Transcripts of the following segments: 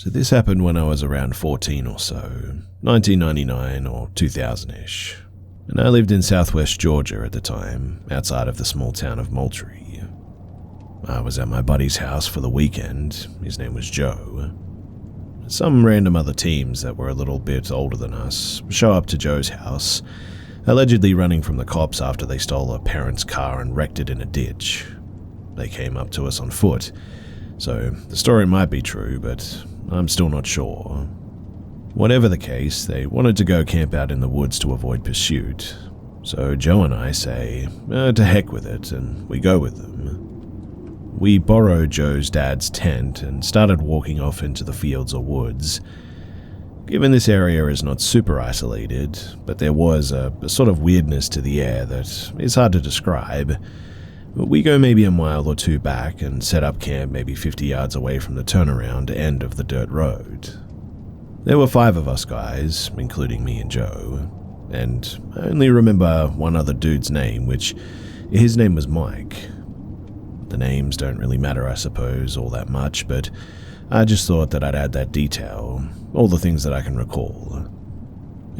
So this happened when I was around 14 or so, 1999 or 2000-ish. And I lived in southwest Georgia at the time, outside of the small town of Moultrie. I was at my buddy's house for the weekend. His name was Joe. Some random other teams that were a little bit older than us show up to Joe's house, allegedly running from the cops after they stole a parent's car and wrecked it in a ditch. They came up to us on foot, so the story might be true, but I'm still not sure. Whatever the case, they wanted to go camp out in the woods to avoid pursuit, so Joe and I say, to heck with it, and we go with them. We borrowed Joe's dad's tent and started walking off into the fields or woods. Given this area is not super isolated, but there was a sort of weirdness to the air that is hard to describe, we go maybe a mile or two back and set up camp maybe 50 yards away from the turnaround end of the dirt road. There were 5 of us guys, including me and Joe, and I only remember one other dude's name, which his name was Mike. The names don't really matter, I suppose, all that much, but I just thought that I'd add that detail, all the things that I can recall.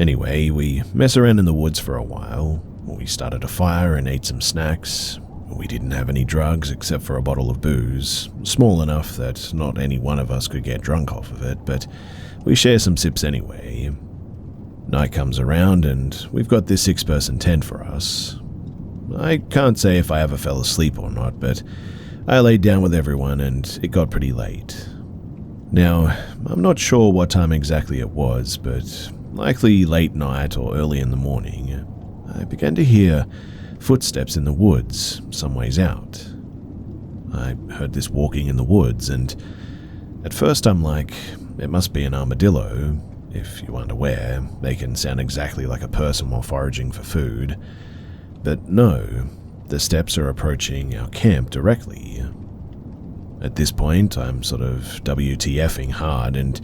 Anyway, we mess around in the woods for a while. We started a fire and ate some snacks. We didn't have any drugs except for a bottle of booze, small enough that not any one of us could get drunk off of it, but we share some sips anyway. Night comes around and we've got this 6-person tent for us. I can't say if I ever fell asleep or not, but I laid down with everyone and it got pretty late. Now, I'm not sure what time exactly it was, but likely late night or early in the morning, I began to hear footsteps in the woods some ways out. I heard this walking in the woods, and at first I'm like, it must be an armadillo. If you aren't aware, they can sound exactly like a person while foraging for food. But no, the steps are approaching our camp directly. At this point, I'm sort of WTFing hard, and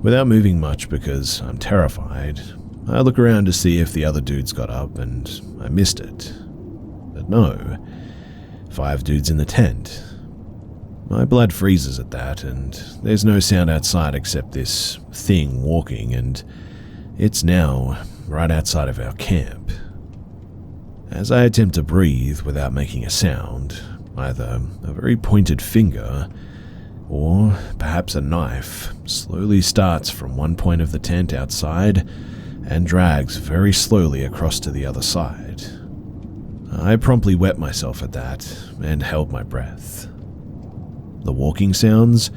without moving much because I'm terrified, I look around to see if the other dudes got up, and I missed it. But no, 5 dudes in the tent. My blood freezes at that, and there's no sound outside except this thing walking, and it's now right outside of our camp. As I attempt to breathe without making a sound, either a very pointed finger or perhaps a knife slowly starts from one point of the tent outside and drags very slowly across to the other side. I promptly wet myself at that and held my breath. The walking sounds,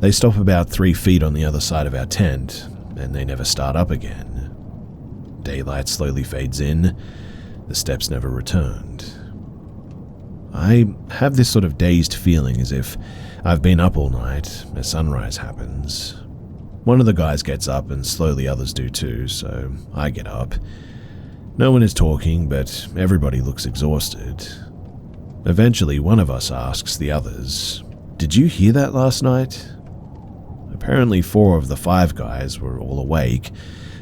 they stop about 3 feet on the other side of our tent, and they never start up again. Daylight slowly fades in. The steps never returned. I have this sort of dazed feeling as if I've been up all night as sunrise happens. One of the guys gets up and slowly others do too, so I get up. No one is talking, but everybody looks exhausted. Eventually, one of us asks the others, "Did you hear that last night?" Apparently 4 of the 5 guys were all awake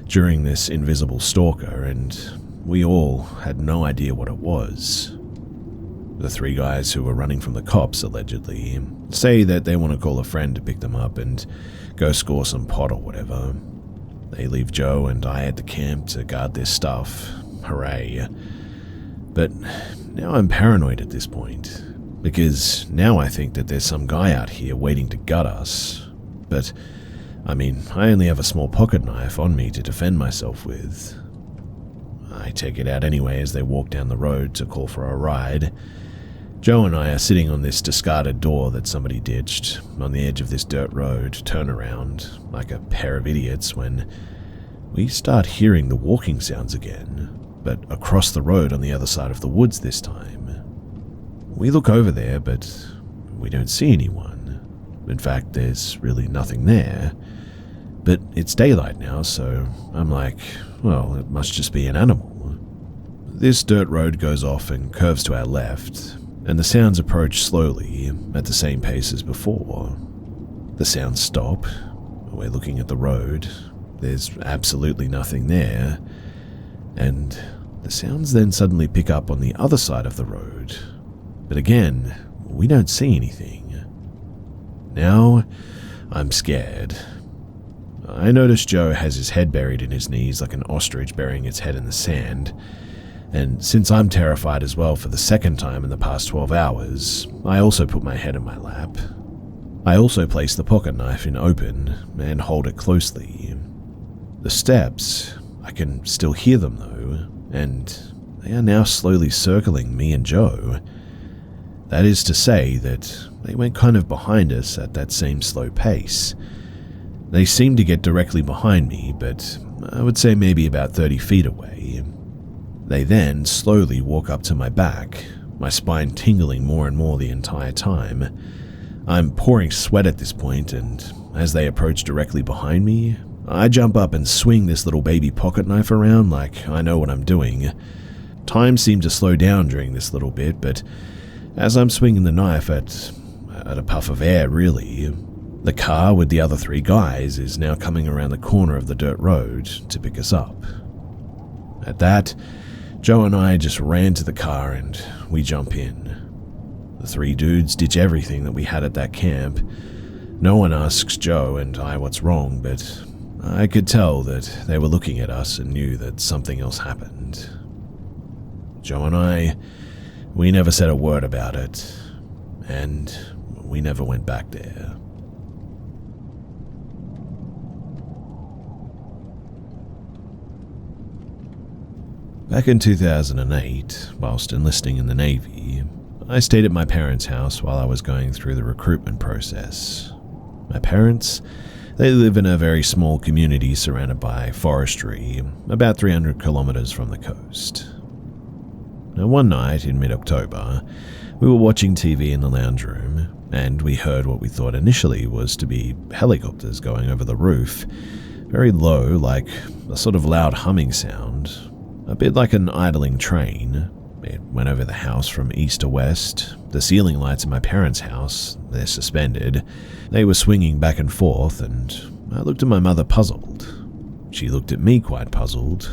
during this invisible stalker, and we all had no idea what it was. The 3 guys who were running from the cops, allegedly, say that they want to call a friend to pick them up and go score some pot or whatever. They leave Joe and I at the camp to guard their stuff. Hooray. But now I'm paranoid at this point, because now I think that there's some guy out here waiting to gut us. But, I only have a small pocket knife on me to defend myself with. I take it out anyway as they walk down the road to call for a ride. Joe and I are sitting on this discarded door that somebody ditched on the edge of this dirt road, turnaround, like a pair of idiots, when we start hearing the walking sounds again, but across the road on the other side of the woods this time. We look over there, but we don't see anyone. In fact, there's really nothing there. But it's daylight now, so I'm like, well, it must just be an animal. This dirt road goes off and curves to our left, and the sounds approach slowly, at the same pace as before. The sounds stop. We're looking at the road. There's absolutely nothing there. And the sounds then suddenly pick up on the other side of the road. But again, we don't see anything. Now, I'm scared. I notice Joe has his head buried in his knees like an ostrich burying its head in the sand, and since I'm terrified as well for the second time in the past 12 hours, I also put my head in my lap. I also place the pocket knife in open and hold it closely. The steps, I can still hear them though, and they are now slowly circling me and Joe. That is to say that they went kind of behind us at that same slow pace. They seemed to get directly behind me, but I would say maybe about 30 feet away. They then slowly walk up to my back, my spine tingling more and more the entire time. I'm pouring sweat at this point, and as they approach directly behind me, I jump up and swing this little baby pocket knife around like I know what I'm doing. Time seemed to slow down during this little bit, but as I'm swinging the knife at a puff of air really, the car with the other 3 guys is now coming around the corner of the dirt road to pick us up. At that, Joe and I just ran to the car and we jump in. The 3 dudes ditch everything that we had at that camp. No one asks Joe and I what's wrong, but I could tell that they were looking at us and knew that something else happened. Joe and I, we never said a word about it, and we never went back there. Back in 2008, whilst enlisting in the Navy, I stayed at my parents' house while I was going through the recruitment process. My parents, they live in a very small community surrounded by forestry, about 300 kilometers from the coast. Now, one night in mid-October, we were watching TV in the lounge room, and we heard what we thought initially was to be helicopters going over the roof, very low, like a sort of loud humming sound, a bit like an idling train. It went over the house from east to west. The ceiling lights in my parents' house, they're suspended. They were swinging back and forth, and I looked at my mother puzzled. She looked at me quite puzzled.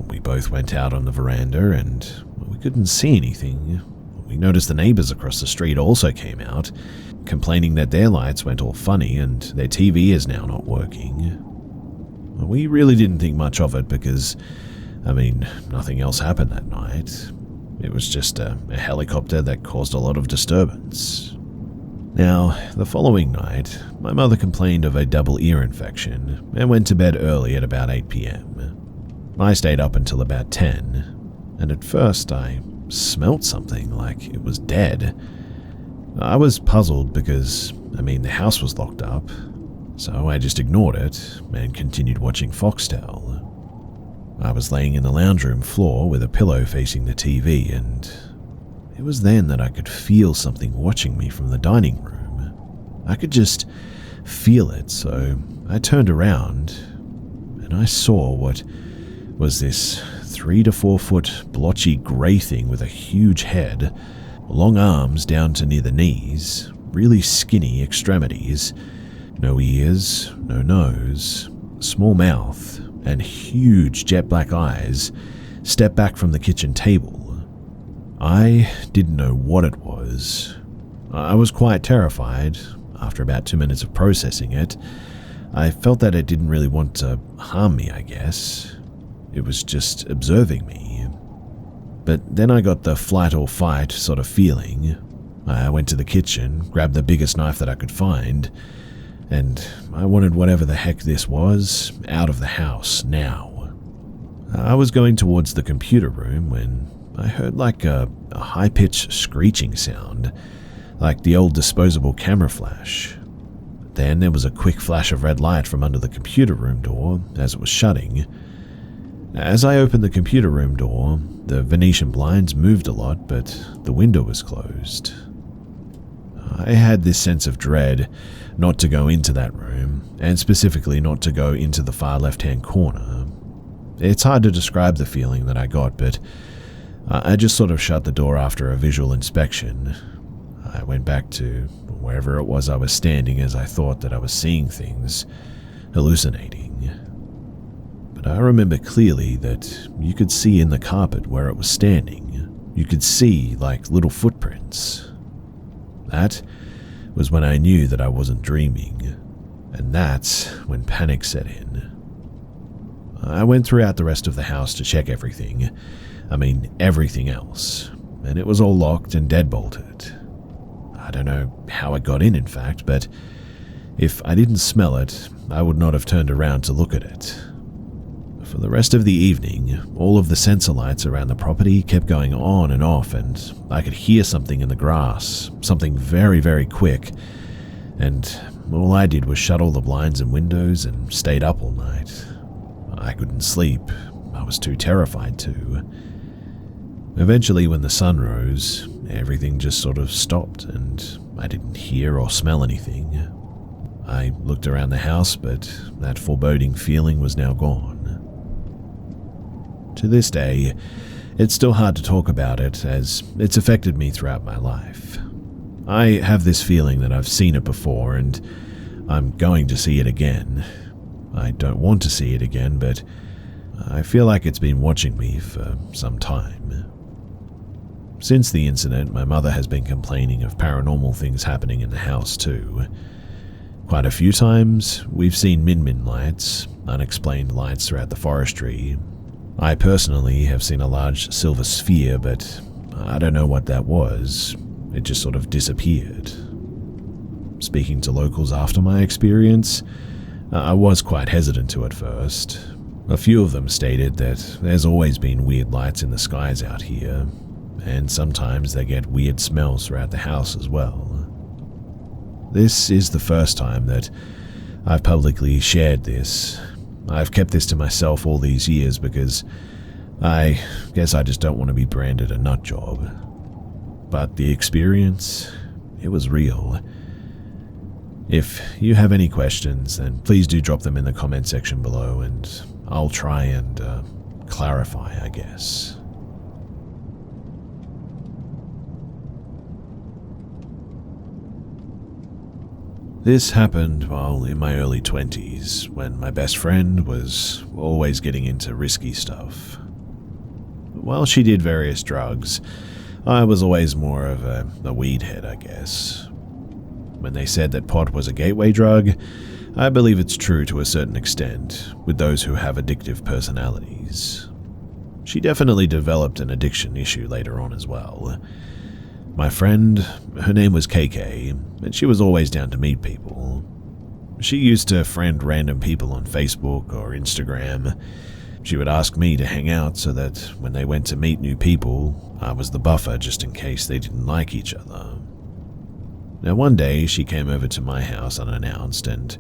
We both went out on the veranda, and we couldn't see anything. We noticed the neighbors across the street also came out, complaining that their lights went all funny and their TV is now not working. We really didn't think much of it because, nothing else happened that night. It was just a helicopter that caused a lot of disturbance. Now, the following night, my mother complained of a double ear infection and went to bed early at about 8 p.m. I stayed up until about 10, and at first I smelt something like it was dead. I was puzzled because, the house was locked up, so I just ignored it and continued watching Foxtel. I was laying in the lounge room floor with a pillow facing the TV, and it was then that I could feel something watching me from the dining room. I could just feel it, so I turned around, and I saw what was this 3 to 4 foot blotchy grey thing with a huge head, long arms down to near the knees, really skinny extremities, no ears, no nose, small mouth, and huge jet black eyes, step back from the kitchen table. I didn't know what it was. I was quite terrified. After about 2 minutes of processing it, I felt that it didn't really want to harm me, I guess. It was just observing me. But then I got the flight or fight sort of feeling. I went to the kitchen, grabbed the biggest knife that I could find, and I wanted whatever the heck this was out of the house now. I was going towards the computer room when I heard like a high-pitched screeching sound, like the old disposable camera flash. Then there was a quick flash of red light from under the computer room door as it was shutting. As I opened the computer room door, the Venetian blinds moved a lot, but the window was closed. I had this sense of dread not to go into that room, and specifically not to go into the far left-hand corner. It's hard to describe the feeling that I got, but I just sort of shut the door after a visual inspection. I went back to wherever it was I was standing as I thought that I was seeing things, hallucinating. But I remember clearly that you could see in the carpet where it was standing. You could see like little footprints. That was when I knew that I wasn't dreaming. And that's when panic set in. I went throughout the rest of the house to check everything. I mean, everything else. And it was all locked and deadbolted. I don't know how it got in fact, but if I didn't smell it, I would not have turned around to look at it. For the rest of the evening, all of the sensor lights around the property kept going on and off, and I could hear something in the grass, something very, very quick, and all I did was shut all the blinds and windows and stayed up all night. I couldn't sleep. I was too terrified to. Eventually, when the sun rose, everything just sort of stopped, and I didn't hear or smell anything. I looked around the house, but that foreboding feeling was now gone. To this day, it's still hard to talk about it, as it's affected me throughout my life. I have this feeling that I've seen it before, and I'm going to see it again. I don't want to see it again, but I feel like it's been watching me for some time. Since the incident, my mother has been complaining of paranormal things happening in the house too. Quite a few times, we've seen min-min lights, unexplained lights throughout the forestry. I personally have seen a large silver sphere, but I don't know what that was. It just sort of disappeared. Speaking to locals after my experience, I was quite hesitant to at first. A few of them stated that there's always been weird lights in the skies out here, and sometimes they get weird smells throughout the house as well. This is the first time that I've publicly shared this. I've kept this to myself all these years because I guess I just don't want to be branded a nut job. But the experience, it was real. If you have any questions, then please do drop them in the comment section below, and I'll try and clarify, I guess. This happened while in my early 20s, when my best friend was always getting into risky stuff. While she did various drugs, I was always more of a weed head, I guess. When they said that pot was a gateway drug, I believe it's true to a certain extent, with those who have addictive personalities. She definitely developed an addiction issue later on as well. My friend, her name was KK, and she was always down to meet people. She used to friend random people on Facebook or Instagram. She would ask me to hang out so that when they went to meet new people, I was the buffer just in case they didn't like each other. Now one day, she came over to my house unannounced and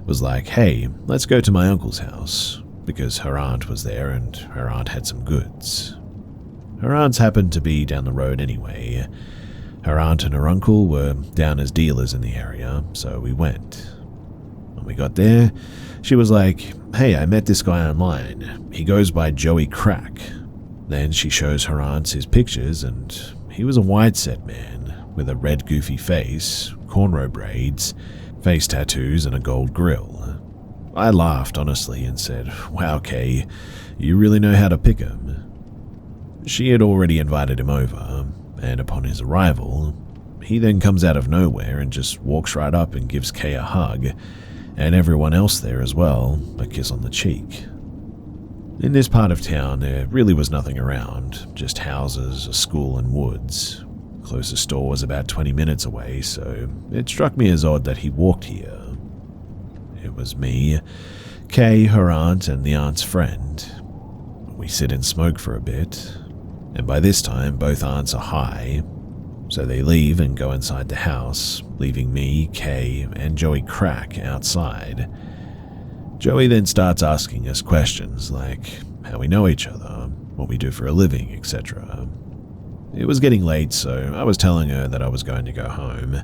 was like, "Hey, let's go to my uncle's house," because her aunt was there and her aunt had some goods. Her aunts happened to be down the road anyway. Her aunt and her uncle were down as dealers in the area, so we went. When we got there, she was like, "Hey, I met this guy online. He goes by Joey Crack." Then she shows her aunts his pictures, and he was a white-set man with a red goofy face, cornrow braids, face tattoos, and a gold grill. I laughed, honestly, and said, "Wow, Kay, you really know how to pick 'em." She had already invited him over, and upon his arrival, he then comes out of nowhere and just walks right up and gives Kay a hug, and everyone else there as well, a kiss on the cheek. In this part of town, there really was nothing around, just houses, a school, and woods. Closest store was about 20 minutes away, so it struck me as odd that he walked here. It was me, Kay, her aunt, and the aunt's friend. We sit and smoke for a bit, and by this time both aunts are high, so they leave and go inside the house, leaving me, Kay, and Joey Crack outside. Joey then starts asking us questions like how we know each other, what we do for a living, etc. It was getting late, so I was telling her that I was going to go home.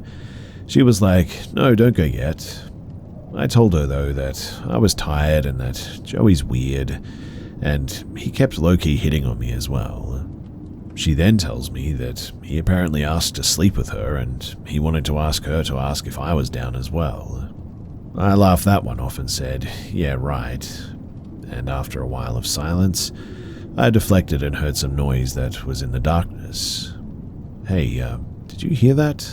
She was like, "No, don't go yet." I told her, though, that I was tired and that Joey's weird, and he kept low-key hitting on me as well. She then tells me that he apparently asked to sleep with her, and he wanted to ask her to ask if I was down as well. I laughed that one off and said, "Yeah, right." And after a while of silence, I deflected and heard some noise that was in the darkness. "Hey, did you hear that?"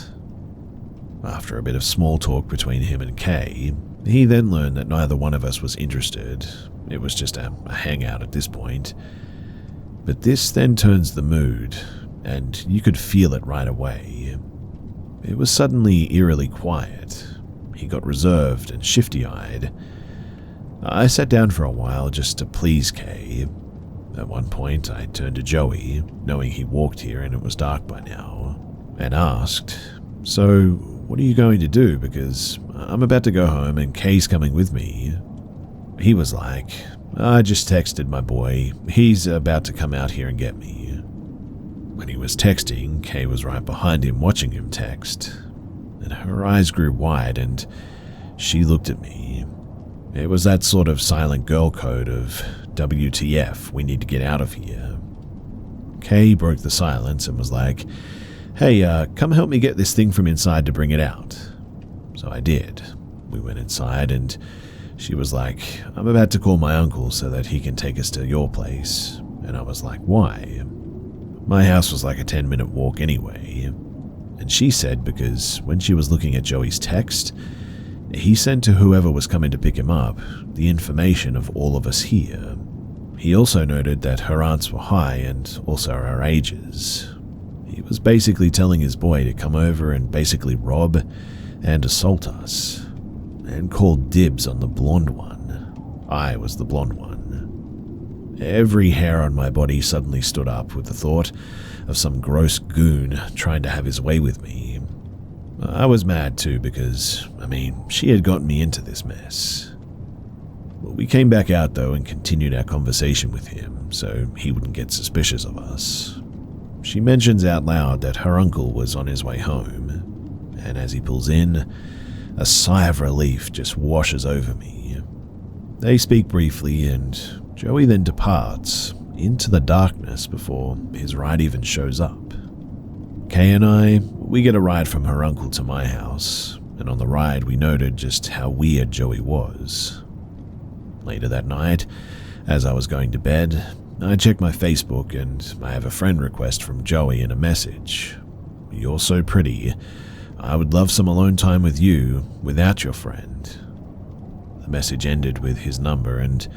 After a bit of small talk between him and Kay, He then learned that neither one of us was interested. It was just a hangout at this point. But this then turns the mood, and you could feel it right away. It was suddenly eerily quiet. He got reserved and shifty-eyed. I sat down for a while just to please Kay. At one point, I turned to Joey, knowing he walked here and it was dark by now, and asked, "So, what are you going to do? Because I'm about to go home and Kay's coming with me." He was like, "I just texted my boy. He's about to come out here and get me." When he was texting, Kay was right behind him watching him text, and her eyes grew wide and she looked at me. It was that sort of silent girl code of WTF, we need to get out of here. Kay broke the silence and was like, "Hey, come help me get this thing from inside to bring it out." So I did. We went inside and she was like, "I'm about to call my uncle so that he can take us to your place." And I was like, "Why?" My house was like a 10-minute walk anyway. And she said because when she was looking at Joey's text, he sent to whoever was coming to pick him up the information of all of us here. He also noted that her aunts were high and also our ages. He was basically telling his boy to come over and basically rob and assault us, and called dibs on the blonde one. I was the blonde one. Every hair on my body suddenly stood up with the thought of some gross goon trying to have his way with me. I was mad too because, she had gotten me into this mess. We came back out though and continued our conversation with him so he wouldn't get suspicious of us. She mentions out loud that her uncle was on his way home, and as he pulls in, a sigh of relief just washes over me. They speak briefly and Joey then departs into the darkness before his ride even shows up. Kay and we get a ride from her uncle to my house, and on the ride we noted just how weird Joey was. Later that night, as I was going to bed, I checked my Facebook and I have a friend request from Joey in a message. "You're so pretty. I would love some alone time with you without your friend." The message ended with his number, and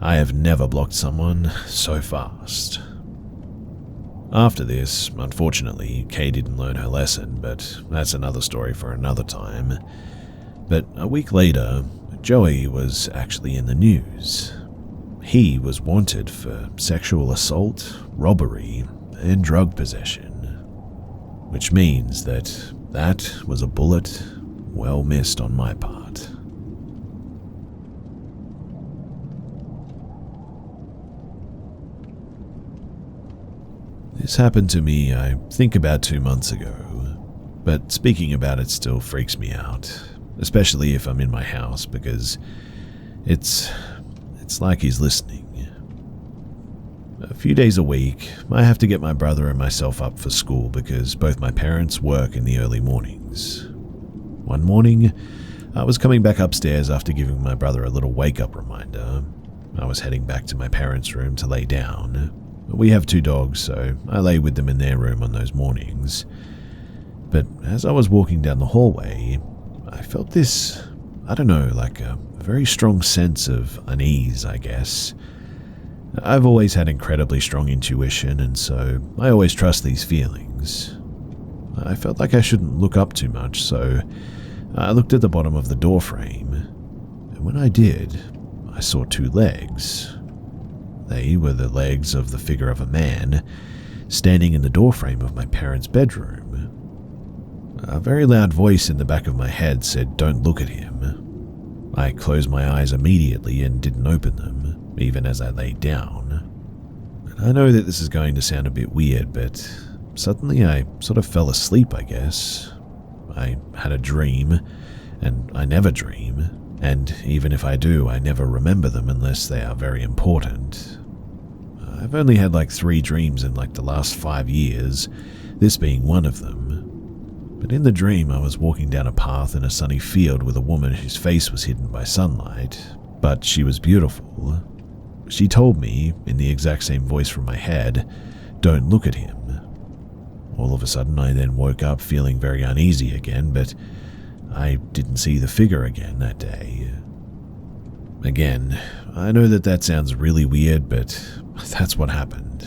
I have never blocked someone so fast. After this, unfortunately, Kay didn't learn her lesson, but that's another story for another time. But a week later, Joey was actually in the news. He was wanted for sexual assault, robbery, and drug possession. Which means that was a bullet well missed on my part. This happened to me, I think, about 2 months ago, but speaking about it still freaks me out, especially if I'm in my house, because it's like he's listening. A few days a week, I have to get my brother and myself up for school because both my parents work in the early mornings. One morning, I was coming back upstairs after giving my brother a little wake-up reminder. I was heading back to my parents' room to lay down. We have 2 dogs, so I lay with them in their room on those mornings. But as I was walking down the hallway, I felt this, like a very strong sense of unease, I guess. I've always had incredibly strong intuition, and so I always trust these feelings. I felt like I shouldn't look up too much, so I looked at the bottom of the door frame, and when I did, I saw 2 legs. They were the legs of the figure of a man standing in the doorframe of my parents' bedroom. A very loud voice in the back of my head said, "Don't look at him." I closed my eyes immediately and didn't open them, even as I laid down. And I know that this is going to sound a bit weird, but suddenly I sort of fell asleep, I guess. I had a dream, and I never dream. And even if I do, I never remember them unless they are very important. I've only had 3 dreams in the last 5 years, this being one of them. But in the dream, I was walking down a path in a sunny field with a woman whose face was hidden by sunlight, but she was beautiful. She told me, in the exact same voice from my head, "Don't look at him." All of a sudden, I then woke up feeling very uneasy again, but I didn't see the figure again that day. Again, I know that sounds really weird, but that's what happened.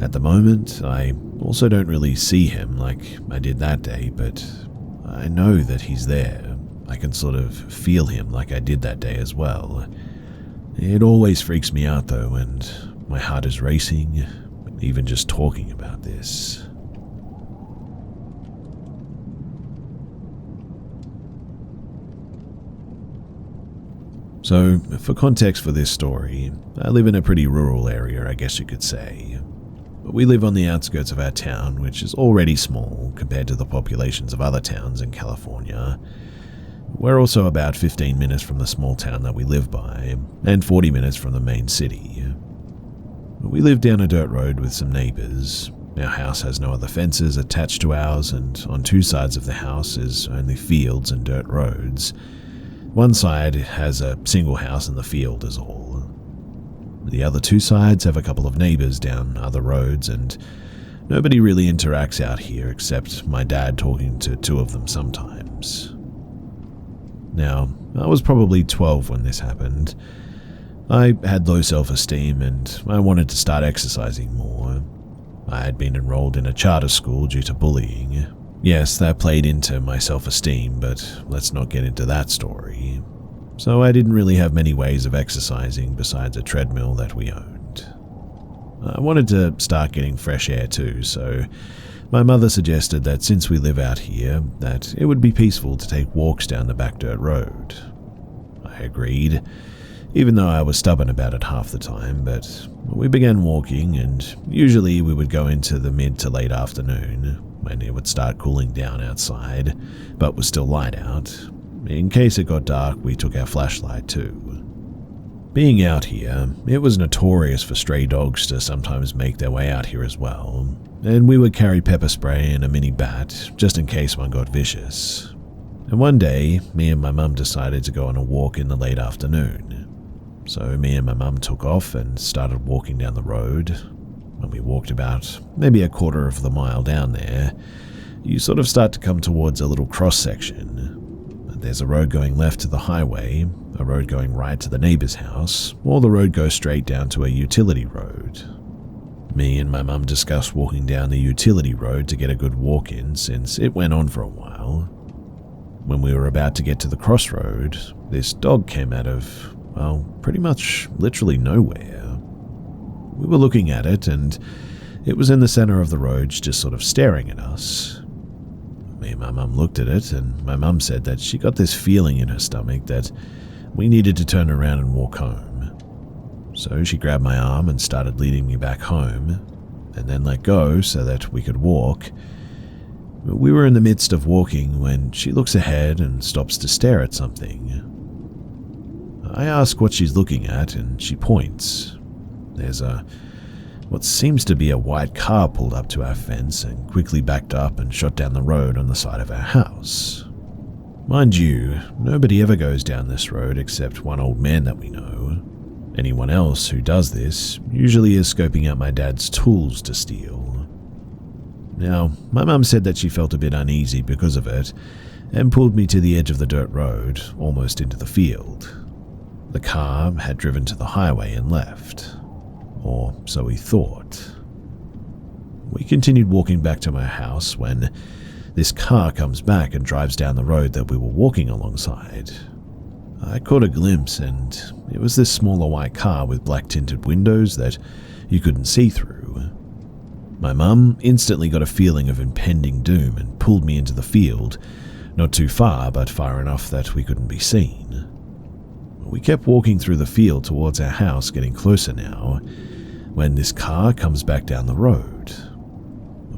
At the moment, I also don't really see him like I did that day, but I know that he's there. I can sort of feel him like I did that day as well. It always freaks me out though, and my heart is racing, even just talking about this. So, for context for this story, I live in a pretty rural area, I guess you could say. We live on the outskirts of our town, which is already small compared to the populations of other towns in California. We're also about 15 minutes from the small town that we live by, and 40 minutes from the main city. We live down a dirt road with some neighbours. Our house has no other fences attached to ours, and on two sides of the house is only fields and dirt roads. One side has a single house and the field is all. The other two sides have a couple of neighbours down other roads, and nobody really interacts out here except my dad talking to two of them sometimes. Now, I was probably 12 when this happened. I had low self-esteem and I wanted to start exercising more. I had been enrolled in a charter school due to bullying. Yes, that played into my self-esteem, but let's not get into that story. So I didn't really have many ways of exercising besides a treadmill that we owned. I wanted to start getting fresh air too, so my mother suggested that since we live out here, that it would be peaceful to take walks down the back dirt road. I agreed, even though I was stubborn about it half the time, but we began walking, and usually we would go into the mid to late afternoon, when it would start cooling down outside, but was still light out. In case it got dark, we took our flashlight too. Being out here, it was notorious for stray dogs to sometimes make their way out here as well, and we would carry pepper spray and a mini bat, just in case one got vicious. And one day, me and my mum decided to go on a walk in the late afternoon. So me and my mum took off and started walking down the road. When we walked about maybe a quarter of the mile down there, you sort of start to come towards a little cross section. There's a road going left to the highway, a road going right to the neighbour's house, or the road goes straight down to a utility road. Me and my mum discussed walking down the utility road to get a good walk in since it went on for a while. When we were about to get to the crossroad, this dog came out of, well, pretty much literally nowhere. We were looking at it, and it was in the center of the road just sort of staring at us. Me and my mum looked at it, and my mum said that she got this feeling in her stomach that we needed to turn around and walk home. So she grabbed my arm and started leading me back home, and then let go so that we could walk. We were in the midst of walking when she looks ahead and stops to stare at something. I ask what she's looking at, and she points. There's what seems to be a white car pulled up to our fence and quickly backed up and shot down the road on the side of our house. Mind you, nobody ever goes down this road except one old man that we know. Anyone else who does this usually is scoping out my dad's tools to steal. Now, my mum said that she felt a bit uneasy because of it and pulled me to the edge of the dirt road, almost into the field. The car had driven to the highway and left. Or so we thought. We continued walking back to my house when this car comes back and drives down the road that we were walking alongside. I caught a glimpse, and it was this smaller white car with black tinted windows that you couldn't see through. My mum instantly got a feeling of impending doom and pulled me into the field, not too far, but far enough that we couldn't be seen. We kept walking through the field towards our house, getting closer now, when this car comes back down the road.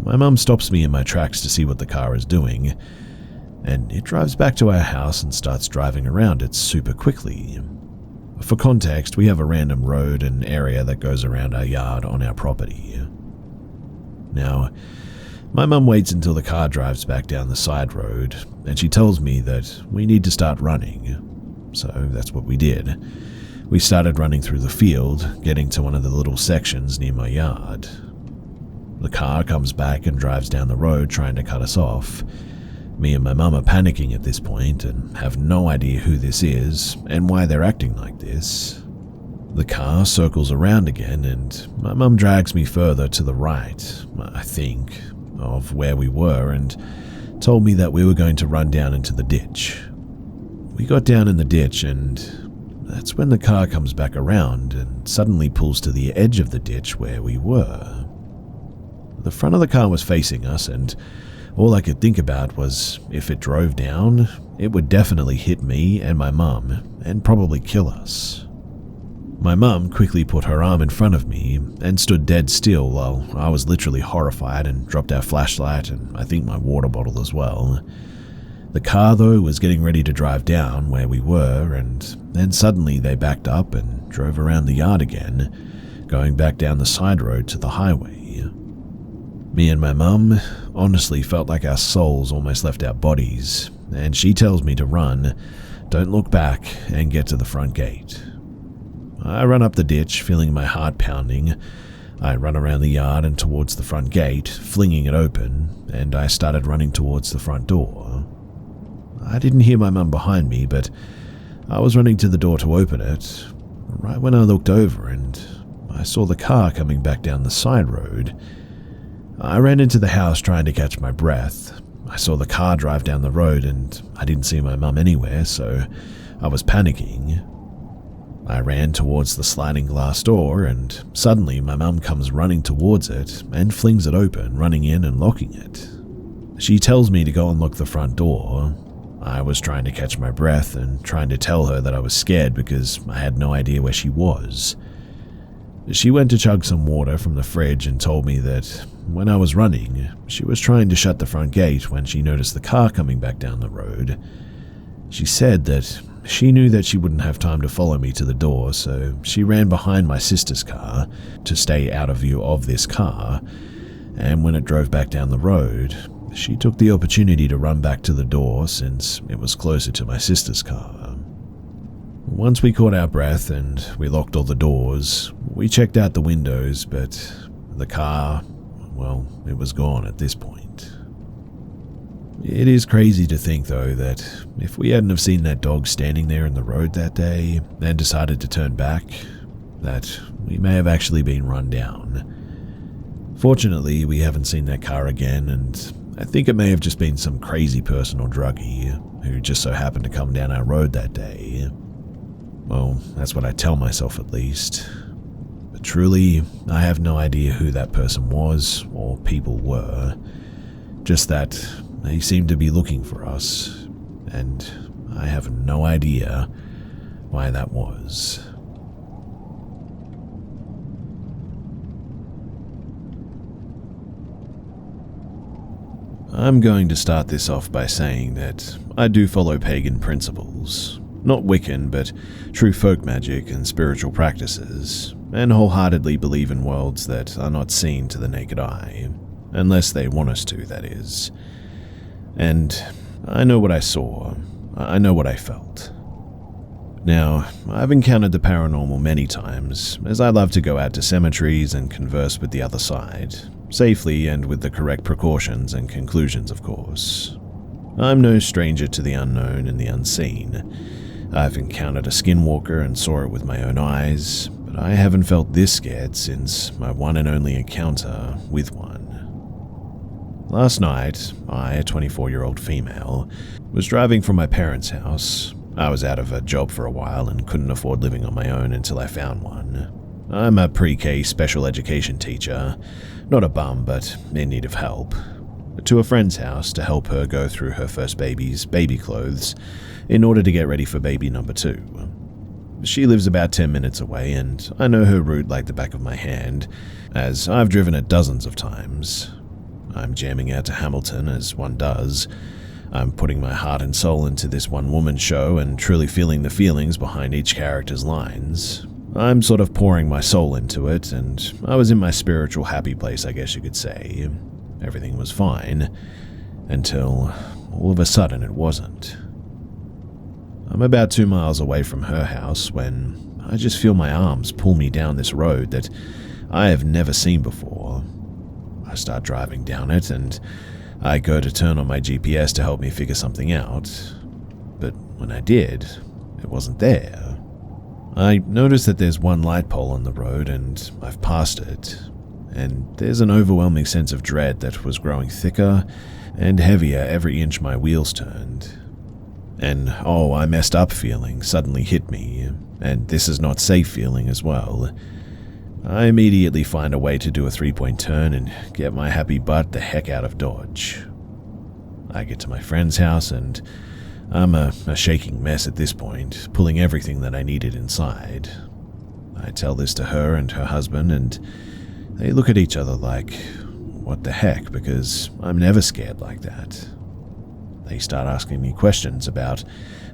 My mum stops me in my tracks to see what the car is doing, and it drives back to our house and starts driving around it super quickly. For context, we have a random road and area that goes around our yard on our property. Now, my mum waits until the car drives back down the side road, and she tells me that we need to start running. So that's what we did. We started running through the field, getting to one of the little sections near my yard. The car comes back and drives down the road trying to cut us off. Me and my mum are panicking at this point and have no idea who this is and why they're acting like this. The car circles around again and my mum drags me further to the right, I think, of where we were and told me that we were going to run down into the ditch. We got down in the ditch and that's when the car comes back around and suddenly pulls to the edge of the ditch where we were. The front of the car was facing us and all I could think about was if it drove down, it would definitely hit me and my mum and probably kill us. My mum quickly put her arm in front of me and stood dead still while I was literally horrified and dropped our flashlight and I think my water bottle as well. The car, though, was getting ready to drive down where we were, and then suddenly they backed up and drove around the yard again, going back down the side road to the highway. Me and my mum honestly felt like our souls almost left our bodies, and she tells me to run, don't look back, and get to the front gate. I run up the ditch, feeling my heart pounding. I run around the yard and towards the front gate, flinging it open, and I started running towards the front door. I didn't hear my mum behind me, but I was running to the door to open it, right when I looked over and I saw the car coming back down the side road. I ran into the house trying to catch my breath. I saw the car drive down the road and I didn't see my mum anywhere, so I was panicking. I ran towards the sliding glass door and suddenly my mum comes running towards it and flings it open, running in and locking it. She tells me to go and lock the front door. I was trying to catch my breath and trying to tell her that I was scared because I had no idea where she was. She went to chug some water from the fridge and told me that when I was running, she was trying to shut the front gate when she noticed the car coming back down the road. She said that she knew that she wouldn't have time to follow me to the door, so she ran behind my sister's car to stay out of view of this car, and when it drove back down the road, she took the opportunity to run back to the door since it was closer to my sister's car. Once we caught our breath and we locked all the doors, we checked out the windows, but the car, well, it was gone at this point. It is crazy to think, though, that if we hadn't have seen that dog standing there in the road that day and decided to turn back, that we may have actually been run down. Fortunately, we haven't seen that car again, and I think it may have just been some crazy person or druggie who just so happened to come down our road that day. Well, that's what I tell myself at least. But truly, I have no idea who that person was or people were. Just that they seemed to be looking for us, and I have no idea why that was. I'm going to start this off by saying that I do follow pagan principles, not Wiccan, but true folk magic and spiritual practices, and wholeheartedly believe in worlds that are not seen to the naked eye, unless they want us to, that is. And I know what I saw, I know what I felt. Now, I've encountered the paranormal many times, as I love to go out to cemeteries and converse with the other side, safely and with the correct precautions and conclusions, of course. I'm no stranger to the unknown and the unseen. I've encountered a skinwalker and saw it with my own eyes, but I haven't felt this scared since my one and only encounter with one. Last night, I, a 24-year-old female, was driving from my parents' house. I was out of a job for a while and couldn't afford living on my own until I found one. I'm a pre-K special education teacher, not a bum but in need of help, to a friend's house to help her go through her first baby's baby clothes in order to get ready for baby number 2. She lives about 10 minutes away and I know her route like the back of my hand, as I've driven it dozens of times. I'm jamming out to Hamilton as one does. I'm putting my heart and soul into this one-woman show and truly feeling the feelings behind each character's lines. I'm sort of pouring my soul into it, and I was in my spiritual happy place, I guess you could say. Everything was fine, until all of a sudden it wasn't. I'm about 2 miles away from her house when I just feel my arms pull me down this road that I have never seen before. I start driving down it, and I go to turn on my GPS to help me figure something out, but when I did, it wasn't there. I notice that there's one light pole on the road and I've passed it, and there's an overwhelming sense of dread that was growing thicker and heavier every inch my wheels turned. And oh, I messed up feeling suddenly hit me, and this is not safe feeling as well. I immediately find a way to do a 3-point turn and get my happy butt the heck out of Dodge. I get to my friend's house and I'm a shaking mess at this point, pulling everything that I needed inside. I tell this to her and her husband, and they look at each other like, what the heck, because I'm never scared like that. They start asking me questions about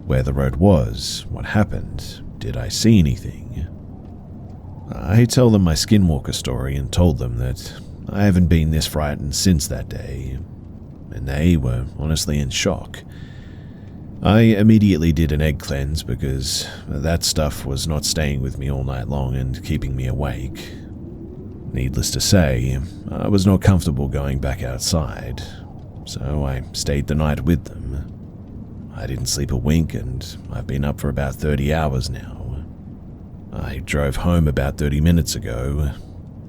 where the road was, what happened, did I see anything. I tell them my skinwalker story and told them that I haven't been this frightened since that day, and they were honestly in shock. I immediately did an egg cleanse because that stuff was not staying with me all night long and keeping me awake. Needless to say, I was not comfortable going back outside, so I stayed the night with them. I didn't sleep a wink and I've been up for about 30 hours now. I drove home about 30 minutes ago,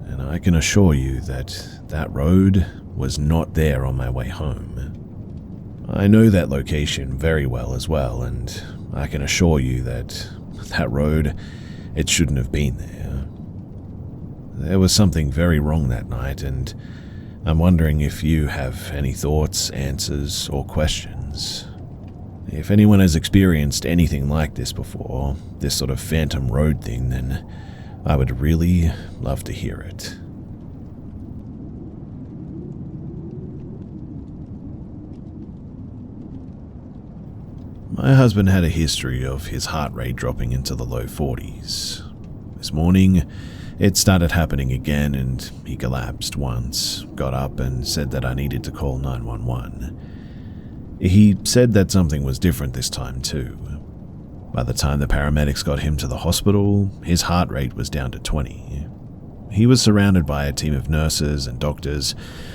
and I can assure you that that road was not there on my way home. I know that location very well as well, and I can assure you that that road, it shouldn't have been there. There was something very wrong that night, and I'm wondering if you have any thoughts, answers, or questions. If anyone has experienced anything like this before, this sort of phantom road thing, then I would really love to hear it. My husband had a history of his heart rate dropping into the low 40s. This morning, it started happening again and he collapsed once, got up and said that I needed to call 911. He said that something was different this time too. By the time the paramedics got him to the hospital, his heart rate was down to 20. He was surrounded by a team of nurses and doctors,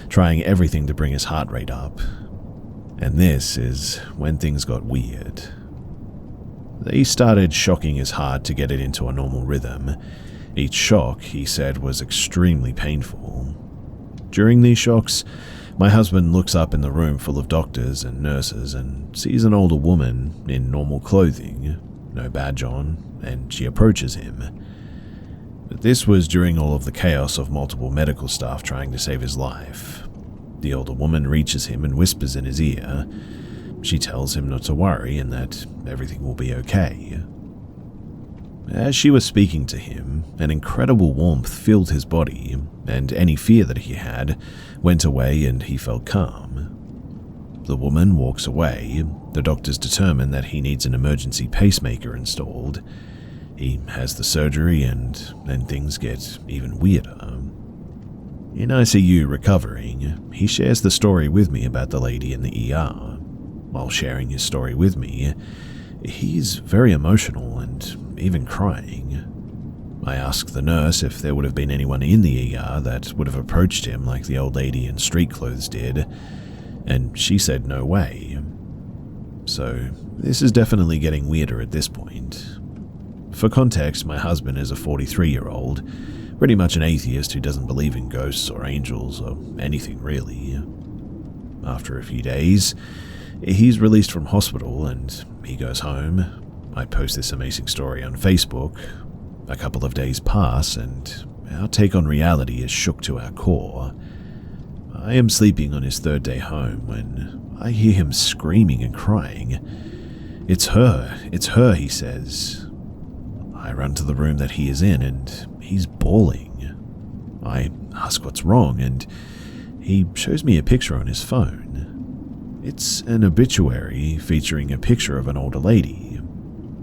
trying everything to bring his heart rate up. And this is when things got weird. They started shocking his heart to get it into a normal rhythm. Each shock, he said, was extremely painful. During these shocks, my husband looks up in the room full of doctors and nurses and sees an older woman in normal clothing, no badge on, and she approaches him. But this was during all of the chaos of multiple medical staff trying to save his life. The older woman reaches him and whispers in his ear. She tells him not to worry and that everything will be okay. As she was speaking to him, an incredible warmth filled his body, and any fear that he had went away and he felt calm. The woman walks away. The doctors determine that he needs an emergency pacemaker installed. He has the surgery and then things get even weirder. In ICU recovering, he shares the story with me about the lady in the ER. While sharing his story with me, he's very emotional and even crying. I ask the nurse if there would have been anyone in the ER that would have approached him like the old lady in street clothes did, and she said no way. So this is definitely getting weirder at this point. For context, my husband is a 43-year-old, pretty much an atheist who doesn't believe in ghosts or angels or anything really. After a few days, he's released from hospital and he goes home. I post this amazing story on Facebook. A couple of days pass and our take on reality is shook to our core. I am sleeping on his third day home when I hear him screaming and crying. It's her, he says. I run to the room that he is in and he's bawling. I ask what's wrong and he shows me a picture on his phone. It's an obituary featuring a picture of an older lady.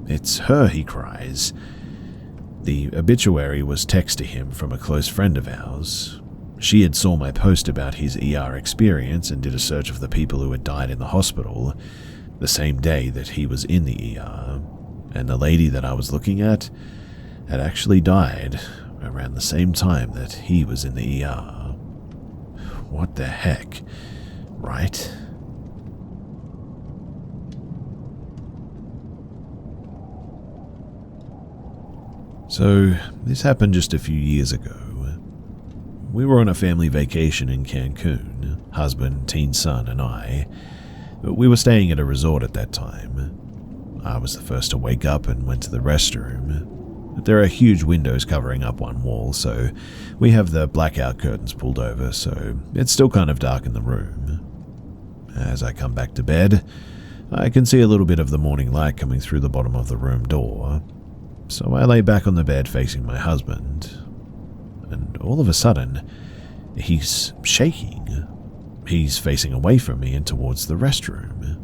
It's her, he cries. The obituary was text to him from a close friend of ours. She had saw my post about his ER experience and did a search of the people who had died in the hospital the same day that he was in the ER. And the lady that I was looking at had actually died around the same time that he was in the ER. What the heck? right? So, this happened just a few years ago. We were on a family vacation in Cancun, husband, teen son, and I. We were staying at a resort at that time. I was the first to wake up and went to the restroom. There are huge windows covering up one wall, so we have the blackout curtains pulled over, so it's still kind of dark in the room. As I come back to bed, I can see a little bit of the morning light coming through the bottom of the room door. So I lay back on the bed facing my husband, and all of a sudden, he's shaking. He's facing away from me and towards the restroom.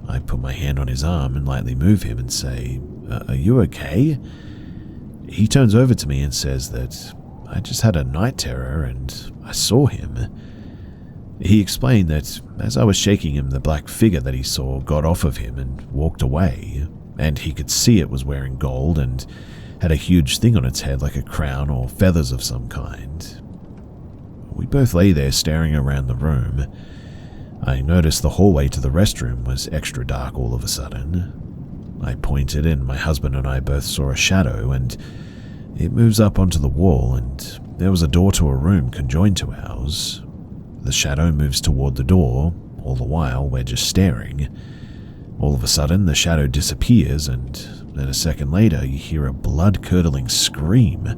I put my hand on his arm and lightly move him and say, "Are you okay?" He turns over to me and says that I just had a night terror and I saw him. He explained that as I was shaking him, the black figure that he saw got off of him and walked away, and he could see it was wearing gold and had a huge thing on its head like a crown or feathers of some kind. We both lay there staring around the room. I noticed the hallway to the restroom was extra dark all of a sudden. I pointed and my husband and I both saw a shadow, and it moves up onto the wall, and there was a door to a room conjoined to ours. The shadow moves toward the door, all the while we're just staring. All of a sudden, the shadow disappears, and then a second later, you hear a blood-curdling scream.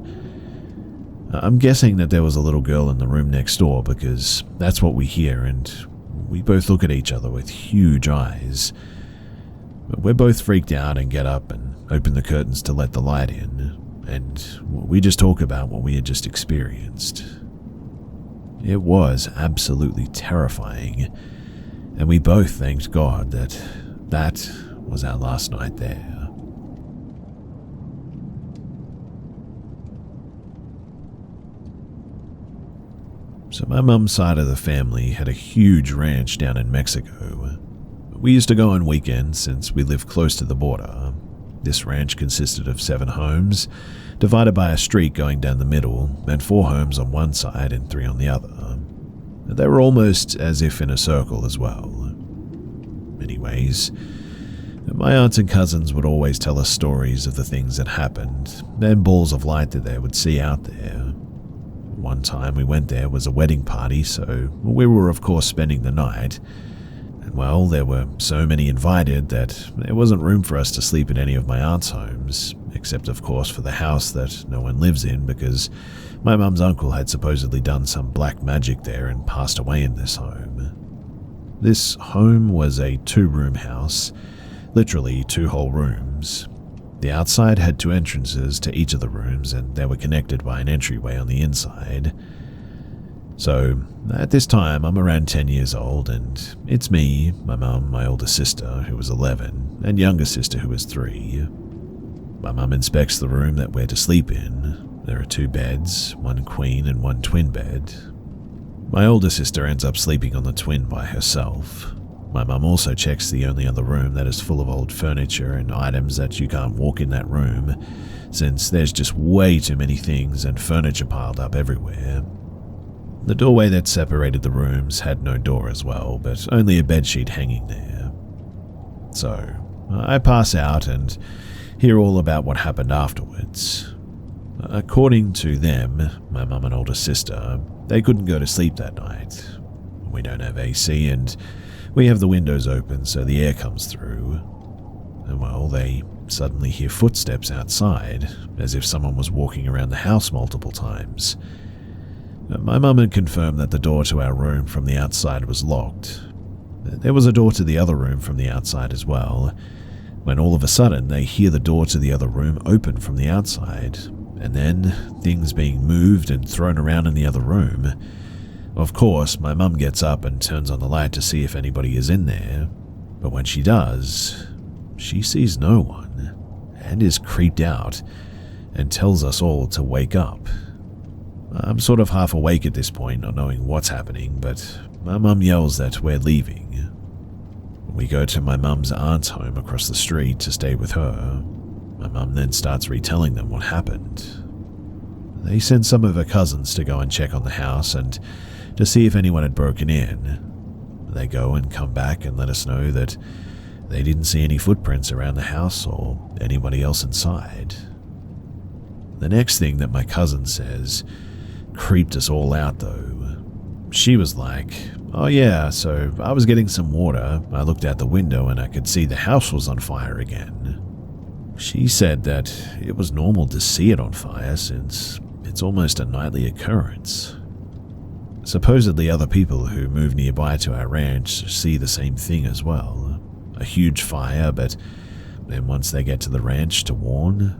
I'm guessing that there was a little girl in the room next door, because that's what we hear, and we both look at each other with huge eyes. But we're both freaked out and get up and open the curtains to let the light in, and we just talk about what we had just experienced. It was absolutely terrifying, and we both thanked God that that was our last night there. So my mum's side of the family had a huge ranch down in Mexico. We used to go on weekends since we lived close to the border. This ranch consisted of 7 homes, divided by a street going down the middle, and 4 homes on one side and 3 on the other. They were almost as if in a circle as well. Anyways, my aunts and cousins would always tell us stories of the things that happened, and balls of light that they would see out there. One time we went there was a wedding party, so we were of course spending the night. And well, there were so many invited that there wasn't room for us to sleep in any of my aunt's homes, except of course for the house that no one lives in, because my mum's uncle had supposedly done some black magic there and passed away in this home. This home was a 2-room house, literally 2 whole rooms. The outside had 2 entrances to each of the rooms, and they were connected by an entryway on the inside. So, at this time, I'm around 10 years old, and it's me, my mum, my older sister, who was 11, and younger sister, who was 3. My mum inspects the room that we're to sleep in. There are 2 beds, 1 queen and 1 twin bed. My older sister ends up sleeping on the twin by herself. My mum also checks the only other room that is full of old furniture and items that you can't walk in that room, since there's just way too many things and furniture piled up everywhere. The doorway that separated the rooms had no door as well, but only a bedsheet hanging there. So, I pass out and hear all about what happened afterwards. According to them, my mum and older sister, they couldn't go to sleep that night. We don't have AC, and we have the windows open so the air comes through. And well, they suddenly hear footsteps outside, as if someone was walking around the house multiple times. My mum had confirmed that the door to our room from the outside was locked. There was a door to the other room from the outside as well, when all of a sudden they hear the door to the other room open from the outside, and then things being moved and thrown around in the other room. Of course, my mum gets up and turns on the light to see if anybody is in there, but when she does, she sees no one, and is creeped out, and tells us all to wake up. I'm sort of half awake at this point, not knowing what's happening, but my mum yells that we're leaving. We go to my mum's aunt's home across the street to stay with her. My mum then starts retelling them what happened. They sent some of her cousins to go and check on the house and to see if anyone had broken in. They go and come back and let us know that they didn't see any footprints around the house or anybody else inside. The next thing that my cousin says creeped us all out though. She was like, "Oh yeah, so I was getting some water. I looked out the window and I could see the house was on fire again." She said that it was normal to see it on fire since it's almost a nightly occurrence. Supposedly other people who move nearby to our ranch see the same thing as well. A huge fire, but then once they get to the ranch to warn,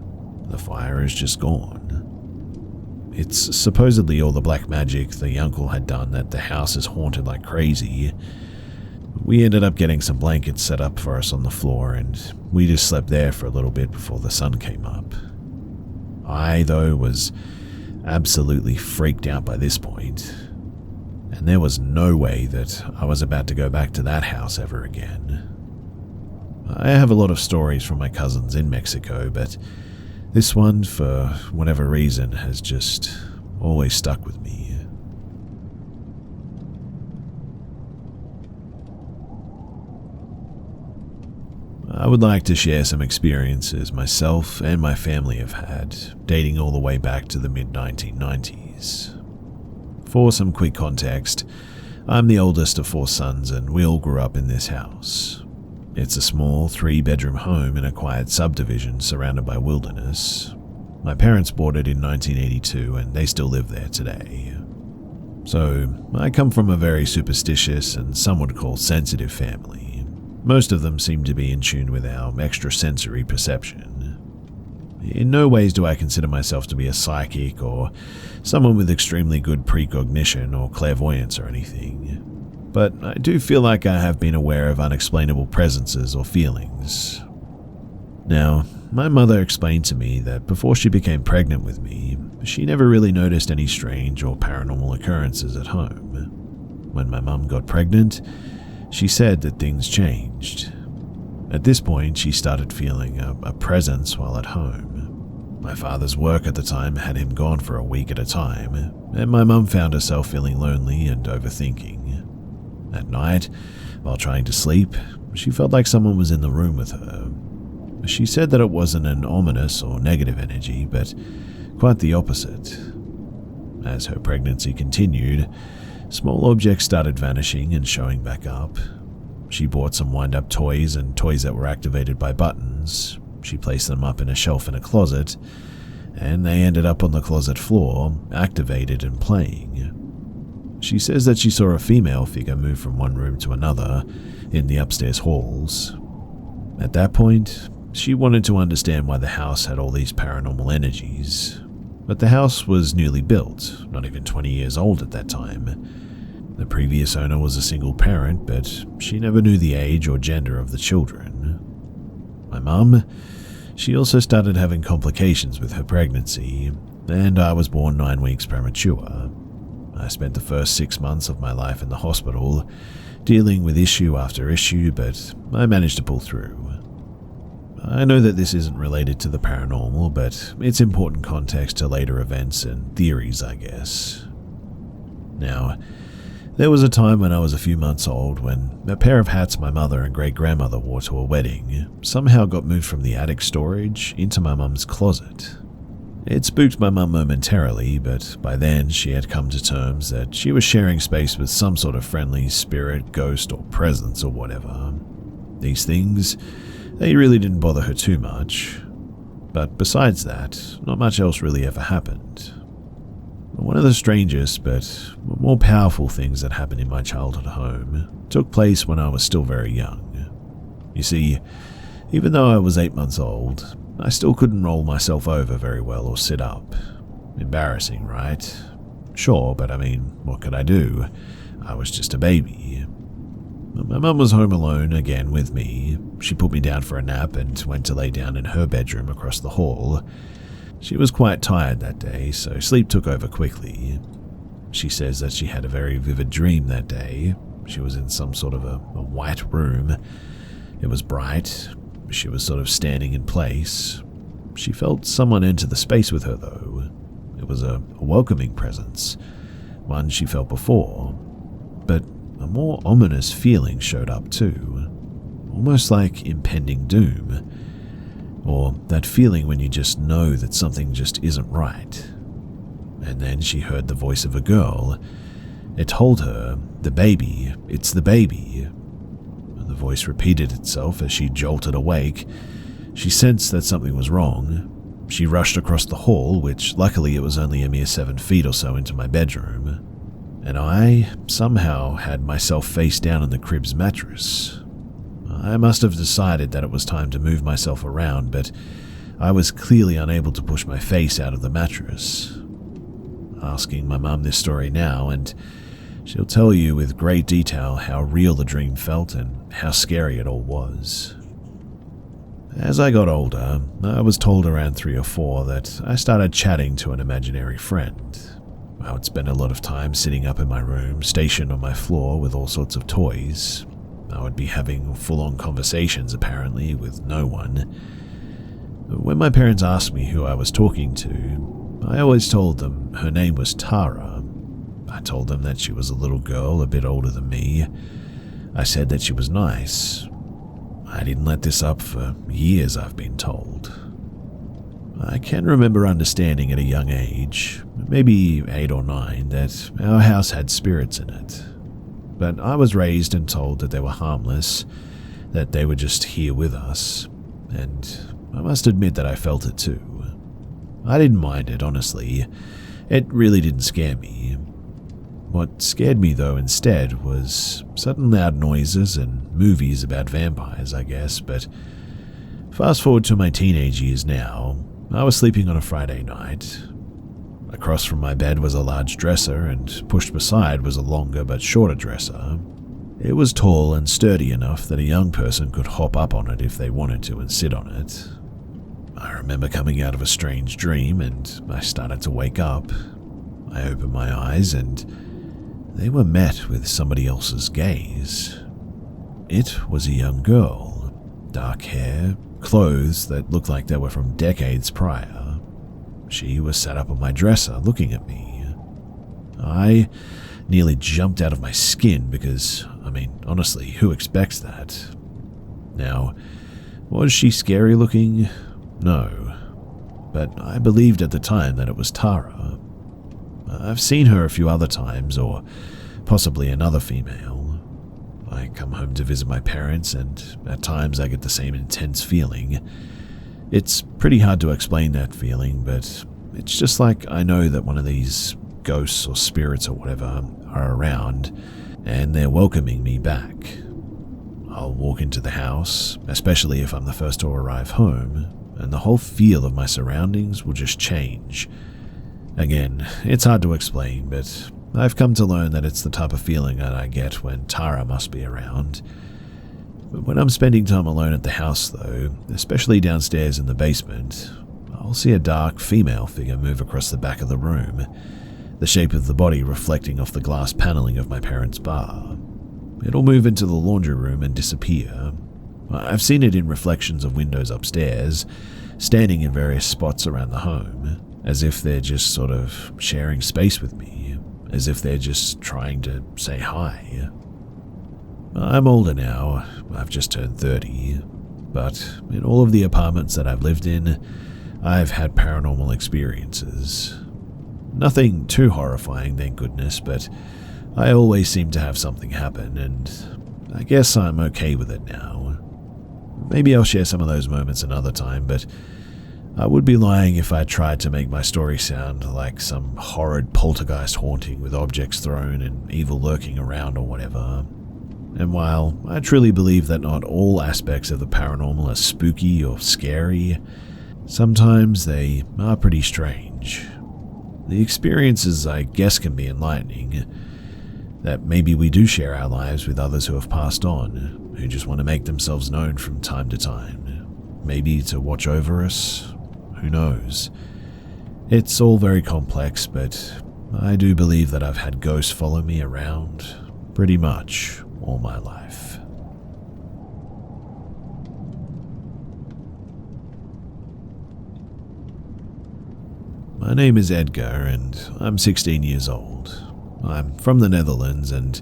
the fire is just gone. It's supposedly all the black magic the uncle had done that the house is haunted like crazy. We ended up getting some blankets set up for us on the floor and we just slept there for a little bit before the sun came up. I, though, was absolutely freaked out by this point, and there was no way that I was about to go back to that house ever again. I have a lot of stories from my cousins in Mexico, but this one, for whatever reason, has just always stuck with me. I would like to share some experiences myself and my family have had, dating all the way back to the mid-1990s. For some quick context, I'm the oldest of 4 sons and we all grew up in this house. It's a small 3-bedroom home in a quiet subdivision surrounded by wilderness. My parents bought it in 1982 and they still live there today. So, I come from a very superstitious and some would call sensitive family. Most of them seem to be in tune with our extrasensory perception. In no ways do I consider myself to be a psychic or someone with extremely good precognition or clairvoyance or anything. But I do feel like I have been aware of unexplainable presences or feelings. Now, my mother explained to me that before she became pregnant with me, she never really noticed any strange or paranormal occurrences at home. When my mum got pregnant, she said that things changed. At this point, she started feeling a presence while at home. My father's work at the time had him gone for a week at a time, and my mum found herself feeling lonely and overthinking. At night, while trying to sleep, she felt like someone was in the room with her. She said that it wasn't an ominous or negative energy, but quite the opposite. As her pregnancy continued, small objects started vanishing and showing back up. She bought some wind-up toys and toys that were activated by buttons. She placed them up in a shelf in a closet, and they ended up on the closet floor, activated and playing. She says that she saw a female figure move from one room to another in the upstairs halls. At that point, she wanted to understand why the house had all these paranormal energies. But the house was newly built, not even 20 years old at that time. The previous owner was a single parent, but she never knew the age or gender of the children. My mum, she also started having complications with her pregnancy, and I was born 9 weeks premature. I spent the first 6 months of my life in the hospital, dealing with issue after issue, but I managed to pull through. I know that this isn't related to the paranormal, but it's important context to later events and theories, I guess. Now, there was a time when I was a few months old when a pair of hats my mother and great-grandmother wore to a wedding somehow got moved from the attic storage into my mum's closet. It spooked my mum momentarily, but by then she had come to terms that she was sharing space with some sort of friendly spirit, ghost, or presence or whatever. These things, they really didn't bother her too much. But besides that, not much else really ever happened. One of the strangest but more powerful things that happened in my childhood home took place when I was still very young. You see, even though I was 8 months old, I still couldn't roll myself over very well or sit up. Embarrassing, right? Sure, but I mean, what could I do? I was just a baby. My mum was home alone again with me. She put me down for a nap and went to lay down in her bedroom across the hall. She was quite tired that day, so sleep took over quickly. She says that she had a very vivid dream that day. She was in some sort of a white room. It was bright. She was sort of standing in place. She felt someone enter the space with her, though. It was a welcoming presence, one she felt before. But a more ominous feeling showed up too, almost like impending doom, or that feeling when you just know that something just isn't right. And then she heard the voice of a girl. It told her, "The baby, it's the baby." The voice repeated itself as she jolted awake. She sensed that something was wrong. She rushed across the hall, which luckily it was only a mere 7 feet or so into my bedroom, and I somehow had myself face down on the crib's mattress. I must have decided that it was time to move myself around, but I was clearly unable to push my face out of the mattress. Asking my mum this story now, and she'll tell you with great detail how real the dream felt and how scary it all was. As I got older, I was told around 3 or 4 that I started chatting to an imaginary friend. I would spend a lot of time sitting up in my room, stationed on my floor with all sorts of toys. I would be having full-on conversations, apparently, with no one. When my parents asked me who I was talking to, I always told them her name was Tara. I told them that she was a little girl a bit older than me. I said that she was nice. I didn't let this up for years, I've been told. I can remember understanding at a young age, maybe 8 or 9, that our house had spirits in it. But I was raised and told that they were harmless, that they were just here with us, and I must admit that I felt it too. I didn't mind it, honestly. It really didn't scare me. What scared me, though, instead was sudden loud noises and movies about vampires, I guess, but fast forward to my teenage years now, I was sleeping on a Friday night. Across from my bed was a large dresser, and pushed beside was a longer but shorter dresser. It was tall and sturdy enough that a young person could hop up on it if they wanted to and sit on it. I remember coming out of a strange dream, and I started to wake up. I opened my eyes, and they were met with somebody else's gaze. It was a young girl, dark hair, clothes that looked like they were from decades prior. She was sat up on my dresser looking at me. I nearly jumped out of my skin because, honestly, who expects that? Now, was she scary looking? No. But I believed at the time that it was Tara. I've seen her a few other times, or possibly another female. I come home to visit my parents, and at times I get the same intense feeling. It's pretty hard to explain that feeling, but it's just like I know that one of these ghosts or spirits or whatever are around, and they're welcoming me back. I'll walk into the house, especially if I'm the first to arrive home, and the whole feel of my surroundings will just change. Again, it's hard to explain, but I've come to learn that it's the type of feeling that I get when Tara must be around. When I'm spending time alone at the house, though, especially downstairs in the basement, I'll see a dark female figure move across the back of the room, the shape of the body reflecting off the glass paneling of my parents' bar. It'll move into the laundry room and disappear. I've seen it in reflections of windows upstairs, standing in various spots around the home, as if they're just sort of sharing space with me, as if they're just trying to say hi. I'm older now, I've just turned 30, but in all of the apartments that I've lived in, I've had paranormal experiences. Nothing too horrifying, thank goodness, but I always seem to have something happen, and I guess I'm okay with it now. Maybe I'll share some of those moments another time, but I would be lying if I tried to make my story sound like some horrid poltergeist haunting with objects thrown and evil lurking around or whatever. And while I truly believe that not all aspects of the paranormal are spooky or scary, sometimes they are pretty strange. The experiences, I guess, can be enlightening, that maybe we do share our lives with others who have passed on, who just want to make themselves known from time to time, maybe to watch over us, who knows. It's all very complex, but I do believe that I've had ghosts follow me around pretty much all my life. My name is Edgar, and I'm 16 years old. I'm from the Netherlands, and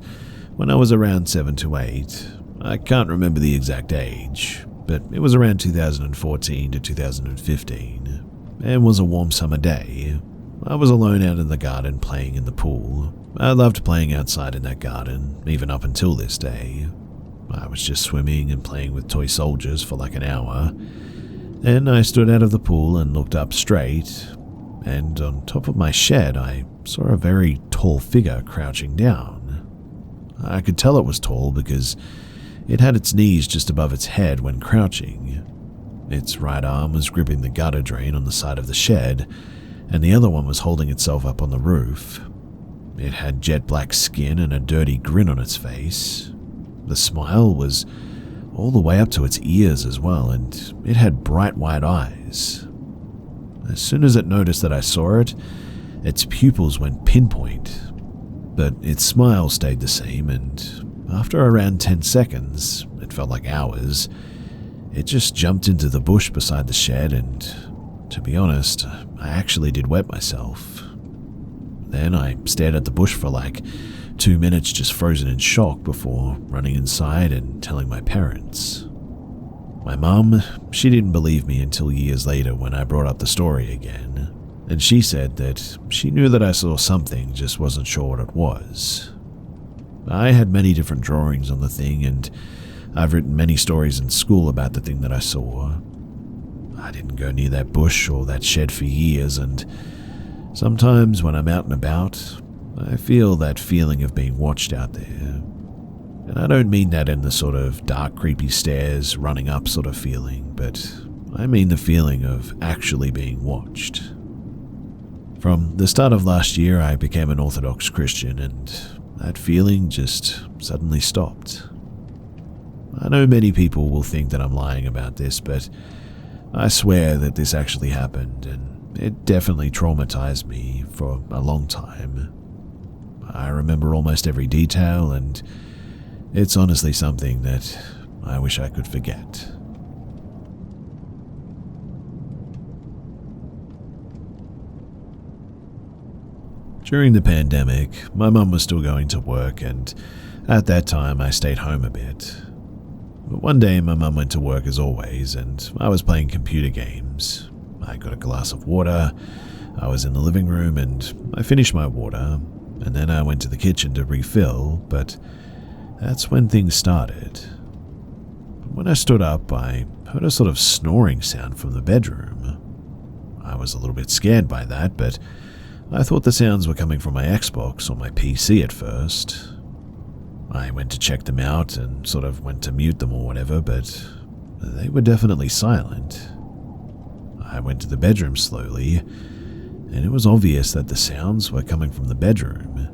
when I was around 7 to 8. I can't remember the exact age, but it was around 2014 to 2015, and was a warm summer day. I was alone out in the garden playing in the pool. I loved playing outside in that garden, even up until this day. I was just swimming and playing with toy soldiers for like an hour. Then I stood out of the pool and looked up straight, and on top of my shed I saw a very tall figure crouching down. I could tell it was tall because it had its knees just above its head when crouching. Its right arm was gripping the gutter drain on the side of the shed, and the other one was holding itself up on the roof. It had jet black skin and a dirty grin on its face. The smile was all the way up to its ears as well, and it had bright white eyes. As soon as it noticed that I saw it, its pupils went pinpoint, but its smile stayed the same, and after around 10 seconds, it felt like hours, it just jumped into the bush beside the shed, and to be honest, I actually did wet myself. Then I stared at the bush for like 2 minutes, just frozen in shock, before running inside and telling my parents. My mum, she didn't believe me until years later when I brought up the story again, and she said that she knew that I saw something, just wasn't sure what it was. I had many different drawings on the thing, and I've written many stories in school about the thing that I saw. I didn't go near that bush or that shed for years, and sometimes when I'm out and about, I feel that feeling of being watched out there. And I don't mean that in the sort of dark, creepy stairs, running up sort of feeling, but I mean the feeling of actually being watched. From the start of last year, I became an Orthodox Christian, and that feeling just suddenly stopped. I know many people will think that I'm lying about this, but I swear that this actually happened, and it definitely traumatized me for a long time. I remember almost every detail, and it's honestly something that I wish I could forget. During the pandemic, my mum was still going to work, and at that time I stayed home a bit. But one day my mum went to work as always, and I was playing computer games. I got a glass of water, I was in the living room, and I finished my water, and then I went to the kitchen to refill, but that's when things started. When I stood up, I heard a sort of snoring sound from the bedroom. I was a little bit scared by that, but I thought the sounds were coming from my Xbox or my PC at first. I went to check them out and sort of went to mute them or whatever, but they were definitely silent. I went to the bedroom slowly, and it was obvious that the sounds were coming from the bedroom.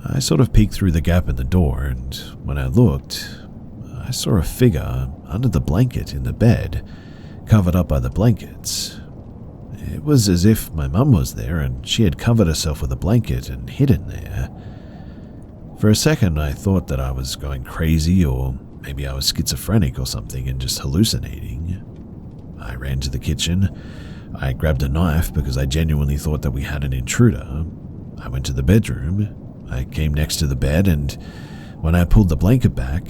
I sort of peeked through the gap in the door, and when I looked, I saw a figure under the blanket in the bed, covered up by the blankets. It was as if my mum was there and she had covered herself with a blanket and hidden there. For a second I thought that I was going crazy, or maybe I was schizophrenic or something and just hallucinating. I ran to the kitchen. I grabbed a knife because I genuinely thought that we had an intruder. I went to the bedroom. I came next to the bed, and when I pulled the blanket back,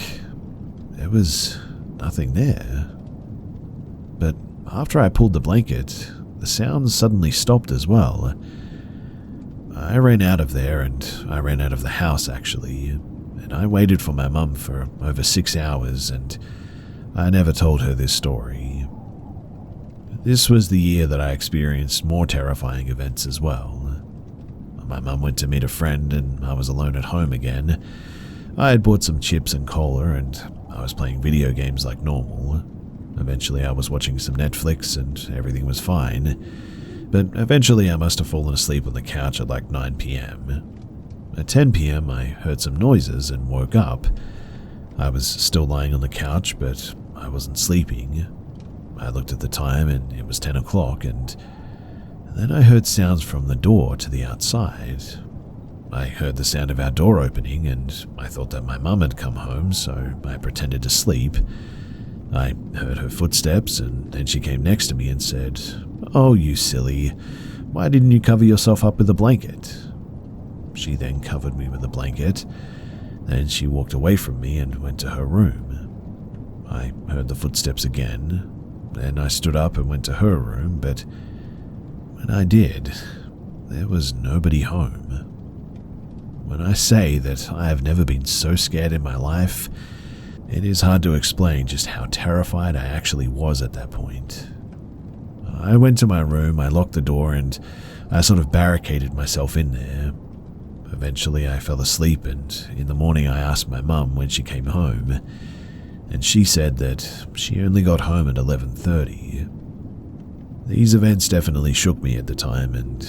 there was nothing there. But after I pulled the blanket, the sounds suddenly stopped as well. I ran out of there, and I ran out of the house actually, and I waited for my mum for over 6 hours, and I never told her this story. This was the year that I experienced more terrifying events as well. My mum went to meet a friend, and I was alone at home again. I had bought some chips and cola, and I was playing video games like normal. Eventually I was watching some Netflix and everything was fine, but eventually I must have fallen asleep on the couch at like 9 p.m. At 10 p.m. I heard some noises and woke up. I was still lying on the couch, but I wasn't sleeping. I looked at the time and it was 10 o'clock, and then I heard sounds from the door to the outside. I heard the sound of our door opening, and I thought that my mum had come home, so I pretended to sleep. I heard her footsteps, and then she came next to me and said, "Oh, you silly, why didn't you cover yourself up with a blanket?" She then covered me with a blanket, Then she walked away from me and went to her room. I heard the footsteps again. Then I stood up and went to her room, but when I did, there was nobody home. When I say that I have never been so scared in my life, it is hard to explain just how terrified I actually was at that point. I went to my room, I locked the door, and I sort of barricaded myself in there. Eventually I fell asleep, and in the morning I asked my mum when she came home, and she said that she only got home at 11:30. These events definitely shook me at the time, and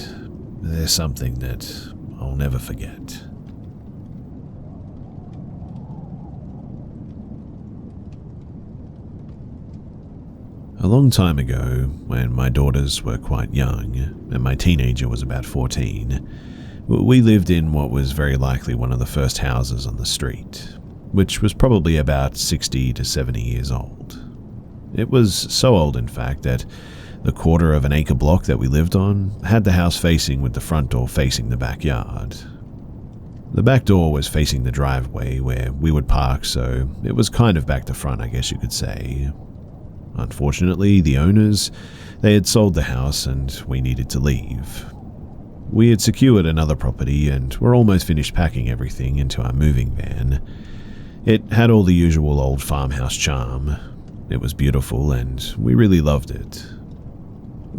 they're something that I'll never forget. A long time ago, when my daughters were quite young, and my teenager was about 14, we lived in what was very likely one of the first houses on the street, which was probably about 60 to 70 years old. It was so old, in fact, that the quarter of an acre block that we lived on had the house facing with the front door facing the backyard. The back door was facing the driveway where we would park, so it was kind of back to front, I guess you could say. Unfortunately, the owners, they had sold the house and we needed to leave. We had secured another property and were almost finished packing everything into our moving van. It had all the usual old farmhouse charm. It was beautiful and we really loved it.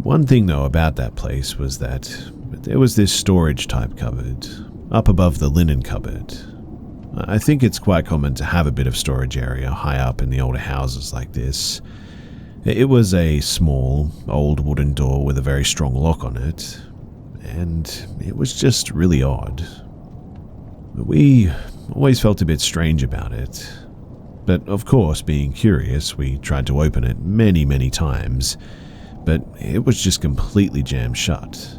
One thing though about that place was that there was this storage type cupboard up above the linen cupboard. I think it's quite common to have a bit of storage area high up in the older houses like this. It was a small, old wooden door with a very strong lock on it, and it was just really odd. We always felt a bit strange about it, but of course, being curious, we tried to open it many, many times, but it was just completely jammed shut.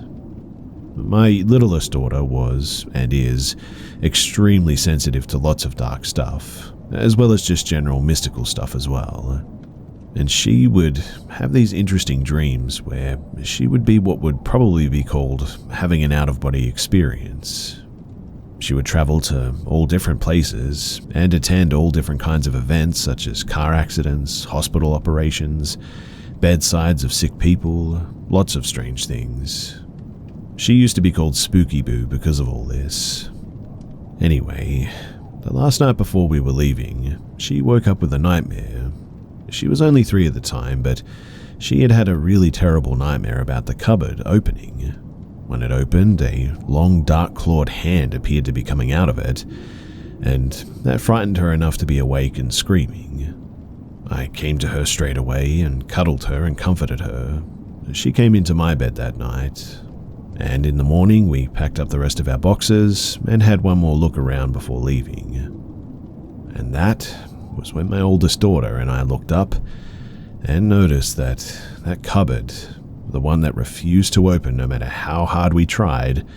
My littlest daughter was, and is, extremely sensitive to lots of dark stuff, as well as just general mystical stuff as well. And she would have these interesting dreams where she would be what would probably be called having an out-of-body experience. She would travel to all different places and attend all different kinds of events such as car accidents, hospital operations, bedsides of sick people, lots of strange things. She used to be called Spooky Boo because of all this. Anyway, the last night before we were leaving, she woke up with a nightmare. She was only 3 at the time, but she had had a really terrible nightmare about the cupboard opening. When it opened, a long, dark-clawed hand appeared to be coming out of it, and that frightened her enough to be awake and screaming. I came to her straight away and cuddled her and comforted her. She came into my bed that night, and in the morning we packed up the rest of our boxes and had one more look around before leaving. And that was when my oldest daughter and I looked up and noticed that that cupboard, the one that refused to open no matter how hard we tried,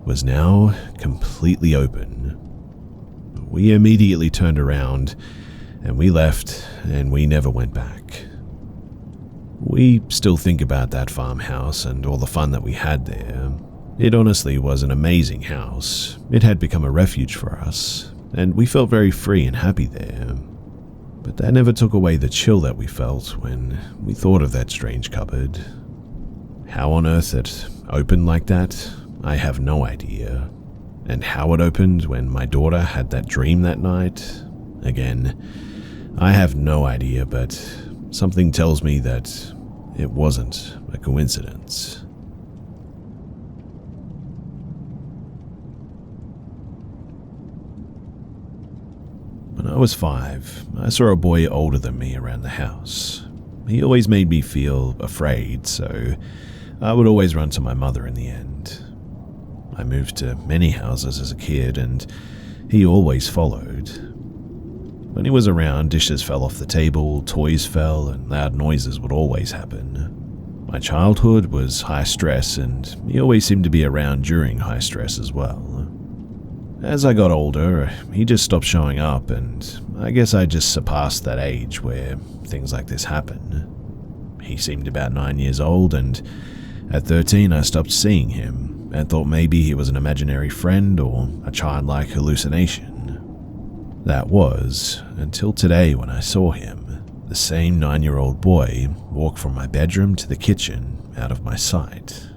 was now completely open. We immediately turned around and we left and we never went back. We still think about that farmhouse and all the fun that we had there. It honestly was an amazing house. It had become a refuge for us, and we felt very free and happy there. But that never took away the chill that we felt when we thought of that strange cupboard. How on earth it opened like that, I have no idea. And how it opened when my daughter had that dream that night, again, I have no idea, but something tells me that it wasn't a coincidence. When I was 5, I saw a boy older than me around the house. He always made me feel afraid, so I would always run to my mother in the end. I moved to many houses as a kid, and he always followed. When he was around, dishes fell off the table, toys fell, and loud noises would always happen. My childhood was high stress, and he always seemed to be around during high stress as well. As I got older, he just stopped showing up, and I guess I just surpassed that age where things like this happen. He seemed about 9 years old, and at 13 I stopped seeing him and thought maybe he was an imaginary friend or a childlike hallucination. That was until today when I saw him, the same 9-year-old boy, walk from my bedroom to the kitchen out of my sight.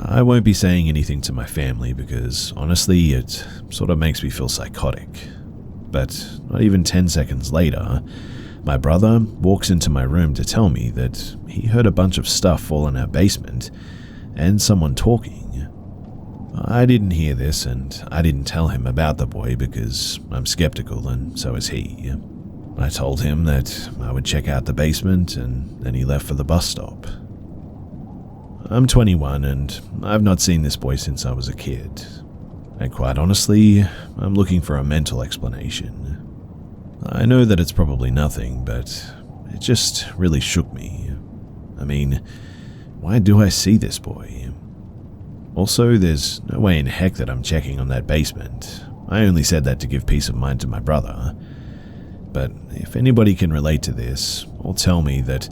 I won't be saying anything to my family because honestly it sort of makes me feel psychotic. But not even 10 seconds later, my brother walks into my room to tell me that he heard a bunch of stuff fall in our basement and someone talking. I didn't hear this and I didn't tell him about the boy because I'm skeptical and so is he. I told him that I would check out the basement and then he left for the bus stop. I'm 21 and I've not seen this boy since I was a kid. And quite honestly, I'm looking for a mental explanation. I know that it's probably nothing, but it just really shook me. I mean, why do I see this boy? Also, there's no way in heck that I'm checking on that basement. I only said that to give peace of mind to my brother. But if anybody can relate to this, or tell me that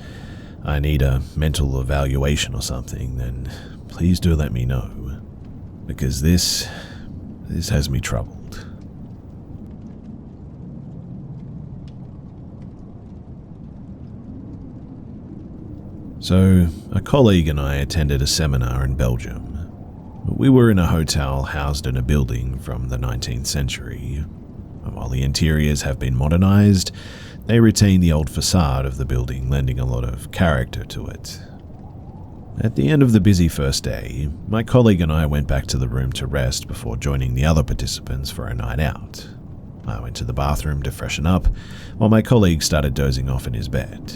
I need a mental evaluation or something, then please do let me know. Because this has me troubled. So, a colleague and I attended a seminar in Belgium. We were in a hotel housed in a building from the 19th century. While the interiors have been modernized, they retain the old facade of the building, lending a lot of character to it. At the end of the busy first day, my colleague and I went back to the room to rest before joining the other participants for a night out. I went to the bathroom to freshen up, while my colleague started dozing off in his bed.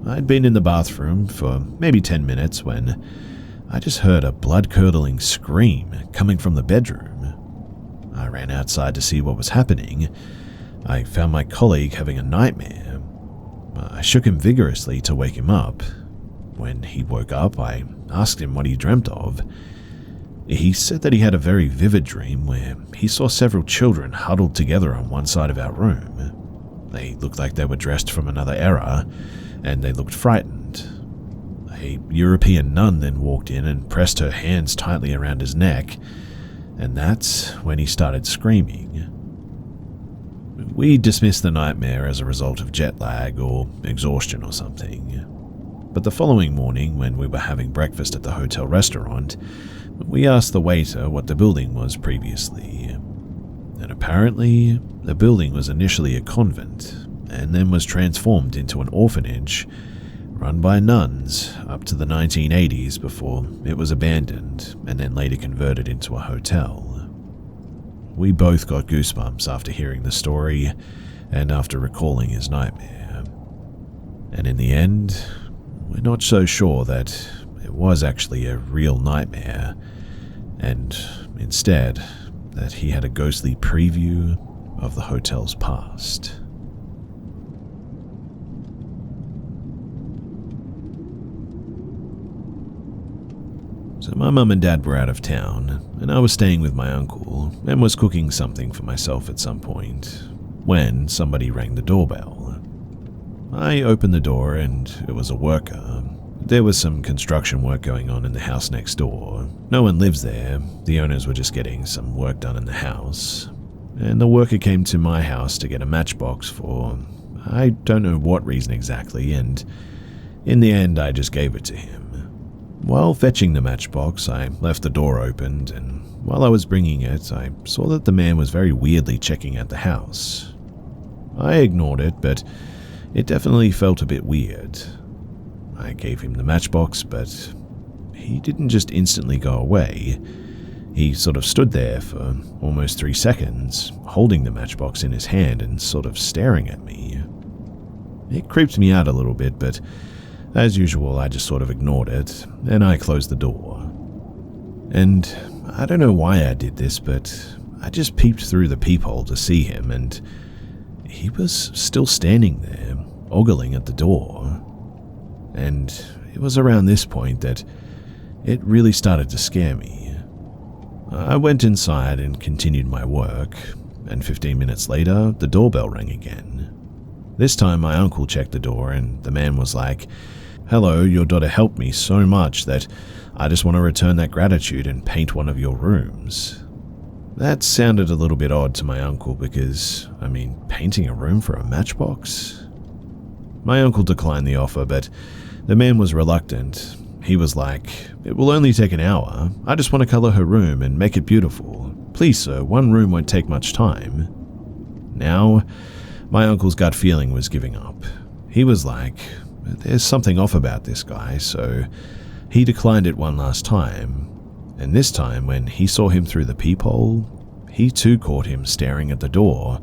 I'd been in the bathroom for maybe 10 minutes when I just heard a blood-curdling scream coming from the bedroom. I ran outside to see what was happening. I found my colleague having a nightmare. I shook him vigorously to wake him up. When he woke up, I asked him what he dreamt of. He said that he had a very vivid dream where he saw several children huddled together on one side of our room. They looked like they were dressed from another era, and they looked frightened. A European nun then walked in and pressed her hands tightly around his neck, and that's when he started screaming. We dismissed the nightmare as a result of jet lag or exhaustion or something. But the following morning, when we were having breakfast at the hotel restaurant, we asked the waiter what the building was previously. And apparently, the building was initially a convent, and then was transformed into an orphanage run by nuns up to the 1980s before it was abandoned and then later converted into a hotel. We both got goosebumps after hearing the story and after recalling his nightmare. And in the end, we're not so sure that it was actually a real nightmare, and instead that he had a ghostly preview of the hotel's past. So my mum and dad were out of town, and I was staying with my uncle and was cooking something for myself at some point, when somebody rang the doorbell. I opened the door and it was a worker. There was some construction work going on in the house next door. No one lives there, the owners were just getting some work done in the house. And the worker came to my house to get a matchbox for, I don't know what reason exactly, and in the end I just gave it to him. While fetching the matchbox, I left the door opened, and while I was bringing it, I saw that the man was very weirdly checking out the house. I ignored it, but it definitely felt a bit weird. I gave him the matchbox, but he didn't just instantly go away. He sort of stood there for almost 3 seconds, holding the matchbox in his hand and sort of staring at me. It creeped me out a little bit, but as usual, I just sort of ignored it, and I closed the door. And I don't know why I did this, but I just peeped through the peephole to see him, and he was still standing there, ogling at the door. And it was around this point that it really started to scare me. I went inside and continued my work, and 15 minutes later, the doorbell rang again. This time my uncle checked the door, and the man was like, "Hello, your daughter helped me so much that I just want to return that gratitude and paint one of your rooms." That sounded a little bit odd to my uncle because, painting a room for a matchbox? My uncle declined the offer, but the man was reluctant. He was like, "It will only take an hour. I just want to color her room and make it beautiful. Please, sir, one room won't take much time." Now, my uncle's gut feeling was giving up. He was like, "There's something off about this guy," so he declined it one last time. And this time, when he saw him through the peephole, he too caught him staring at the door,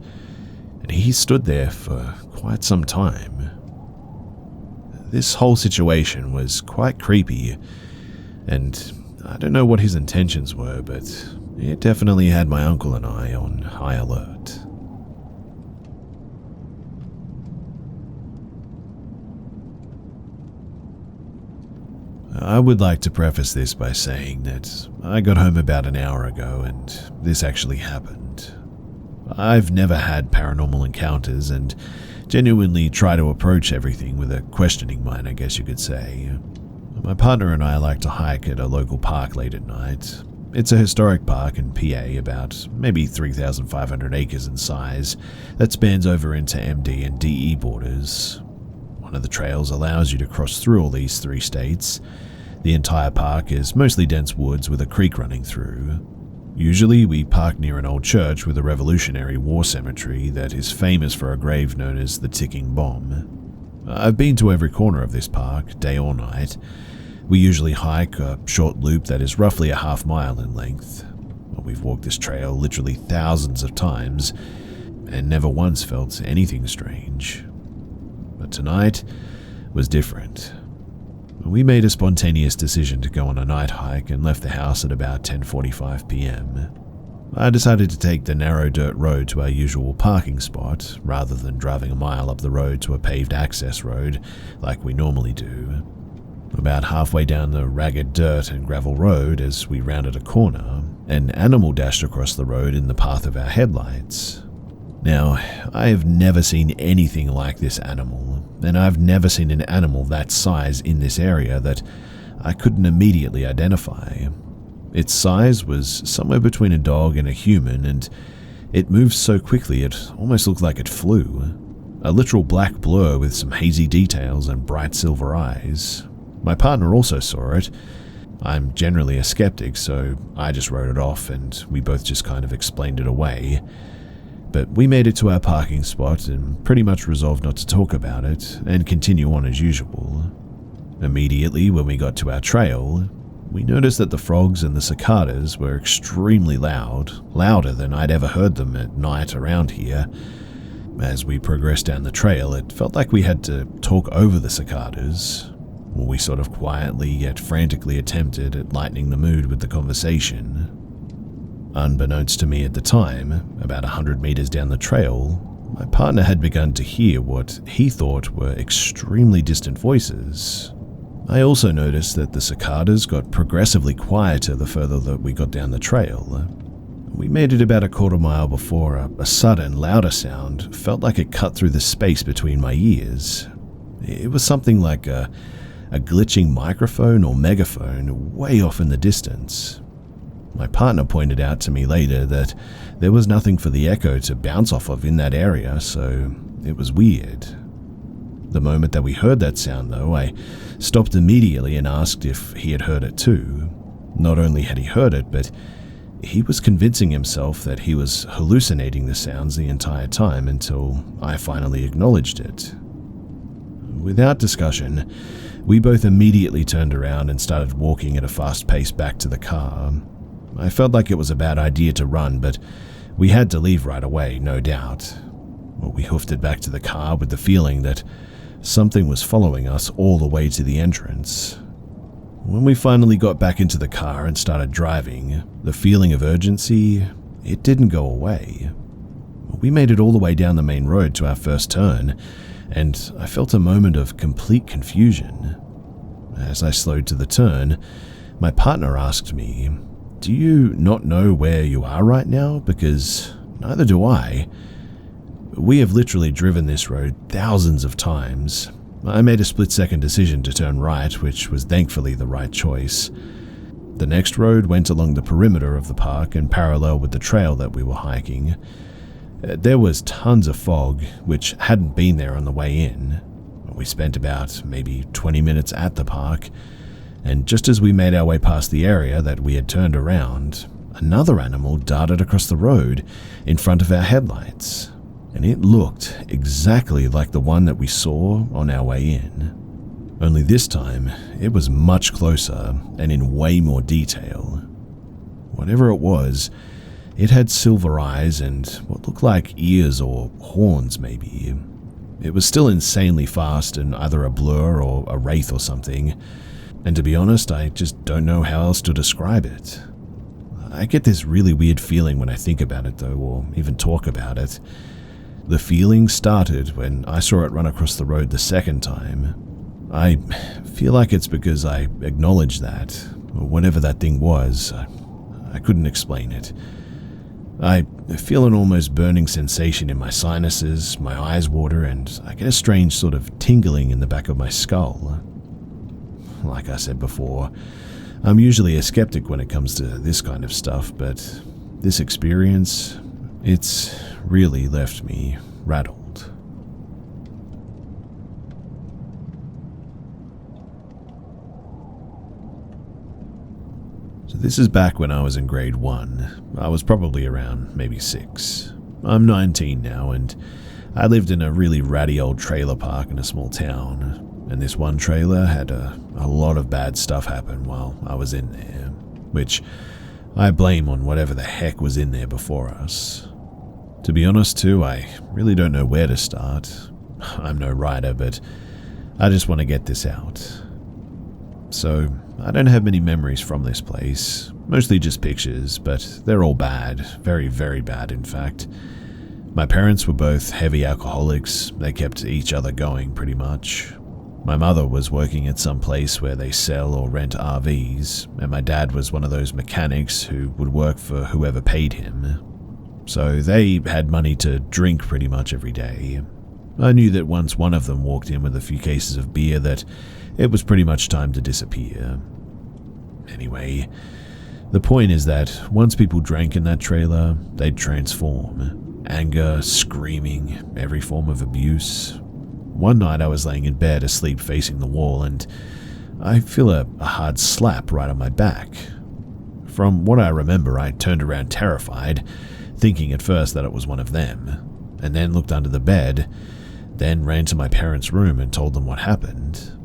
and he stood there for quite some time. This whole situation was quite creepy, and I don't know what his intentions were, but it definitely had my uncle and I on high alert. I would like to preface this by saying that I got home about an hour ago and this actually happened. I've never had paranormal encounters and genuinely try to approach everything with a questioning mind, I guess you could say. My partner and I like to hike at a local park late at night. It's a historic park in PA, about maybe 3,500 acres in size, that spans over into MD and DE borders. One of the trails allows you to cross through all these three states. The entire park is mostly dense woods with a creek running through. Usually we park near an old church with a Revolutionary War cemetery that is famous for a grave known as the Ticking Bomb. I've been to every corner of this park, day or night. We usually hike a short loop that is roughly a half-mile in length. We've walked this trail literally thousands of times and never once felt anything strange. But tonight was different. We made a spontaneous decision to go on a night hike and left the house at about 10:45 p.m. I decided to take the narrow dirt road to our usual parking spot rather than driving a mile up the road to a paved access road like we normally do. About halfway down the ragged dirt and gravel road, as we rounded a corner, an animal dashed across the road in the path of our headlights. Now, I have never seen anything like this animal, and I've never seen an animal that size in this area that I couldn't immediately identify. Its size was somewhere between a dog and a human, and it moved so quickly it almost looked like it flew. A literal black blur with some hazy details and bright silver eyes. My partner also saw it. I'm generally a skeptic, so I just wrote it off and we both just kind of explained it away. But we made it to our parking spot and pretty much resolved not to talk about it and continue on as usual. Immediately when we got to our trail, we noticed that the frogs and the cicadas were extremely loud, louder than I'd ever heard them at night around here. As we progressed down the trail, it felt like we had to talk over the cicadas. We sort of quietly yet frantically attempted at lightening the mood with the conversation. Unbeknownst to me at the time, about 100 meters down the trail, my partner had begun to hear what he thought were extremely distant voices. I also noticed that the cicadas got progressively quieter the further that we got down the trail. We made it about a quarter mile before a sudden, louder sound felt like it cut through the space between my ears. It was something like a glitching microphone or megaphone way off in the distance. My partner pointed out to me later that there was nothing for the echo to bounce off of in that area, so it was weird. The moment that we heard that sound, though, I stopped immediately and asked if he had heard it too. Not only had he heard it, but he was convincing himself that he was hallucinating the sounds the entire time until I finally acknowledged it. Without discussion, we both immediately turned around and started walking at a fast pace back to the car. I felt like it was a bad idea to run, but we had to leave right away, no doubt. We hoofed it back to the car with the feeling that something was following us all the way to the entrance. When we finally got back into the car and started driving, the feeling of urgency, it didn't go away. We made it all the way down the main road to our first turn, and I felt a moment of complete confusion. As I slowed to the turn, my partner asked me, "Do you not know where you are right now? Because neither do I. We have literally driven this road thousands of times. I made a split-second decision to turn right, which was thankfully the right choice. The next road went along the perimeter of the park and parallel with the trail that we were hiking. There was tons of fog, which hadn't been there on the way in. We spent about maybe 20 minutes at the park, and just as we made our way past the area that we had turned around, another animal darted across the road in front of our headlights, and it looked exactly like the one that we saw on our way in. Only this time, it was much closer and in way more detail. Whatever it was, it had silver eyes and what looked like ears or horns maybe. It was still insanely fast and either a blur or a wraith or something, and to be honest, I just don't know how else to describe it. I get this really weird feeling when I think about it though, or even talk about it. The feeling started when I saw it run across the road the second time. I feel like it's because I acknowledged that, or whatever that thing was. I couldn't explain it. I feel an almost burning sensation in my sinuses, my eyes water, and I get a strange sort of tingling in the back of my skull. Like I said before, I'm usually a skeptic when it comes to this kind of stuff, but this experience, it's really left me rattled. So this is back when I was in grade 1. I was probably around maybe 6. I'm 19 now, and I lived in a really ratty old trailer park in a small town, and this one trailer had a lot of bad stuff happen while I was in there, which I blame on whatever the heck was in there before us. To be honest too, I really don't know where to start. I'm no writer, but I just want to get this out. So, I don't have many memories from this place, mostly just pictures, but they're all bad, very, very bad in fact. My parents were both heavy alcoholics, they kept each other going pretty much. My mother was working at some place where they sell or rent RVs, and my dad was one of those mechanics who would work for whoever paid him. So they had money to drink pretty much every day. I knew that once one of them walked in with a few cases of beer that it was pretty much time to disappear. Anyway, the point is that once people drank in that trailer, they'd transform. Anger, screaming, every form of abuse. One night I was laying in bed asleep facing the wall and I feel a hard slap right on my back. From what I remember, I turned around terrified, thinking at first that it was one of them, and then looked under the bed, then ran to my parents' room and told them what happened.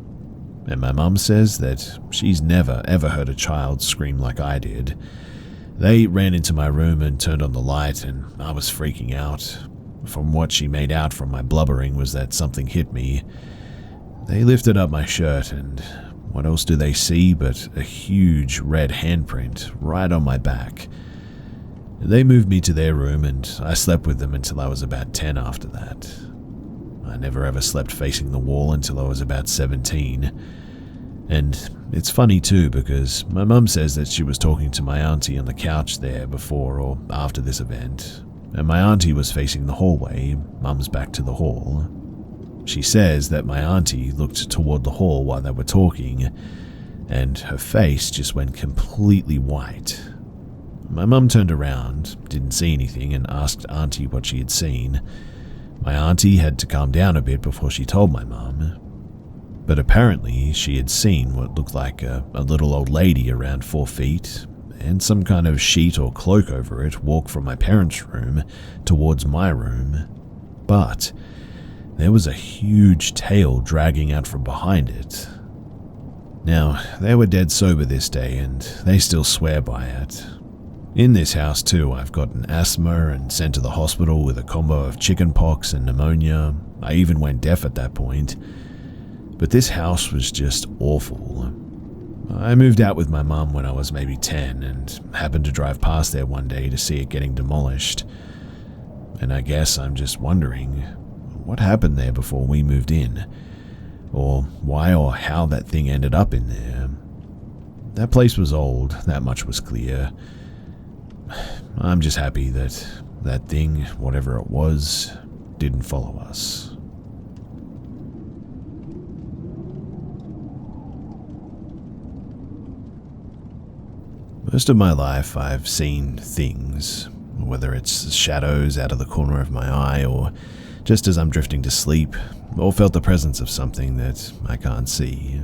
And my mum says that she's never ever heard a child scream like I did. They ran into my room and turned on the light, and I was freaking out. From what she made out from my blubbering was that something hit me. They lifted up my shirt, and what else do they see but a huge red handprint right on my back. They moved me to their room, and I slept with them until I was about 10 after that. I never ever slept facing the wall until I was about 17. And it's funny too, because my mum says that she was talking to my auntie on the couch there before or after this event, and my auntie was facing the hallway, mum's back to the hall. She says that my auntie looked toward the hall while they were talking, and her face just went completely white. My mum turned around, didn't see anything, and asked auntie what she had seen. My auntie had to calm down a bit before she told my mum. But apparently she had seen what looked like a little old lady around 4 feet and some kind of sheet or cloak over it walk from my parents' room towards my room. But there was a huge tail dragging out from behind it. Now, they were dead sober this day and they still swear by it. In this house too, I've gotten asthma and sent to the hospital with a combo of chickenpox and pneumonia. I even went deaf at that point. But this house was just awful. I moved out with my mum when I was maybe 10 and happened to drive past there one day to see it getting demolished. And I guess I'm just wondering, what happened there before we moved in? Or why or how that thing ended up in there? That place was old, that much was clear. I'm just happy that that thing, whatever it was, didn't follow us. Most of my life I've seen things, whether it's shadows out of the corner of my eye or just as I'm drifting to sleep, or felt the presence of something that I can't see.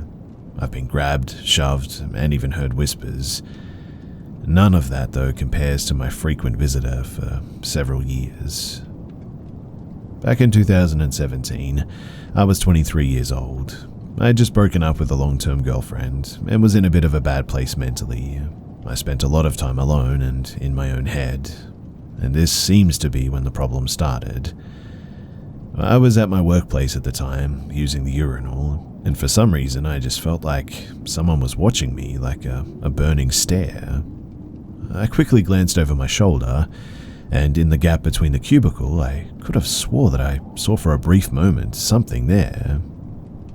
I've been grabbed, shoved, and even heard whispers. None of that, though, compares to my frequent visitor for several years. Back in 2017, I was 23 years old. I had just broken up with a long-term girlfriend and was in a bit of a bad place mentally. I spent a lot of time alone and in my own head, and this seems to be when the problem started. I was at my workplace at the time, using the urinal, and for some reason I just felt like someone was watching me, like a burning stare. I quickly glanced over my shoulder, and in the gap between the cubicle, I could have swore that I saw for a brief moment something there.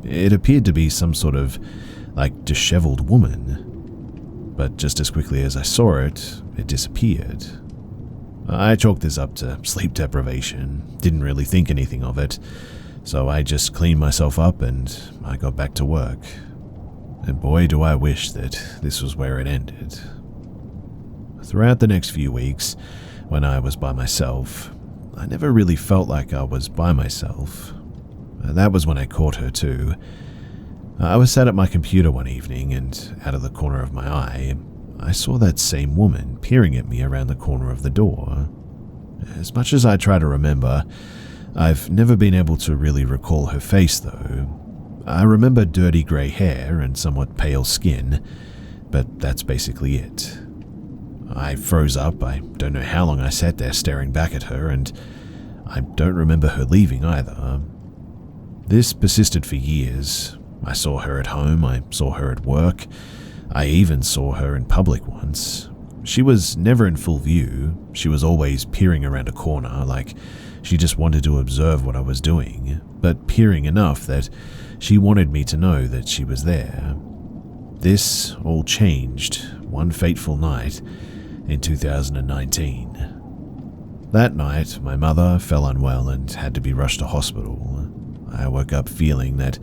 It appeared to be some sort of, disheveled woman. But just as quickly as I saw it, it disappeared. I chalked this up to sleep deprivation, didn't really think anything of it, so I just cleaned myself up and I got back to work. And boy, do I wish that this was where it ended. Throughout the next few weeks, when I was by myself, I never really felt like I was by myself. That was when I caught her too. I was sat at my computer one evening and out of the corner of my eye, I saw that same woman peering at me around the corner of the door. As much as I try to remember, I've never been able to really recall her face though. I remember dirty grey hair and somewhat pale skin, but that's basically it. I froze up. I don't know how long I sat there staring back at her, and I don't remember her leaving either. This persisted for years. I saw her at home, I saw her at work, I even saw her in public once. She was never in full view, she was always peering around a corner, like she just wanted to observe what I was doing, but peering enough that she wanted me to know that she was there. This all changed one fateful night in 2019. That night, my mother fell unwell and had to be rushed to hospital. I woke up feeling that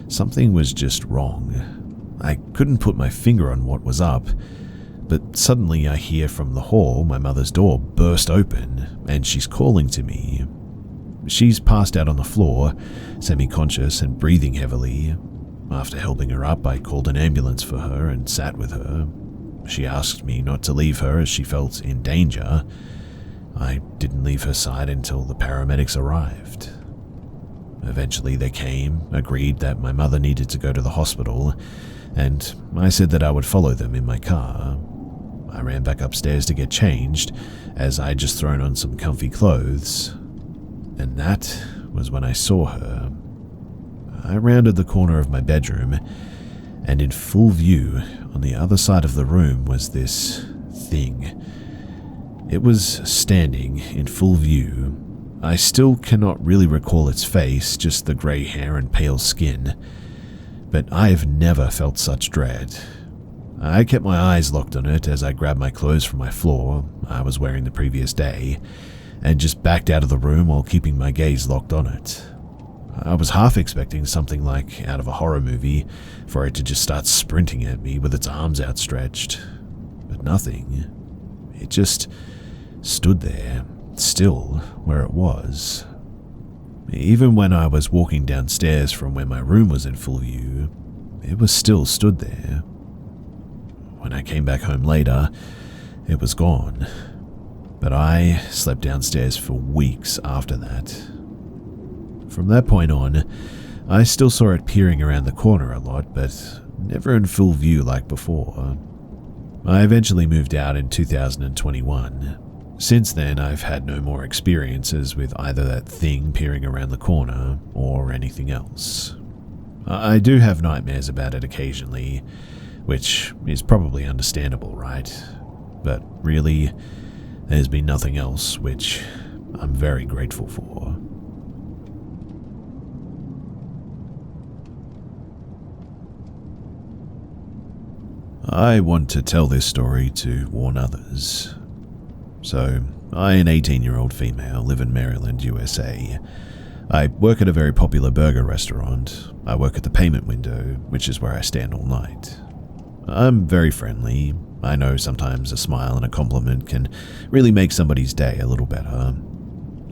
something was just wrong. I couldn't put my finger on what was up, but suddenly I hear from the hall my mother's door burst open, and she's calling to me. She's passed out on the floor, semi-conscious and breathing heavily. After helping her up, I called an ambulance for her and sat with her. She asked me not to leave her as she felt in danger. I didn't leave her side until the paramedics arrived. Eventually they came, agreed that my mother needed to go to the hospital, and I said that I would follow them in my car. I ran back upstairs to get changed, as I had just thrown on some comfy clothes, and that was when I saw her. I rounded the corner of my bedroom, and in full view, on the other side of the room was this thing. It was standing in full view. I still cannot really recall its face, just the grey hair and pale skin, but I have never felt such dread. I kept my eyes locked on it as I grabbed my clothes from my floor I was wearing the previous day, and just backed out of the room while keeping my gaze locked on it. I was half expecting something like out of a horror movie, for it to just start sprinting at me with its arms outstretched, but nothing. It just stood there, still where it was. Even when I was walking downstairs from where my room was in full view, it was still stood there. When I came back home later, it was gone, but I slept downstairs for weeks after that. From that point on, I still saw it peering around the corner a lot, but never in full view like before. I eventually moved out in 2021. Since then, I've had no more experiences with either that thing peering around the corner or anything else. I do have nightmares about it occasionally, which is probably understandable, right? But really, there's been nothing else, which I'm very grateful for. I want to tell this story to warn others. So, I, an 18-year-old female, live in Maryland, USA. I work at a very popular burger restaurant. I work at the payment window, which is where I stand all night. I'm very friendly. I know sometimes a smile and a compliment can really make somebody's day a little better.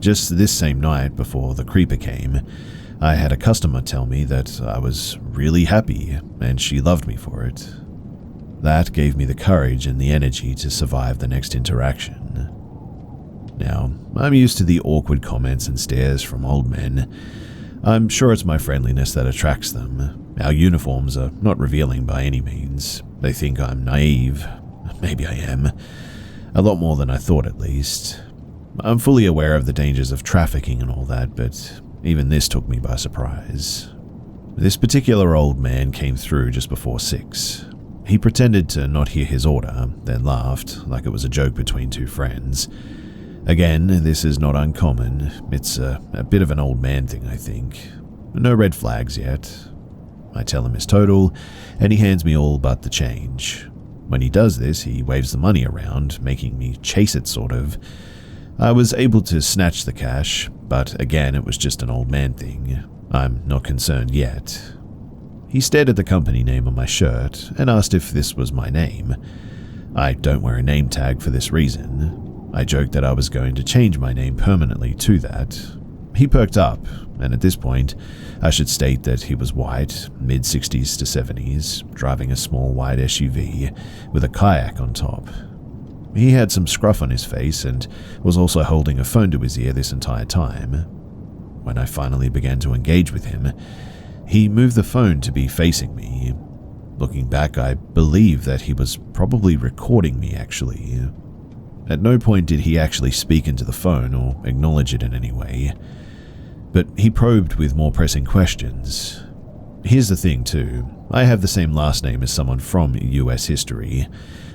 Just this same night before the creeper came, I had a customer tell me that I was really happy and she loved me for it. That gave me the courage and the energy to survive the next interaction. Now, I'm used to the awkward comments and stares from old men. I'm sure it's my friendliness that attracts them. Our uniforms are not revealing by any means. They think I'm naive. Maybe I am. A lot more than I thought, at least. I'm fully aware of the dangers of trafficking and all that, but even this took me by surprise. This particular old man came through just before 6. He pretended to not hear his order, then laughed like it was a joke between two friends. Again, this is not uncommon. It's a bit of an old man thing, I think. No red flags yet. I tell him his total, and he hands me all but the change. When he does this, he waves the money around, making me chase it sort of. I was able to snatch the cash, but again, it was just an old man thing. I'm not concerned yet. He stared at the company name on my shirt and asked if this was my name. I don't wear a name tag for this reason. I joked that I was going to change my name permanently to that. He perked up, and at this point, I should state that he was white, mid-60s to 70s, driving a small white SUV with a kayak on top. He had some scruff on his face and was also holding a phone to his ear this entire time. When I finally began to engage with him, he moved the phone to be facing me. Looking back, I believe that he was probably recording me, actually. At no point did he actually speak into the phone or acknowledge it in any way, but he probed with more pressing questions. Here's the thing too, I have the same last name as someone from US history.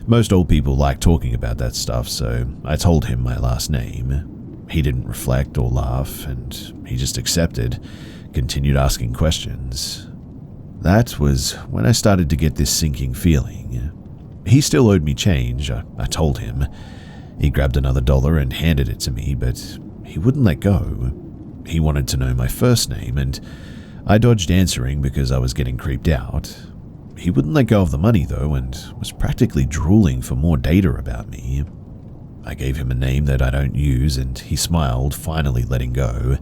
Most old people like talking about that stuff, so I told him my last name. He didn't reflect or laugh, and he just accepted, continued asking questions. That was when I started to get this sinking feeling. He still owed me change, I told him. He grabbed another $1 and handed it to me, but he wouldn't let go. He wanted to know my first name, and I dodged answering because I was getting creeped out. He wouldn't let go of the money, though, and was practically drooling for more data about me. I gave him a name that I don't use, and he smiled, finally letting go.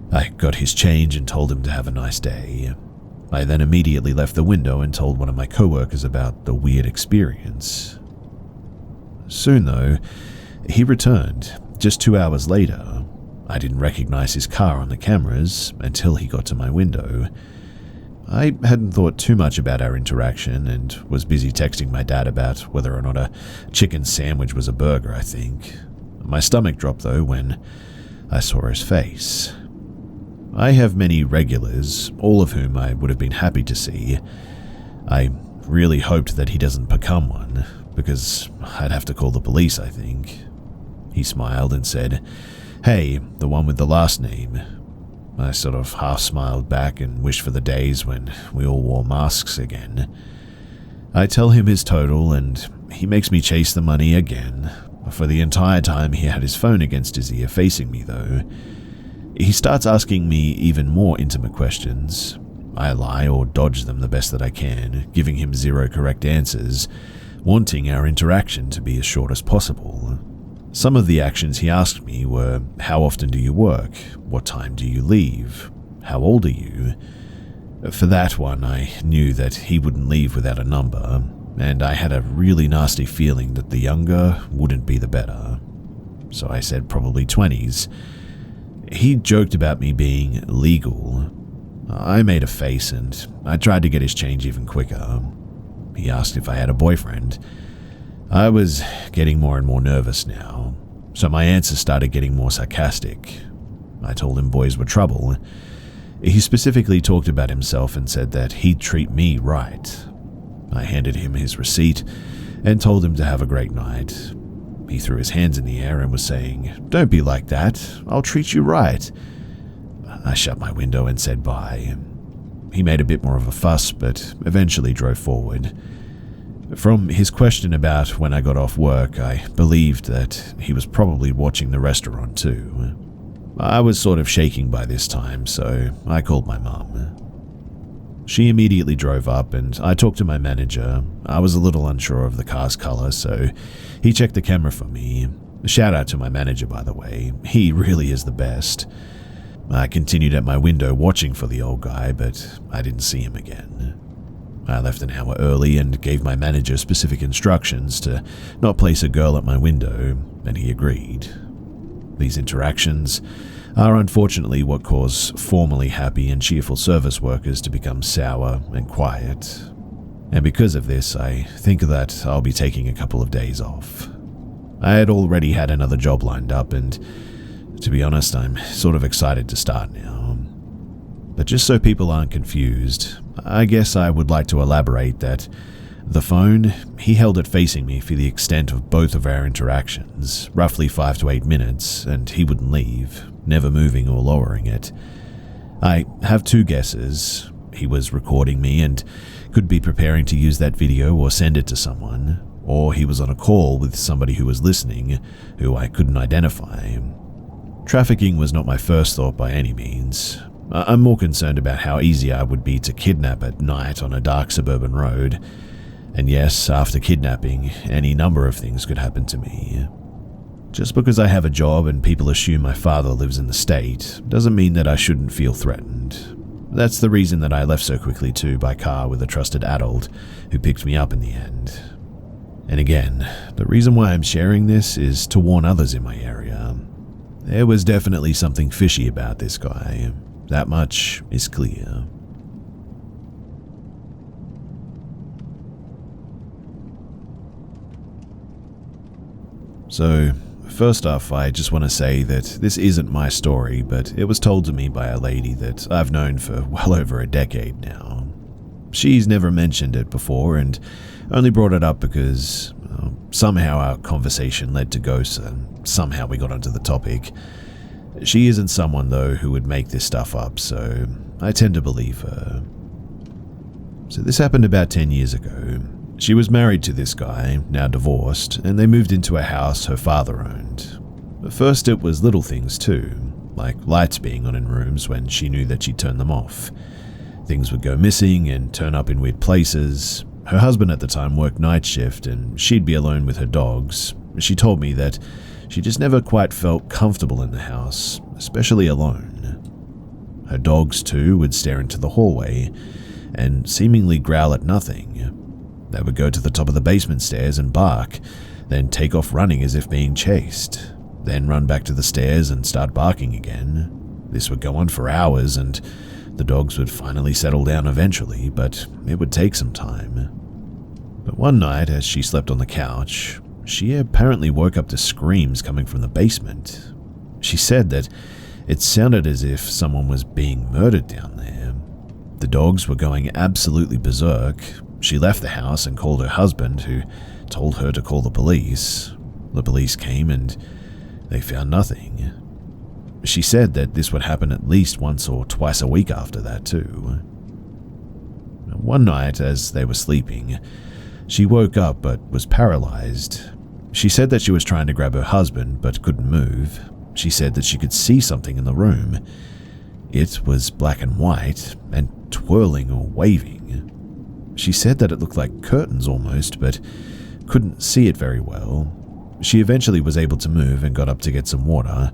I got his change and told him to have a nice day. I then immediately left the window and told one of my coworkers about the weird experience. Soon, though, he returned, just 2 hours later. I didn't recognize his car on the cameras until he got to my window. I hadn't thought too much about our interaction and was busy texting my dad about whether or not a chicken sandwich was a burger, I think. My stomach dropped, though, when I saw his face. I have many regulars, all of whom I would have been happy to see. I really hoped that he doesn't become one, because I'd have to call the police, I think. He smiled and said, "Hey, the one with the last name." I sort of half smiled back and wished for the days when we all wore masks again. I tell him his total, and he makes me chase the money again. For the entire time he had his phone against his ear facing me, though. He starts asking me even more intimate questions. I lie or dodge them the best that I can, giving him 0 correct answers, wanting our interaction to be as short as possible. Some of the actions he asked me were, how often do you work? What time do you leave? How old are you? For that one, I knew that he wouldn't leave without a number, and I had a really nasty feeling that the younger wouldn't be the better. So I said probably 20s. He joked about me being legal. I made a face and I tried to get his change even quicker. He asked if I had a boyfriend. I was getting more and more nervous now, so my answers started getting more sarcastic. I told him boys were trouble. He specifically talked about himself and said that he'd treat me right. I handed him his receipt and told him to have a great night. He threw his hands in the air and was saying, "Don't be like that, I'll treat you right." I shut my window and said bye. He made a bit more of a fuss, but eventually drove forward. From his question about when I got off work, I believed that he was probably watching the restaurant too. I was sort of shaking by this time, so I called my mum. She immediately drove up and I talked to my manager. I was a little unsure of the car's color, so he checked the camera for me. Shout out to my manager, by the way. He really is the best. I continued at my window watching for the old guy, but I didn't see him again. I left an hour early and gave my manager specific instructions to not place a girl at my window, and he agreed. These interactions are unfortunately what cause formerly happy and cheerful service workers to become sour and quiet. And because of this, I think that I'll be taking a couple of days off. I had already had another job lined up, and to be honest, I'm sort of excited to start now. But just so people aren't confused, I guess I would like to elaborate that the phone, he held it facing me for the extent of both of our interactions, roughly 5 to 8 minutes, and he wouldn't leave, never moving or lowering it. I have 2 guesses. He was recording me and could be preparing to use that video or send it to someone, or he was on a call with somebody who was listening, who I couldn't identify. Trafficking was not my first thought by any means. I'm more concerned about how easy I would be to kidnap at night on a dark suburban road. And yes, after kidnapping, any number of things could happen to me. Just because I have a job and people assume my father lives in the state doesn't mean that I shouldn't feel threatened. That's the reason that I left so quickly too by car with a trusted adult who picked me up in the end. And again, the reason why I'm sharing this is to warn others in my area. There was definitely something fishy about this guy. That much is clear. So, first off, I just want to say that this isn't my story, but it was told to me by a lady that I've known for well over a decade now. She's never mentioned it before and only brought it up because somehow our conversation led to ghosts and somehow we got onto the topic. She isn't someone, though, who would make this stuff up, so I tend to believe her. So this happened about 10 years ago. She was married to this guy, now divorced, and they moved into a house her father owned. At first it was little things too, like lights being on in rooms when she knew that she'd turn them off. Things would go missing and turn up in weird places. Her husband at the time worked night shift and she'd be alone with her dogs. She told me that she just never quite felt comfortable in the house, especially alone. Her dogs too would stare into the hallway and seemingly growl at nothing. They would go to the top of the basement stairs and bark, then take off running as if being chased, then run back to the stairs and start barking again. This would go on for hours and the dogs would finally settle down eventually, but it would take some time. But one night, as she slept on the couch, she apparently woke up to screams coming from the basement. She said that it sounded as if someone was being murdered down there. The dogs were going absolutely berserk. She left the house and called her husband, who told her to call the police. The police came and they found nothing. She said that this would happen at least once or twice a week after that too. One night, as they were sleeping, she woke up but was paralyzed. She said that she was trying to grab her husband but couldn't move. She said that she could see something in the room. It was black and white and twirling or waving. She said that it looked like curtains almost, but couldn't see it very well. She eventually was able to move and got up to get some water.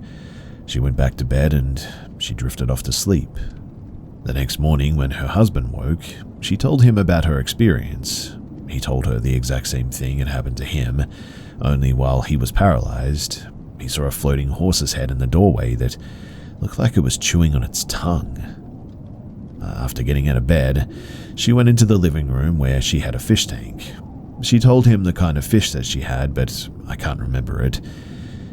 She went back to bed and she drifted off to sleep. The next morning, when her husband woke, she told him about her experience. He told her the exact same thing had happened to him, only while he was paralyzed. He saw a floating horse's head in the doorway that looked like it was chewing on its tongue. After getting out of bed, she went into the living room where she had a fish tank. She told him the kind of fish that she had, but I can't remember it.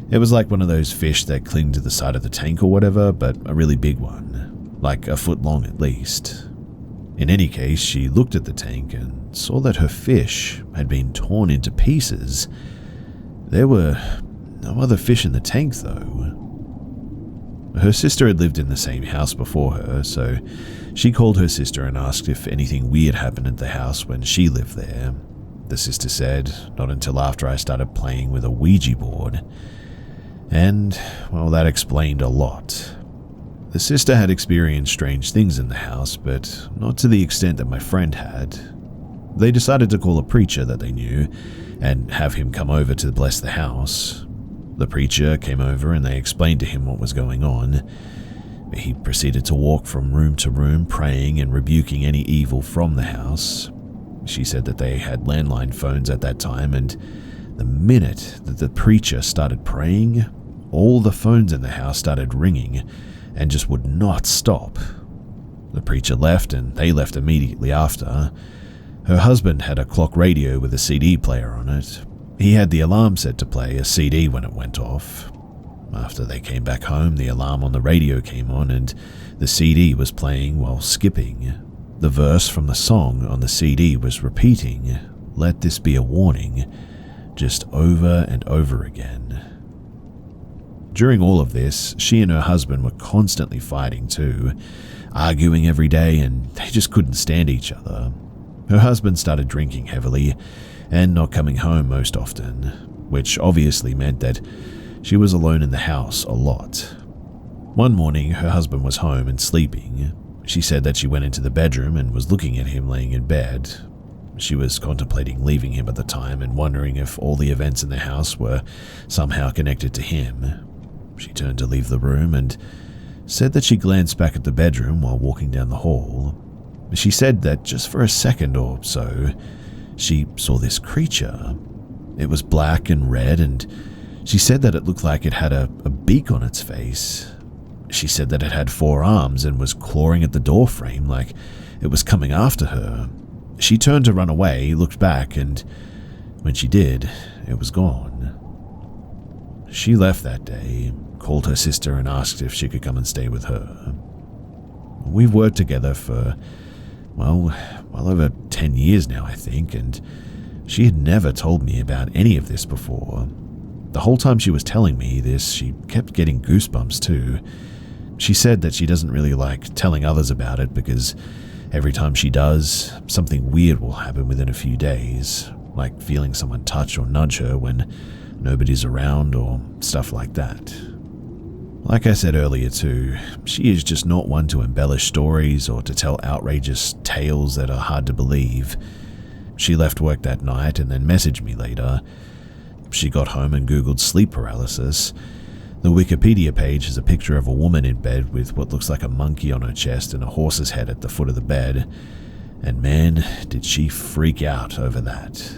It was like one of those fish that cling to the side of the tank or whatever, but a really big one, like a foot long at least. In any case, she looked at the tank and saw that her fish had been torn into pieces. There were no other fish in the tank though. Her sister had lived in the same house before her, so she called her sister and asked if anything weird happened at the house when she lived there. The sister said, not until after I started playing with a Ouija board. And, well, that explained a lot. The sister had experienced strange things in the house, but not to the extent that my friend had. They decided to call a preacher that they knew and have him come over to bless the house. The preacher came over and they explained to him what was going on. He proceeded to walk from room to room, praying and rebuking any evil from the house. She said that they had landline phones at that time, and the minute that the preacher started praying, all the phones in the house started ringing and just would not stop. The preacher left and they left immediately after. Her husband had a clock radio with a CD player on it. He had the alarm set to play a CD when it went off. After they came back home, the alarm on the radio came on and the CD was playing while skipping. The verse from the song on the CD was repeating, "Let this be a warning," just over and over again. During all of this, she and her husband were constantly fighting too, arguing every day, and they just couldn't stand each other. Her husband started drinking heavily and not coming home most often, which obviously meant that she was alone in the house a lot. One morning, her husband was home and sleeping. She said that she went into the bedroom and was looking at him laying in bed. She was contemplating leaving him at the time and wondering if all the events in the house were somehow connected to him. She turned to leave the room and said that she glanced back at the bedroom while walking down the hall. She said that just for a second or so, she saw this creature. It was black and red, and she said that it looked like it had a beak on its face. She said that it had 4 arms and was clawing at the door frame like it was coming after her. She turned to run away, looked back, and when she did, it was gone. She left that day, called her sister and asked if she could come and stay with her. We've worked together for, well over 10 years now, I think, and she had never told me about any of this before. The whole time she was telling me this, she kept getting goosebumps too. She said that she doesn't really like telling others about it because every time she does, something weird will happen within a few days, like feeling someone touch or nudge her when nobody's around or stuff like that. Like I said earlier too, she is just not one to embellish stories or to tell outrageous tales that are hard to believe. She left work that night and then messaged me later. She got home and Googled sleep paralysis. The Wikipedia page has a picture of a woman in bed with what looks like a monkey on her chest and a horse's head at the foot of the bed. And man, did she freak out over that.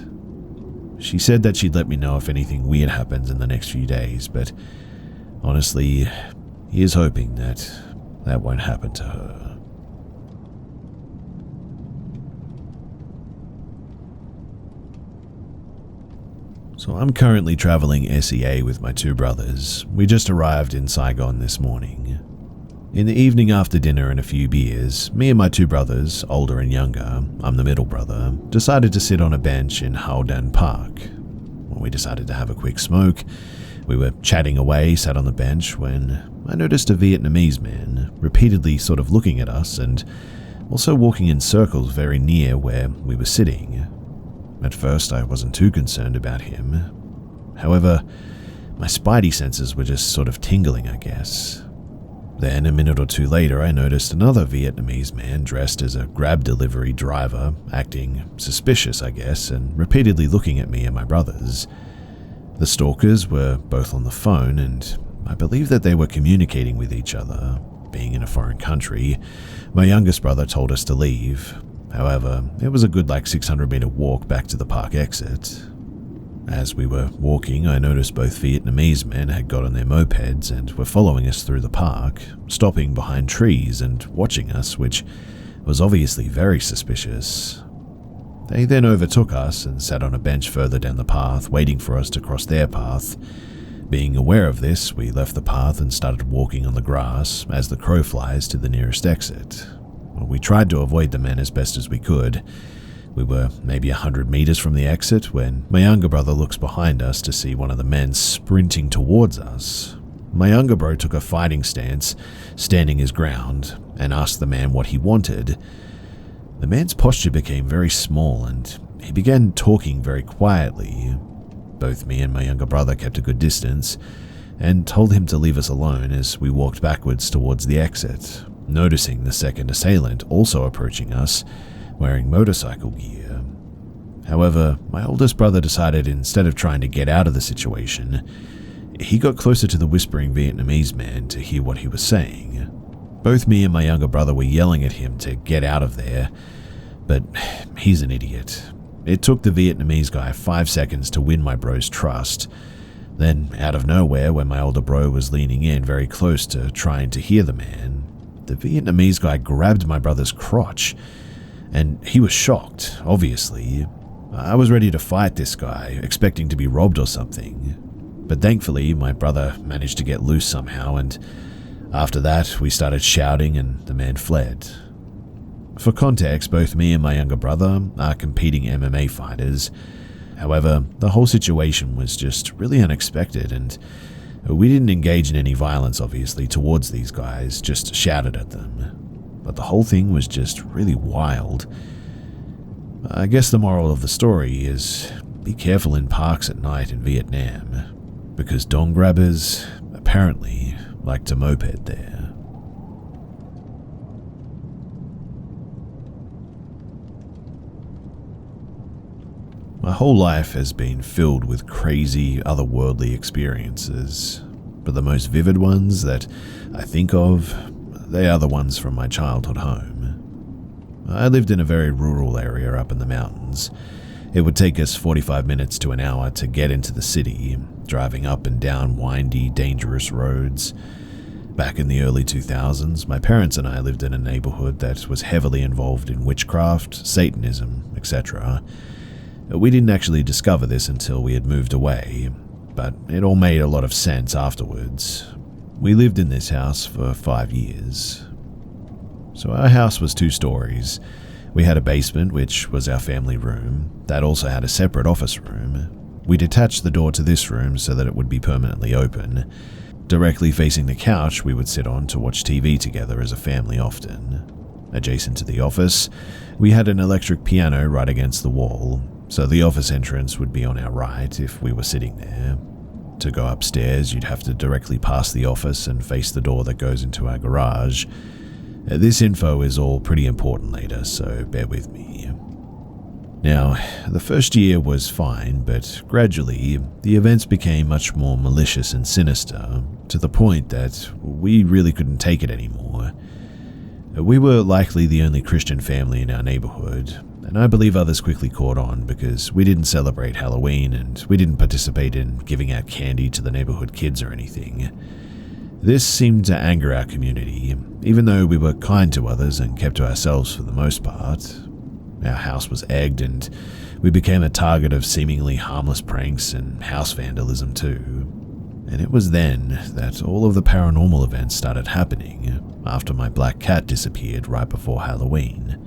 She said that she'd let me know if anything weird happens in the next few days, but honestly, here's hoping that that won't happen to her. So I'm currently traveling SEA with my 2 brothers. We just arrived in Saigon this morning. In the evening after dinner and a few beers, me and my 2 brothers, older and younger, I'm the middle brother, decided to sit on a bench in Hao Dan Park. When we decided to have a quick smoke, we were chatting away, sat on the bench, when I noticed a Vietnamese man repeatedly sort of looking at us and also walking in circles very near where we were sitting. At first, I wasn't too concerned about him. However, my spidey senses were just sort of tingling, I guess. Then, a minute or 2 later, I noticed another Vietnamese man dressed as a grab delivery driver, acting suspicious, I guess, and repeatedly looking at me and my brothers. The stalkers were both on the phone, and I believe that they were communicating with each other. Being in a foreign country, my youngest brother told us to leave. However, it was a good 600-meter walk back to the park exit. As we were walking, I noticed both Vietnamese men had got on their mopeds and were following us through the park, stopping behind trees and watching us, which was obviously very suspicious. They then overtook us and sat on a bench further down the path, waiting for us to cross their path. Being aware of this, we left the path and started walking on the grass as the crow flies to the nearest exit. We tried to avoid the men as best as we could. We were maybe 100 meters from the exit when my younger brother looks behind us to see one of the men sprinting towards us. My younger bro took a fighting stance, standing his ground, and asked the man what he wanted. The man's posture became very small and he began talking very quietly. Both me and my younger brother kept a good distance, and told him to leave us alone as we walked backwards towards the exit, noticing the second assailant also approaching us, wearing motorcycle gear. However, my oldest brother decided instead of trying to get out of the situation, he got closer to the whispering Vietnamese man to hear what he was saying. Both me and my younger brother were yelling at him to get out of there, but he's an idiot. It took the Vietnamese guy 5 seconds to win my bro's trust. Then, out of nowhere, when my older bro was leaning in very close to trying to hear the man, the Vietnamese guy grabbed my brother's crotch, and he was shocked, obviously. I was ready to fight this guy, expecting to be robbed or something. But thankfully, my brother managed to get loose somehow, and after that, we started shouting and the man fled. For context, both me and my younger brother are competing MMA fighters. However, the whole situation was just really unexpected, and we didn't engage in any violence, obviously, towards these guys, just shouted at them. But the whole thing was just really wild. I guess the moral of the story is be careful in parks at night in Vietnam, because dong grabbers apparently like to moped there. My whole life has been filled with crazy, otherworldly experiences, but the most vivid ones that I think of, they are the ones from my childhood home. I lived in a very rural area up in the mountains. It would take us 45 minutes to an hour to get into the city, driving up and down windy, dangerous roads. Back in the early 2000s, my parents and I lived in a neighborhood that was heavily involved in witchcraft, Satanism, etc. We didn't actually discover this until we had moved away, but it all made a lot of sense afterwards. We lived in this house for 5 years. So our house was 2 stories. We had a basement, which was our family room. That also had a separate office room. We detached the door to this room so that it would be permanently open. Directly facing the couch we would sit on to watch TV together as a family often. Adjacent to the office, we had an electric piano right against the wall, so the office entrance would be on our right if we were sitting there. To go upstairs, you'd have to directly pass the office and face the door that goes into our garage. This info is all pretty important later, so bear with me. Now, the first year was fine, but gradually, the events became much more malicious and sinister, to the point that we really couldn't take it anymore. We were likely the only Christian family in our neighborhood, and I believe others quickly caught on because we didn't celebrate Halloween and we didn't participate in giving out candy to the neighborhood kids or anything. This seemed to anger our community, even though we were kind to others and kept to ourselves for the most part. Our house was egged and we became a target of seemingly harmless pranks and house vandalism too. And it was then that all of the paranormal events started happening after my black cat disappeared right before Halloween.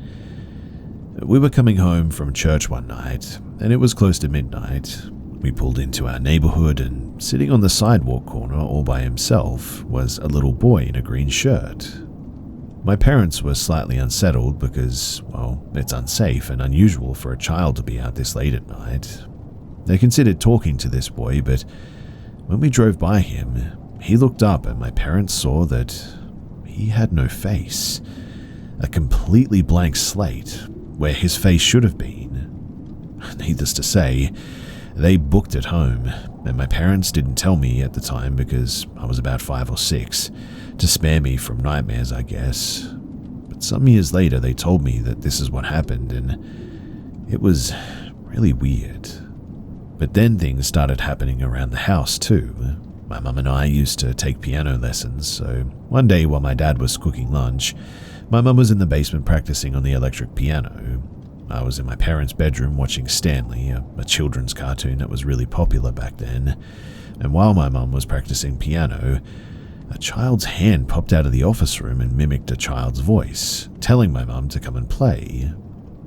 We were coming home from church one night, and it was close to midnight. We pulled into our neighborhood, and sitting on the sidewalk corner all by himself was a little boy in a green shirt. My parents were slightly unsettled because, well, it's unsafe and unusual for a child to be out this late at night. They considered talking to this boy, but when we drove by him, he looked up and my parents saw that he had no face. A completely blank slate where his face should have been. Needless to say, they booked it home, and my parents didn't tell me at the time because I was about 5 or 6, to spare me from nightmares, I guess. But some years later, they told me that this is what happened, and it was really weird. But then things started happening around the house too. My mum and I used to take piano lessons, so one day while my dad was cooking lunch, my mum was in the basement practicing on the electric piano. I was in my parents' bedroom watching Stanley, a children's cartoon that was really popular back then, and while my mum was practicing piano, a child's hand popped out of the office room and mimicked a child's voice, telling my mum to come and play.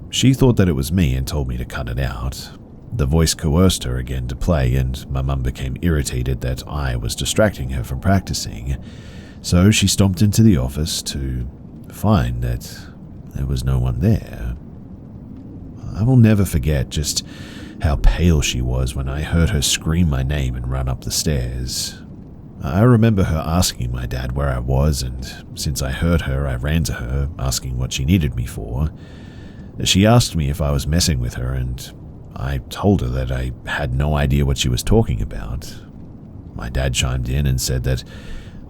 She thought that it was me and told me to cut it out. The voice coerced her again to play, and my mum became irritated that I was distracting her from practicing, so she stomped into the office to find that there was no one there. I will never forget just how pale she was when I heard her scream my name and run up the stairs. I remember her asking my dad where I was, and since I heard her, I ran to her, asking what she needed me for. She asked me if I was messing with her, and I told her that I had no idea what she was talking about. My dad chimed in and said that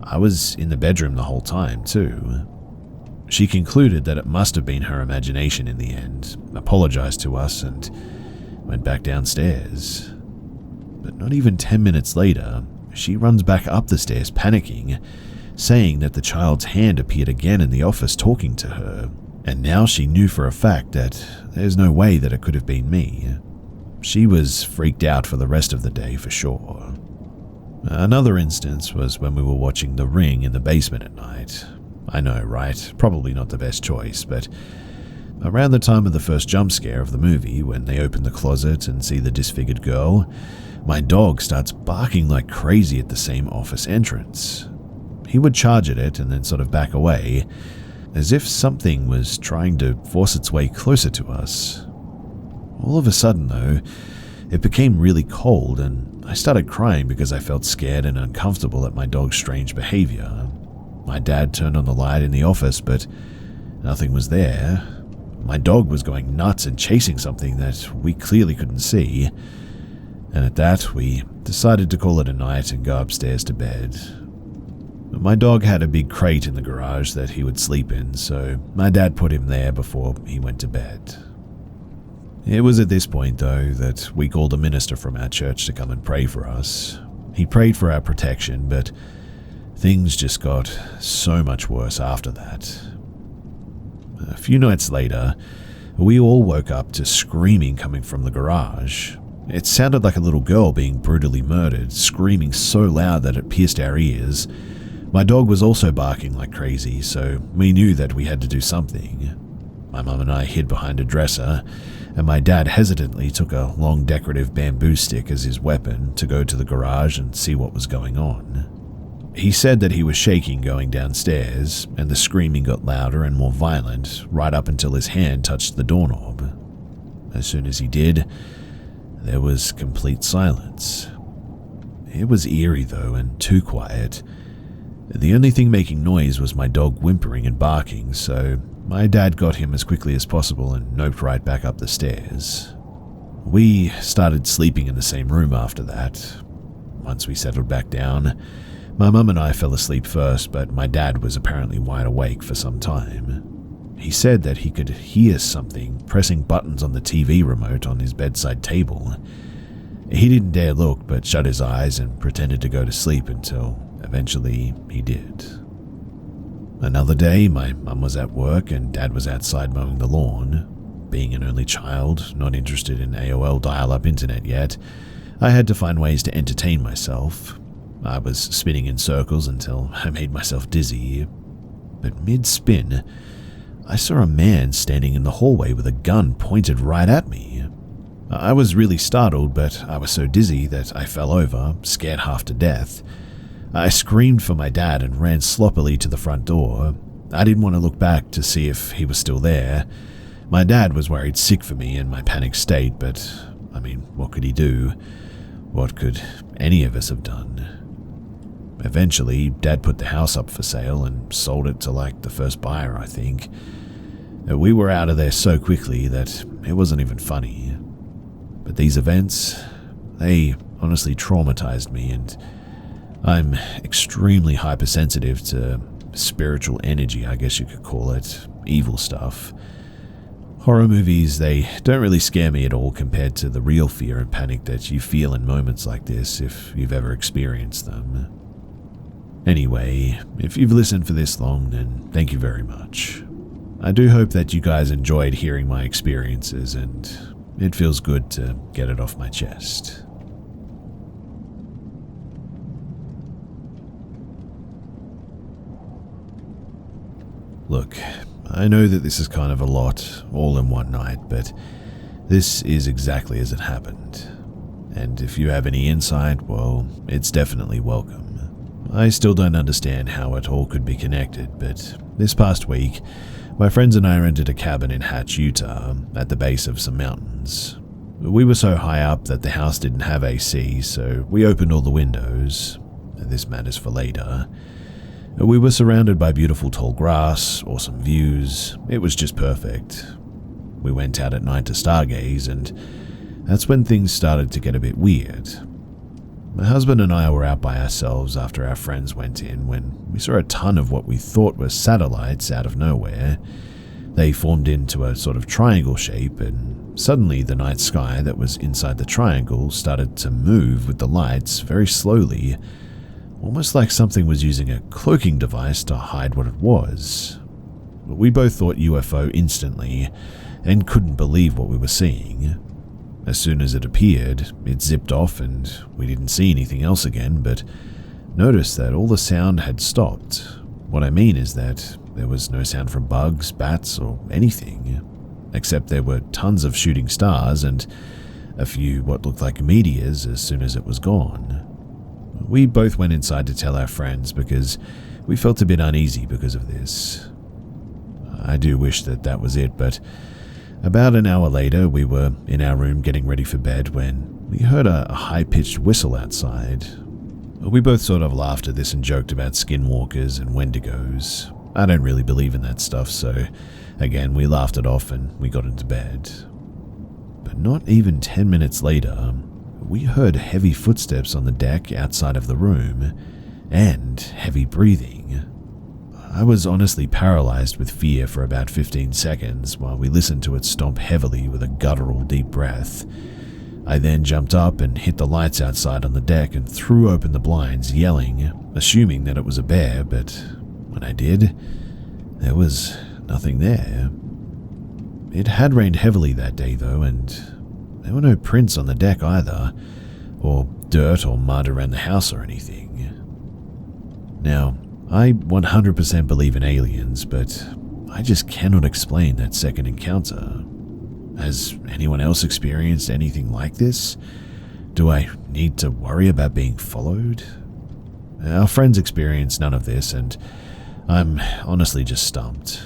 I was in the bedroom the whole time, too. She concluded that it must have been her imagination in the end, apologized to us, and went back downstairs. But not even 10 minutes later, she runs back up the stairs panicking, saying that the child's hand appeared again in the office talking to her, and now she knew for a fact that there's no way that it could have been me. She was freaked out for the rest of the day for sure. Another instance was when we were watching The Ring in the basement at night. I know, right? Probably not the best choice, but around the time of the first jump scare of the movie, when they open the closet and see the disfigured girl, my dog starts barking like crazy at the same office entrance. He would charge at it and then sort of back away, as if something was trying to force its way closer to us. All of a sudden, though, it became really cold, and I started crying because I felt scared and uncomfortable at my dog's strange behavior. My dad turned on the light in the office, but nothing was there. My dog was going nuts and chasing something that we clearly couldn't see. And at that, we decided to call it a night and go upstairs to bed. My dog had a big crate in the garage that he would sleep in, so my dad put him there before he went to bed. It was at this point, though, that we called a minister from our church to come and pray for us. He prayed for our protection, but things just got so much worse after that. A few nights later, we all woke up to screaming coming from the garage. It sounded like a little girl being brutally murdered, screaming so loud that it pierced our ears. My dog was also barking like crazy, so we knew that we had to do something. My mum and I hid behind a dresser, and my dad hesitantly took a long decorative bamboo stick as his weapon to go to the garage and see what was going on. He said that he was shaking going downstairs, and the screaming got louder and more violent right up until his hand touched the doorknob. As soon as he did, there was complete silence. It was eerie, though, and too quiet. The only thing making noise was my dog whimpering and barking, so my dad got him as quickly as possible and noped right back up the stairs. We started sleeping in the same room after that. Once we settled back down, my mum and I fell asleep first, but my dad was apparently wide awake for some time. He said that he could hear something pressing buttons on the TV remote on his bedside table. He didn't dare look, but shut his eyes and pretended to go to sleep until eventually he did. Another day, my mum was at work and dad was outside mowing the lawn. Being an only child, not interested in AOL dial-up internet yet, I had to find ways to entertain myself. I was spinning in circles until I made myself dizzy. But mid-spin, I saw a man standing in the hallway with a gun pointed right at me. I was really startled, but I was so dizzy that I fell over, scared half to death. I screamed for my dad and ran sloppily to the front door. I didn't want to look back to see if he was still there. My dad was worried sick for me in my panicked state, but, what could he do? What could any of us have done? Eventually, Dad put the house up for sale and sold it to the first buyer, I think. We were out of there so quickly that it wasn't even funny. But these events, they honestly traumatized me, and I'm extremely hypersensitive to spiritual energy, I guess you could call it, evil stuff. Horror movies, they don't really scare me at all compared to the real fear and panic that you feel in moments like this if you've ever experienced them. Anyway, if you've listened for this long, then thank you very much. I do hope that you guys enjoyed hearing my experiences, and it feels good to get it off my chest. Look, I know that this is kind of a lot all in one night, but this is exactly as it happened. And if you have any insight, well, it's definitely welcome. I still don't understand how it all could be connected, but this past week, my friends and I rented a cabin in Hatch, Utah, at the base of some mountains. We were so high up that the house didn't have AC, so we opened all the windows. This matters for later. We were surrounded by beautiful tall grass, awesome views. It was just perfect. We went out at night to stargaze, and that's when things started to get a bit weird. My husband and I were out by ourselves after our friends went in when we saw a ton of what we thought were satellites out of nowhere. They formed into a sort of triangle shape, and suddenly the night sky that was inside the triangle started to move with the lights very slowly, almost like something was using a cloaking device to hide what it was. We both thought UFO instantly and couldn't believe what we were seeing. As soon as it appeared, it zipped off and we didn't see anything else again, but noticed that all the sound had stopped. What I mean is that there was no sound from bugs, bats, or anything, except there were tons of shooting stars and a few what looked like meteors as soon as it was gone. We both went inside to tell our friends because we felt a bit uneasy because of this. I do wish that was it, but about an hour later, we were in our room getting ready for bed when we heard a high-pitched whistle outside. We both sort of laughed at this and joked about skinwalkers and wendigos. I don't really believe in that stuff, so again, we laughed it off and we got into bed. But not even 10 minutes later, we heard heavy footsteps on the deck outside of the room and heavy breathing. I was honestly paralyzed with fear for about 15 seconds while we listened to it stomp heavily with a guttural deep breath. I then jumped up and hit the lights outside on the deck and threw open the blinds, yelling, assuming that it was a bear, but when I did, there was nothing there. It had rained heavily that day though, and there were no prints on the deck either, or dirt or mud around the house or anything. Now, I 100% believe in aliens, but I just cannot explain that second encounter. Has anyone else experienced anything like this? Do I need to worry about being followed? Our friends experienced none of this, and I'm honestly just stumped.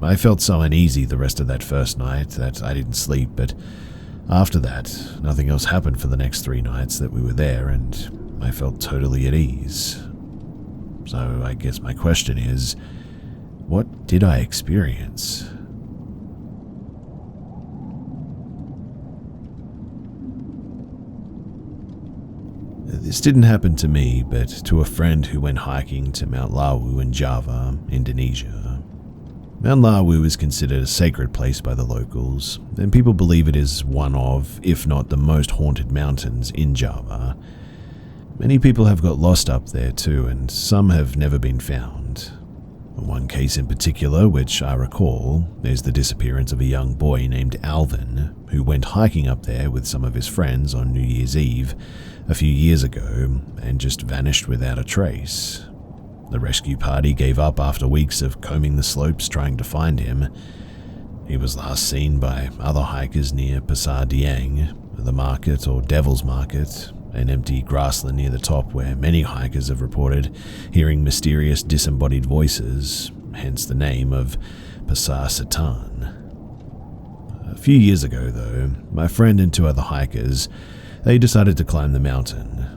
I felt so uneasy the rest of that first night that I didn't sleep, but after that, nothing else happened for the next 3 nights that we were there, and I felt totally at ease. So I guess my question is, what did I experience? This didn't happen to me, but to a friend who went hiking to Mount Lawu in Java, Indonesia. Mount Lawu is considered a sacred place by the locals, and people believe it is one of, if not the most haunted mountains in Java. Many people have got lost up there too, and some have never been found. One case in particular, which I recall, is the disappearance of a young boy named Alvin, who went hiking up there with some of his friends on New Year's Eve a few years ago and just vanished without a trace. The rescue party gave up after weeks of combing the slopes trying to find him. He was last seen by other hikers near Pasar Dieng, the market or Devil's Market, an empty grassland near the top where many hikers have reported hearing mysterious disembodied voices, hence the name of Pasar Setan. A few years ago though, my friend and 2 other hikers, they decided to climb the mountain.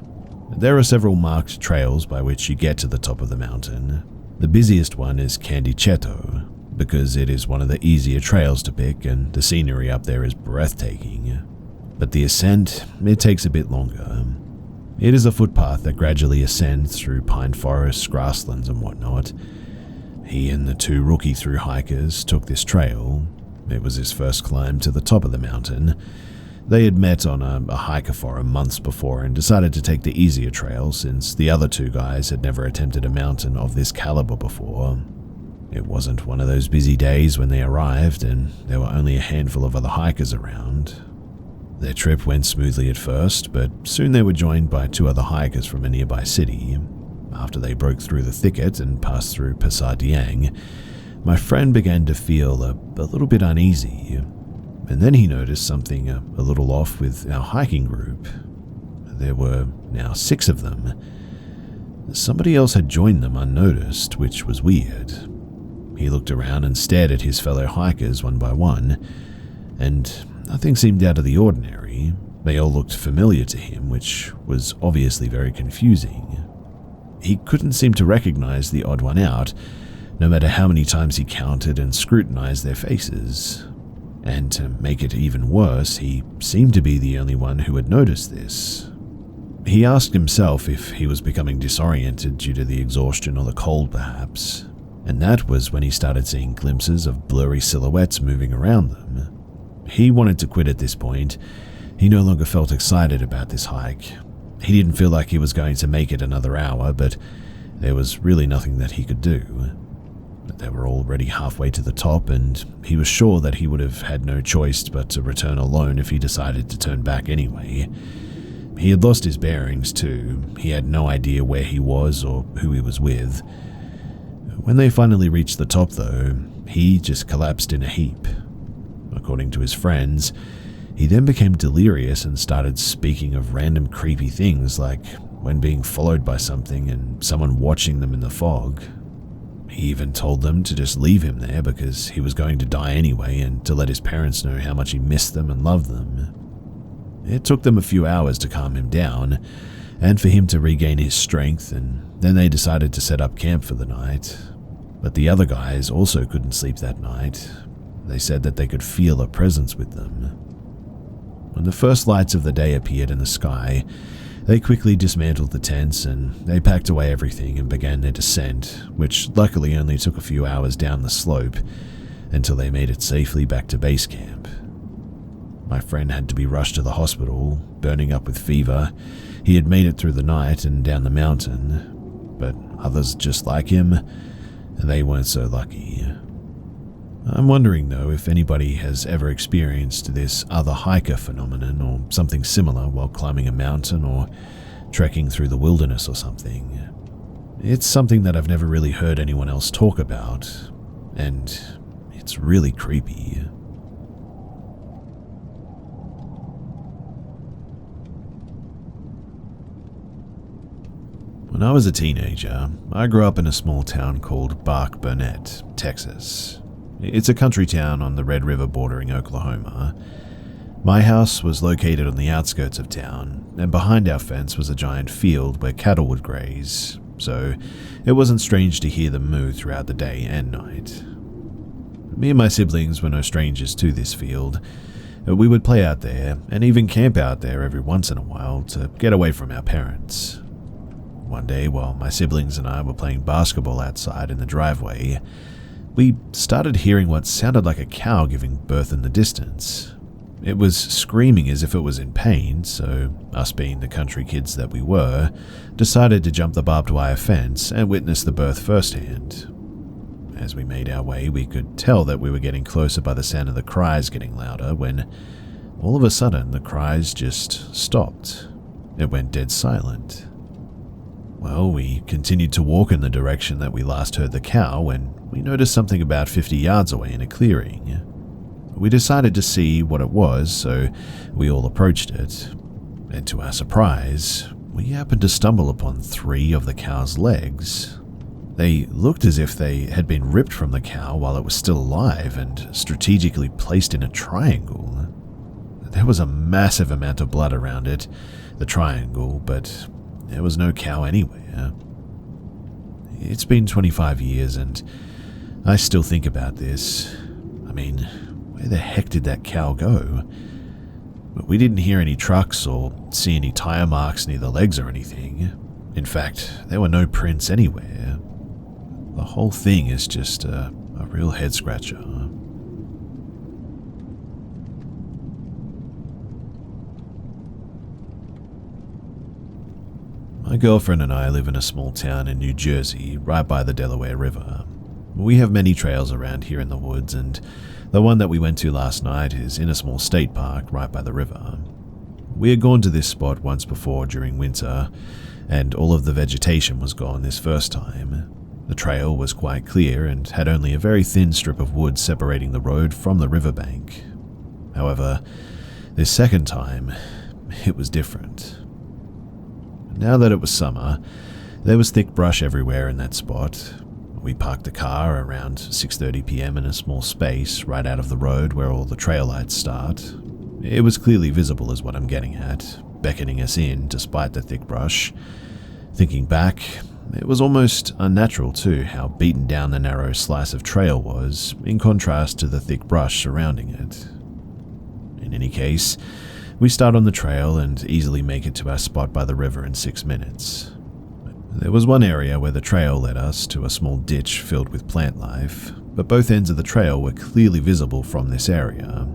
There are several marked trails by which you get to the top of the mountain. The busiest one is Candi Ceto, because it is one of the easier trails to pick and the scenery up there is breathtaking. But the ascent, it takes a bit longer. It is a footpath that gradually ascends through pine forests, grasslands and whatnot. He and the 2 rookie through hikers took this trail. It was his first climb to the top of the mountain. They had met on a hiker forum months before and decided to take the easier trail since the other 2 guys had never attempted a mountain of this caliber before. It wasn't one of those busy days when they arrived and there were only a handful of other hikers around. Their trip went smoothly at first, but soon they were joined by 2 other hikers from a nearby city. After they broke through the thicket and passed through Pasar Dieng, my friend began to feel a little bit uneasy, and then he noticed something a little off with our hiking group. There were now 6 of them. Somebody else had joined them unnoticed, which was weird. He looked around and stared at his fellow hikers one by one, and nothing seemed out of the ordinary. They all looked familiar to him, which was obviously very confusing. he couldn't seem to recognize the odd one out, no matter how many times he counted and scrutinized their faces. And to make it even worse, he seemed to be the only one who had noticed this. He asked himself if he was becoming disoriented due to the exhaustion or the cold perhaps, and that was when he started seeing glimpses of blurry silhouettes moving around them. He wanted to quit at this point. He no longer felt excited about this hike. He didn't feel like he was going to make it another hour, but there was really nothing that he could do. They were already halfway to the top, and he was sure that he would have had no choice but to return alone if he decided to turn back anyway. He had lost his bearings too. He had no idea where he was or who he was with. When they finally reached the top though, he just collapsed in a heap. According to his friends, he then became delirious and started speaking of random creepy things like when being followed by something and someone watching them in the fog. He even told them to just leave him there because he was going to die anyway and to let his parents know how much he missed them and loved them. It took them a few hours to calm him down and for him to regain his strength, and then they decided to set up camp for the night. But the other guys also couldn't sleep that night. They said that they could feel a presence with them. When the first lights of the day appeared in the sky, they quickly dismantled the tents and they packed away everything and began their descent, which luckily only took a few hours down the slope until they made it safely back to base camp. My friend had to be rushed to the hospital, burning up with fever. He had made it through the night and down the mountain, but others just like him, they weren't so lucky. I'm wondering though if anybody has ever experienced this other hiker phenomenon or something similar while climbing a mountain or trekking through the wilderness or something. It's something that I've never really heard anyone else talk about, and it's really creepy. When I was a teenager, I grew up in a small town called Bark Burnett, Texas. It's a country town on the Red River bordering Oklahoma. My house was located on the outskirts of town, and behind our fence was a giant field where cattle would graze, so it wasn't strange to hear them moo throughout the day and night. Me and my siblings were no strangers to this field. We would play out there and even camp out there every once in a while to get away from our parents. One day, while my siblings and I were playing basketball outside in the driveway, we started hearing what sounded like a cow giving birth in the distance. It was screaming as if it was in pain, so us being the country kids that we were, decided to jump the barbed wire fence and witness the birth firsthand. As we made our way, we could tell that we were getting closer by the sound of the cries getting louder when, all of a sudden, the cries just stopped. It went dead silent. Well, we continued to walk in the direction that we last heard the cow when we noticed something about 50 yards away in a clearing. We decided to see what it was, so we all approached it. And to our surprise, we happened to stumble upon 3 of the cow's legs. They looked as if they had been ripped from the cow while it was still alive and strategically placed in a triangle. There was a massive amount of blood around it, the triangle, but there was no cow anywhere. It's been 25 years and I still think about this. I mean, where the heck did that cow go? But we didn't hear any trucks or see any tire marks near the legs or anything. In fact, there were no prints anywhere. The whole thing is just a real head scratcher. My girlfriend and I live in a small town in New Jersey, right by the Delaware River. We have many trails around here in the woods, and the one that we went to last night is in a small state park right by the river. We had gone to this spot once before during winter, and all of the vegetation was gone this first time. The trail was quite clear and had only a very thin strip of wood separating the road from the riverbank. However, this second time, it was different. Now that it was summer, there was thick brush everywhere in that spot. We parked the car around 6:30 p.m. in a small space right out of the road where all the trail lights start. It was clearly visible is what I'm getting at, beckoning us in despite the thick brush. Thinking back, it was almost unnatural too how beaten down the narrow slice of trail was, in contrast to the thick brush surrounding it. In any case, we start on the trail and easily make it to our spot by the river in 6 minutes. There was one area where the trail led us to a small ditch filled with plant life, but both ends of the trail were clearly visible from this area.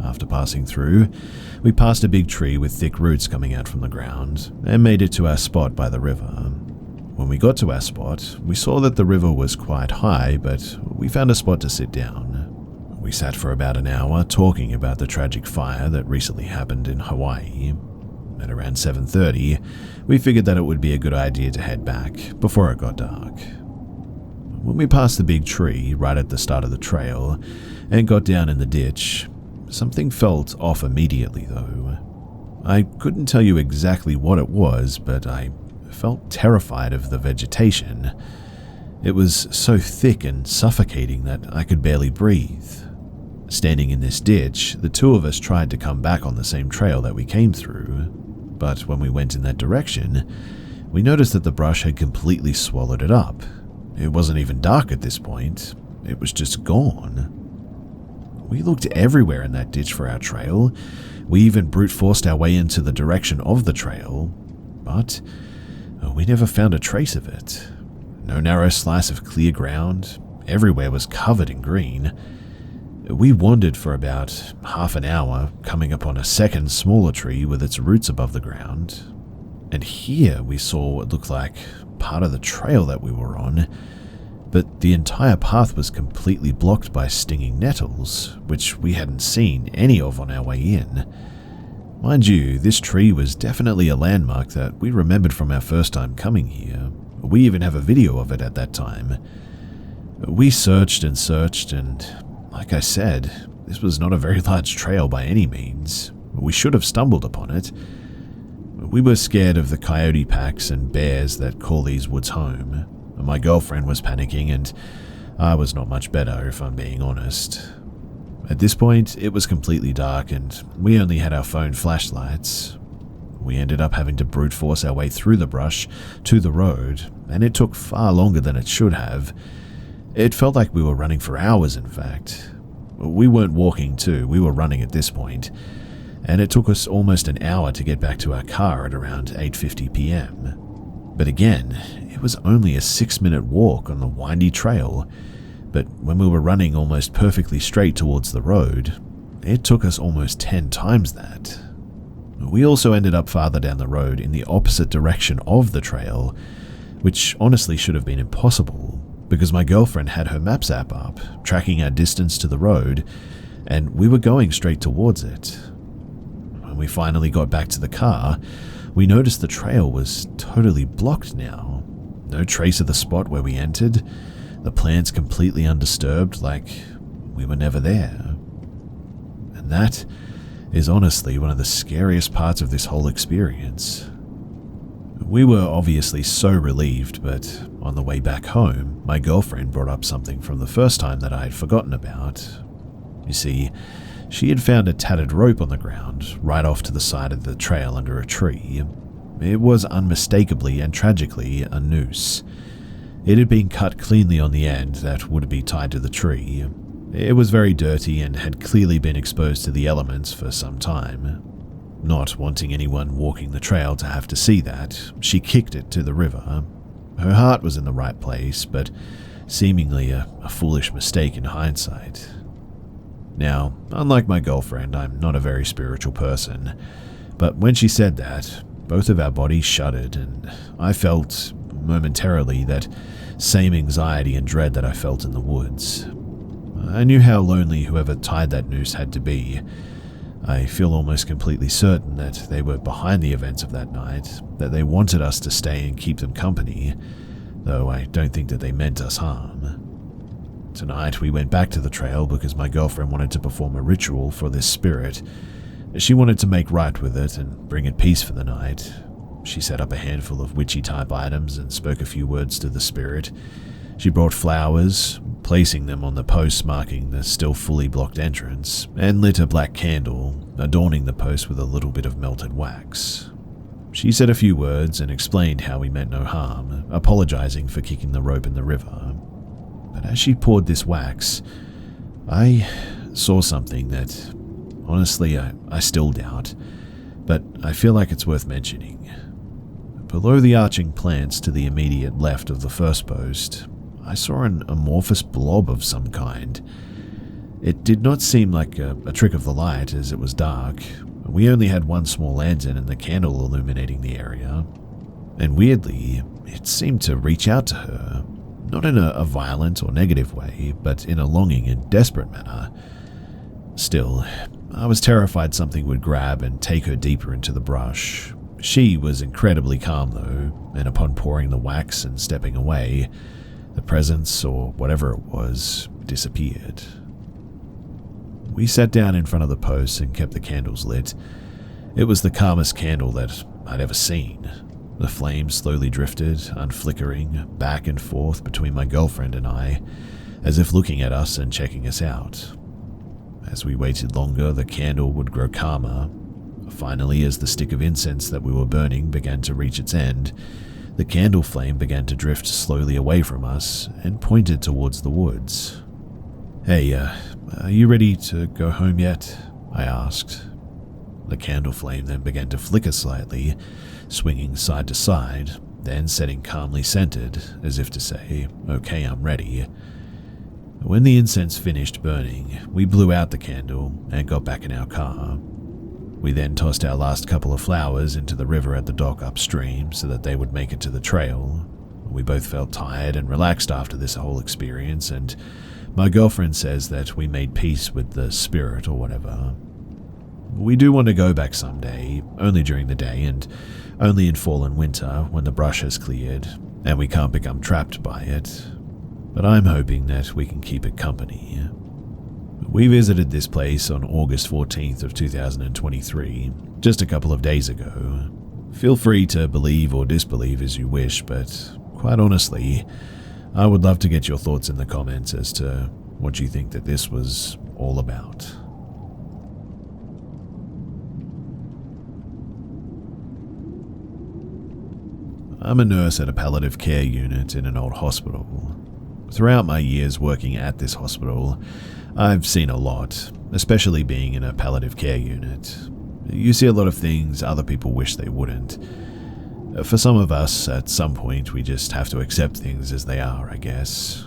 After passing through, we passed a big tree with thick roots coming out from the ground and made it to our spot by the river. When we got to our spot, we saw that the river was quite high, but we found a spot to sit down. We sat for about an hour talking about the tragic fire that recently happened in Hawaii. At around 7:30, we figured that it would be a good idea to head back before it got dark. When we passed the big tree right at the start of the trail and got down in the ditch, something felt off immediately though. I couldn't tell you exactly what it was, but I felt terrified of the vegetation. It was so thick and suffocating that I could barely breathe. Standing in this ditch, the two of us tried to come back on the same trail that we came through, but when we went in that direction, we noticed that the brush had completely swallowed it up. It wasn't even dark at this point, it was just gone. We looked everywhere in that ditch for our trail. We even brute forced our way into the direction of the trail, but we never found a trace of it. No narrow slice of clear ground, everywhere was covered in green. We wandered for about half an hour, coming upon a second smaller tree with its roots above the ground. And here we saw what looked like part of the trail that we were on, but the entire path was completely blocked by stinging nettles, which we hadn't seen any of on our way in. Mind you, this tree was definitely a landmark that we remembered from our first time coming here. We even have a video of it at that time. We searched and searched, and like I said, this was not a very large trail by any means. We should have stumbled upon it. We were scared of the coyote packs and bears that call these woods home. My girlfriend was panicking, and I was not much better, if I'm being honest. At this point, it was completely dark, and we only had our phone flashlights. We ended up having to brute force our way through the brush to the road, and it took far longer than it should have. It felt like we were running for hours, in fact. We weren't walking too, we were running at this point, and it took us almost an hour to get back to our car at around 8:50 p.m. But again, it was only a 6-minute walk on the windy trail, but when we were running almost perfectly straight towards the road, it took us almost 10 times that. We also ended up farther down the road in the opposite direction of the trail, which honestly should have been impossible, because my girlfriend had her Maps app up, tracking our distance to the road, and we were going straight towards it. When we finally got back to the car, we noticed the trail was totally blocked now. No trace of the spot where we entered, the plants completely undisturbed, like we were never there. And that is honestly one of the scariest parts of this whole experience. We were obviously so relieved, but on the way back home, my girlfriend brought up something from the first time that I had forgotten about. You see, she had found a tattered rope on the ground, right off to the side of the trail under a tree. It was unmistakably and tragically a noose. It had been cut cleanly on the end that would be tied to the tree. It was very dirty and had clearly been exposed to the elements for some time. Not wanting anyone walking the trail to have to see that, she kicked it to the river. Her heart was in the right place, but seemingly a foolish mistake in hindsight. Now, unlike my girlfriend, I'm not a very spiritual person, but when she said that, both of our bodies shuddered, and I felt, momentarily, that same anxiety and dread that I felt in the woods. I knew how lonely whoever tied that noose had to be. I feel almost completely certain that they were behind the events of that night, that they wanted us to stay and keep them company, though I don't think that they meant us harm. Tonight we went back to the trail because my girlfriend wanted to perform a ritual for this spirit. She wanted to make right with it and bring it peace for the night. She set up a handful of witchy-type items and spoke a few words to the spirit. She brought flowers, placing them on the posts marking the still fully blocked entrance, and lit a black candle, adorning the post with a little bit of melted wax. She said a few words and explained how we meant no harm, apologizing for kicking the rope in the river. But as she poured this wax, I saw something that, honestly, I still doubt, but I feel like it's worth mentioning. Below the arching plants to the immediate left of the first post, I saw an amorphous blob of some kind. It did not seem like a trick of the light, as it was dark. We only had one small lantern and the candle illuminating the area. And weirdly, it seemed to reach out to her, not in a violent or negative way, but in a longing and desperate manner. Still, I was terrified something would grab and take her deeper into the brush. She was incredibly calm though, and upon pouring the wax and stepping away, the presence, or whatever it was, disappeared. We sat down in front of the post and kept the candles lit. It was the calmest candle that I'd ever seen. The flames slowly drifted, unflickering, back and forth between my girlfriend and I, as if looking at us and checking us out. As we waited longer, the candle would grow calmer. Finally, as the stick of incense that we were burning began to reach its end, the candle flame began to drift slowly away from us and pointed towards the woods. "Hey, are you ready to go home yet?" I asked. The candle flame then began to flicker slightly, swinging side to side, then setting calmly centered, as if to say, "Okay, I'm ready." When the incense finished burning, we blew out the candle and got back in our car. We then tossed our last couple of flowers into the river at the dock upstream so that they would make it to the trail. We both felt tired and relaxed after this whole experience, and my girlfriend says that we made peace with the spirit or whatever. We do want to go back someday, only during the day and only in fall and winter when the brush has cleared and we can't become trapped by it. But I'm hoping that we can keep it company. We visited this place on August 14th of 2023, just a couple of days ago. Feel free to believe or disbelieve as you wish, but quite honestly, I would love to get your thoughts in the comments as to what you think that this was all about. I'm a nurse at a palliative care unit in an old hospital. Throughout my years working at this hospital, I've seen a lot, especially being in a palliative care unit. You see a lot of things other people wish they wouldn't. For some of us, at some point, we just have to accept things as they are, I guess.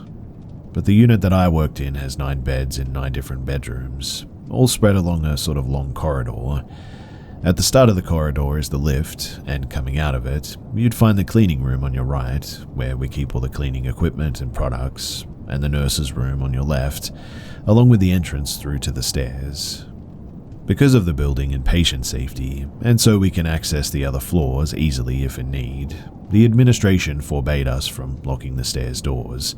But the unit that I worked in has 9 beds in 9 different bedrooms, all spread along a sort of long corridor. At the start of the corridor is the lift, and coming out of it, you'd find the cleaning room on your right, where we keep all the cleaning equipment and products, and the nurse's room on your left, along with the entrance through to the stairs. Because of the building and patient safety, and so we can access the other floors easily if in need, the administration forbade us from locking the stairs doors.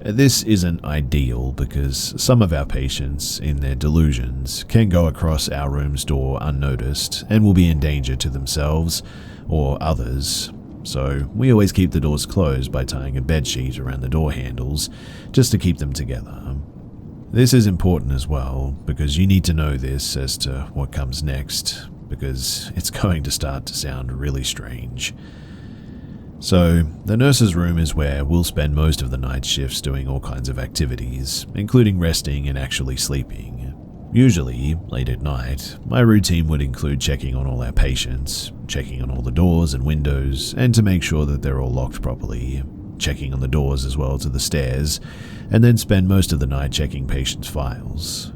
This isn't ideal because some of our patients, in their delusions, can go across our room's door unnoticed and will be in danger to themselves or others. So we always keep the doors closed by tying a bedsheet around the door handles just to keep them together. This is important as well because you need to know this as to what comes next, because it's going to start to sound really strange. So, the nurse's room is where we'll spend most of the night shifts doing all kinds of activities, including resting and actually sleeping. Usually, late at night, my routine would include checking on all our patients, checking on all the doors and windows, and to make sure that they're all locked properly, checking on the doors as well to the stairs, and then spend most of the night checking patients' files.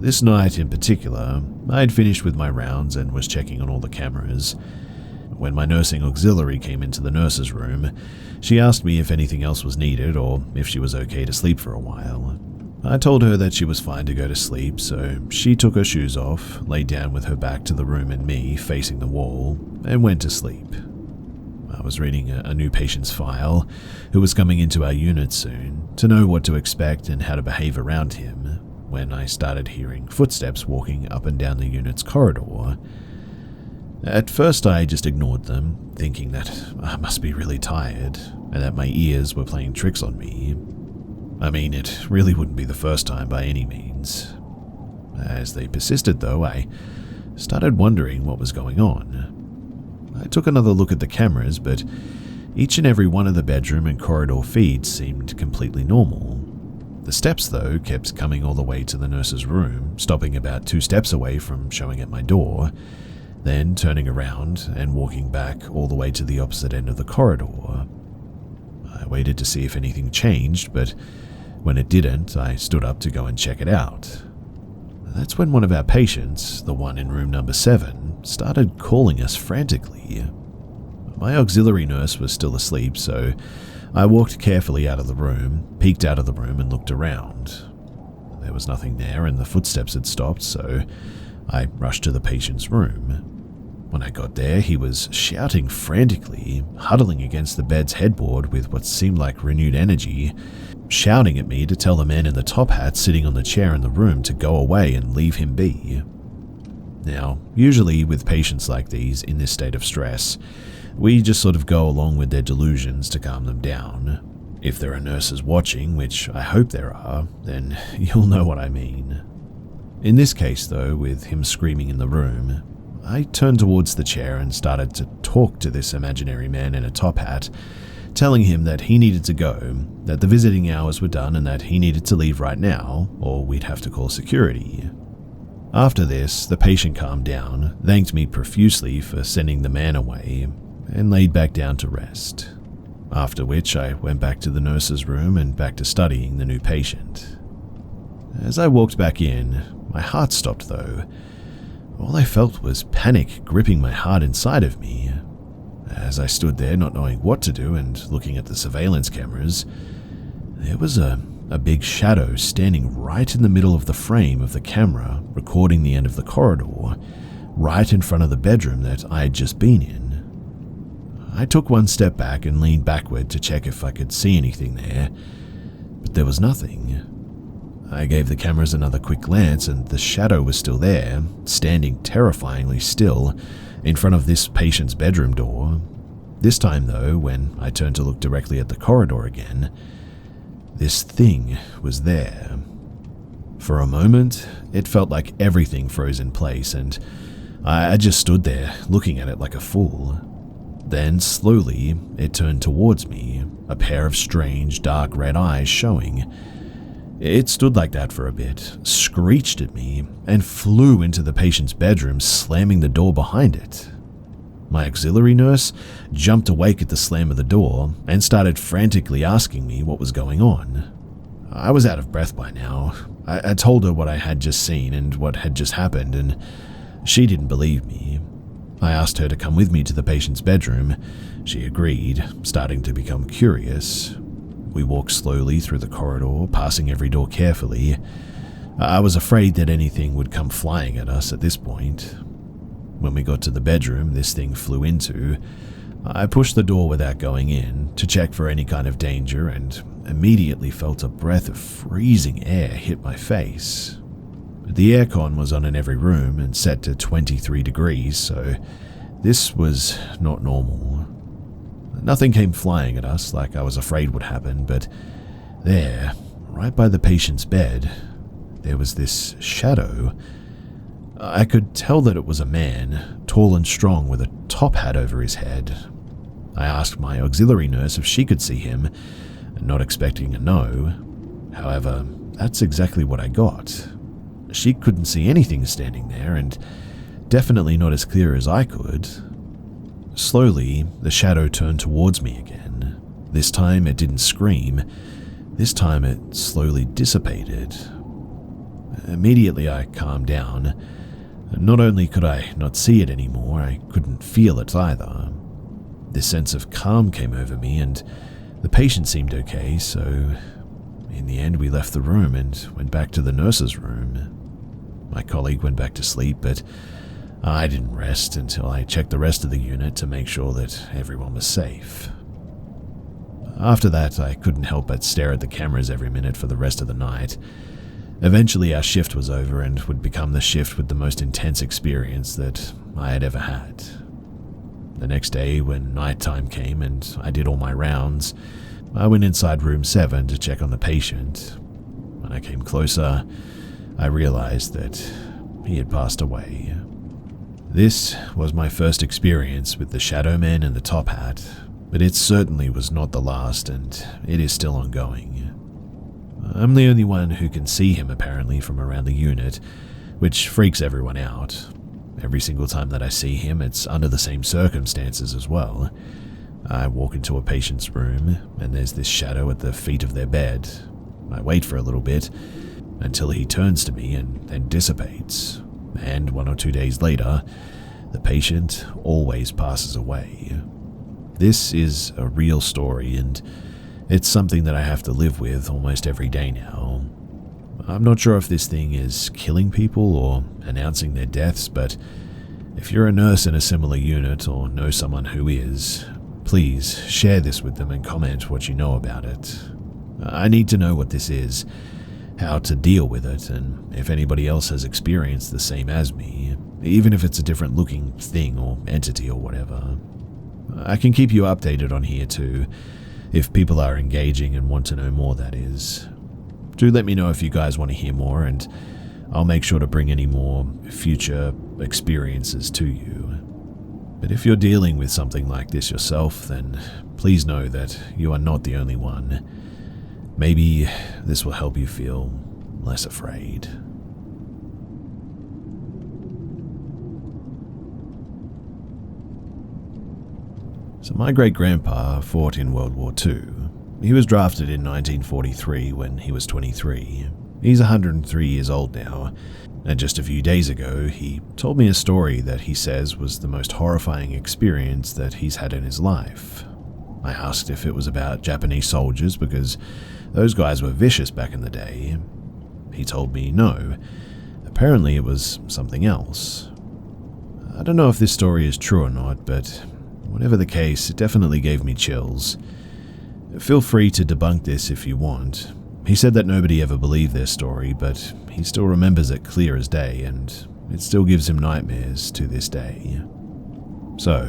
This night in particular, I'd finished with my rounds and was checking on all the cameras. When my nursing auxiliary came into the nurse's room, she asked me if anything else was needed or if she was okay to sleep for a while. I told her that she was fine to go to sleep, so she took her shoes off, laid down with her back to the room and me facing the wall, and went to sleep. I was reading a new patient's file, who was coming into our unit soon, to know what to expect and how to behave around him, when I started hearing footsteps walking up and down the unit's corridor. At first I just ignored them, thinking that I must be really tired, and that my ears were playing tricks on me. I mean, it really wouldn't be the first time by any means. As they persisted though, I started wondering what was going on. I took another look at the cameras, but each and every one of the bedroom and corridor feeds seemed completely normal. The steps, though, kept coming all the way to the nurse's room, stopping about 2 steps away from showing at my door, then turning around and walking back all the way to the opposite end of the corridor. I waited to see if anything changed, but when it didn't, I stood up to go and check it out. That's when one of our patients, the one in room number 7, started calling us frantically. My auxiliary nurse was still asleep, so I walked carefully out of the room, peeked out of the room and looked around. There was nothing there and the footsteps had stopped, so I rushed to the patient's room. When I got there, he was shouting frantically, huddling against the bed's headboard with what seemed like renewed energy, shouting at me to tell the man in the top hat sitting on the chair in the room to go away and leave him be. Now, usually with patients like these in this state of stress, we just sort of go along with their delusions to calm them down. If there are nurses watching, which I hope there are, then you'll know what I mean. In this case, though, with him screaming in the room, I turned towards the chair and started to talk to this imaginary man in a top hat, telling him that he needed to go, that the visiting hours were done and that he needed to leave right now, or we'd have to call security. After this, the patient calmed down, thanked me profusely for sending the man away, and laid back down to rest. After which I went back to the nurse's room and back to studying the new patient. As I walked back in, my heart stopped though. All I felt was panic gripping my heart inside of me. As I stood there not knowing what to do and looking at the surveillance cameras, there was a big shadow standing right in the middle of the frame of the camera recording the end of the corridor, right in front of the bedroom that I had just been in. I took one step back and leaned backward to check if I could see anything there, but there was nothing. I gave the cameras another quick glance and the shadow was still there, standing terrifyingly still in front of this patient's bedroom door. This time though, when I turned to look directly at the corridor again, this thing was there. For a moment, it felt like everything froze in place and I just stood there looking at it like a fool. Then, slowly, it turned towards me, a pair of strange, dark red eyes showing. It stood like that for a bit, screeched at me, and flew into the patient's bedroom, slamming the door behind it. My auxiliary nurse jumped awake at the slam of the door and started frantically asking me what was going on. I was out of breath by now. I told her what I had just seen and what had just happened, and she didn't believe me. I asked her to come with me to the patient's bedroom. She agreed, starting to become curious. We walked slowly through the corridor, passing every door carefully. I was afraid that anything would come flying at us at this point. When we got to the bedroom this thing flew into, I pushed the door without going in to check for any kind of danger and immediately felt a breath of freezing air hit my face. The aircon was on in every room and set to 23 degrees, so this was not normal. Nothing came flying at us like I was afraid would happen, but there, right by the patient's bed, there was this shadow. I could tell that it was a man, tall and strong with a top hat over his head. I asked my auxiliary nurse if she could see him, not expecting a no. However, that's exactly what I got. She couldn't see anything standing there, and definitely not as clear as I could. Slowly, the shadow turned towards me again. This time it didn't scream. This time it slowly dissipated. Immediately I calmed down. Not only could I not see it anymore, I couldn't feel it either. This sense of calm came over me, and the patient seemed okay, so in the end we left the room and went back to the nurse's room. My colleague went back to sleep, but I didn't rest until I checked the rest of the unit to make sure that everyone was safe. After that, I couldn't help but stare at the cameras every minute for the rest of the night. Eventually, our shift was over and would become the shift with the most intense experience that I had ever had. The next day, when nighttime came and I did all my rounds, I went inside room 7 to check on the patient. When I came closer, I realized that he had passed away. This was my first experience with the Shadow Man and the Top Hat, but it certainly was not the last, and it is still ongoing. I'm the only one who can see him apparently from around the unit, which freaks everyone out. Every single time that I see him, it's under the same circumstances as well. I walk into a patient's room, and there's this shadow at the feet of their bed. I wait for a little bit, until he turns to me and then dissipates. And 1 or 2 days later, the patient always passes away. This is a real story, and it's something that I have to live with almost every day now. I'm not sure if this thing is killing people or announcing their deaths, but if you're a nurse in a similar unit or know someone who is, please share this with them and comment what you know about it. I need to know what this is, how to deal with it, and if anybody else has experienced the same as me, even if it's a different looking thing or entity or whatever. I can keep you updated on here too, if people are engaging and want to know more, that is. Do let me know if you guys want to hear more, and I'll make sure to bring any more future experiences to you. But if you're dealing with something like this yourself, then please know that you are not the only one. Maybe this will help you feel less afraid. So my great-grandpa fought in World War II. He was drafted in 1943 when he was 23. He's 103 years old now, and just a few days ago he told me a story that he says was the most horrifying experience that he's had in his life. I asked if it was about Japanese soldiers because those guys were vicious back in the day. He told me no. Apparently it was something else. I don't know if this story is true or not, but whatever the case, it definitely gave me chills. Feel free to debunk this if you want. He said that nobody ever believed their story, but he still remembers it clear as day, and it still gives him nightmares to this day. So,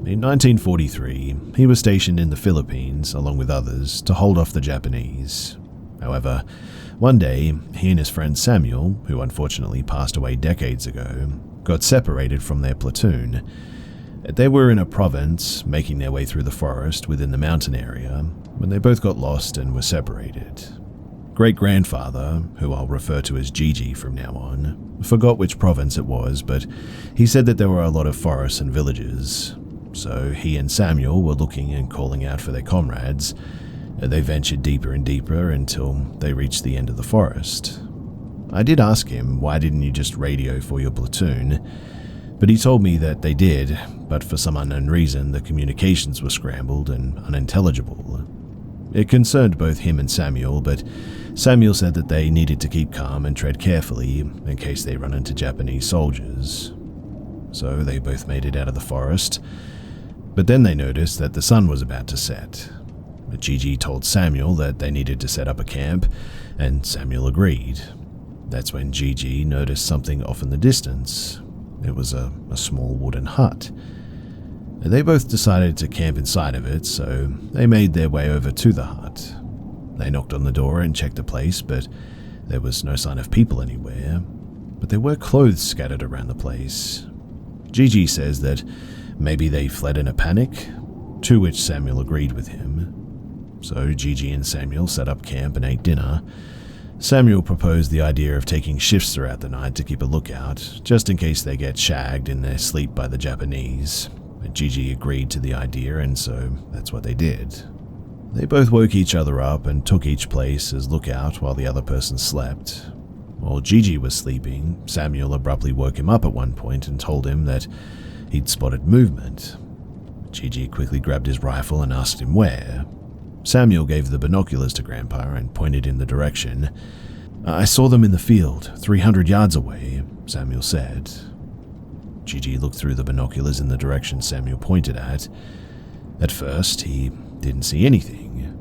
in 1943, he was stationed in the Philippines, along with others, to hold off the Japanese. However, one day, he and his friend Samuel, who unfortunately passed away decades ago, got separated from their platoon. They were in a province, making their way through the forest within the mountain area, when they both got lost and were separated. Great-grandfather, who I'll refer to as Gigi from now on, forgot which province it was, but he said that there were a lot of forests and villages. So he and Samuel were looking and calling out for their comrades. They ventured deeper and deeper until they reached the end of the forest. I did ask him, why didn't you just radio for your platoon? But he told me that they did, but for some unknown reason the communications were scrambled and unintelligible. It concerned both him and Samuel, but Samuel said that they needed to keep calm and tread carefully in case they run into Japanese soldiers. So they both made it out of the forest, but then they noticed that the sun was about to set. Gigi told Samuel that they needed to set up a camp, and Samuel agreed. That's when Gigi noticed something off in the distance. It was a small wooden hut. They both decided to camp inside of it, so they made their way over to the hut. They knocked on the door and checked the place, but there was no sign of people anywhere. But there were clothes scattered around the place. Gigi says that maybe they fled in a panic, to which Samuel agreed with him. So Gigi and Samuel set up camp and ate dinner. Samuel proposed the idea of taking shifts throughout the night to keep a lookout, just in case they get shagged in their sleep by the Japanese. Gigi agreed to the idea, and so that's what they did. They both woke each other up and took each place as lookout while the other person slept. While Gigi was sleeping, Samuel abruptly woke him up at one point and told him that he'd spotted movement. Gigi quickly grabbed his rifle and asked him where. Samuel gave the binoculars to Grandpa and pointed in the direction. "I saw them in the field, 300 yards away," Samuel said. Gigi looked through the binoculars in the direction Samuel pointed at. At first, he didn't see anything,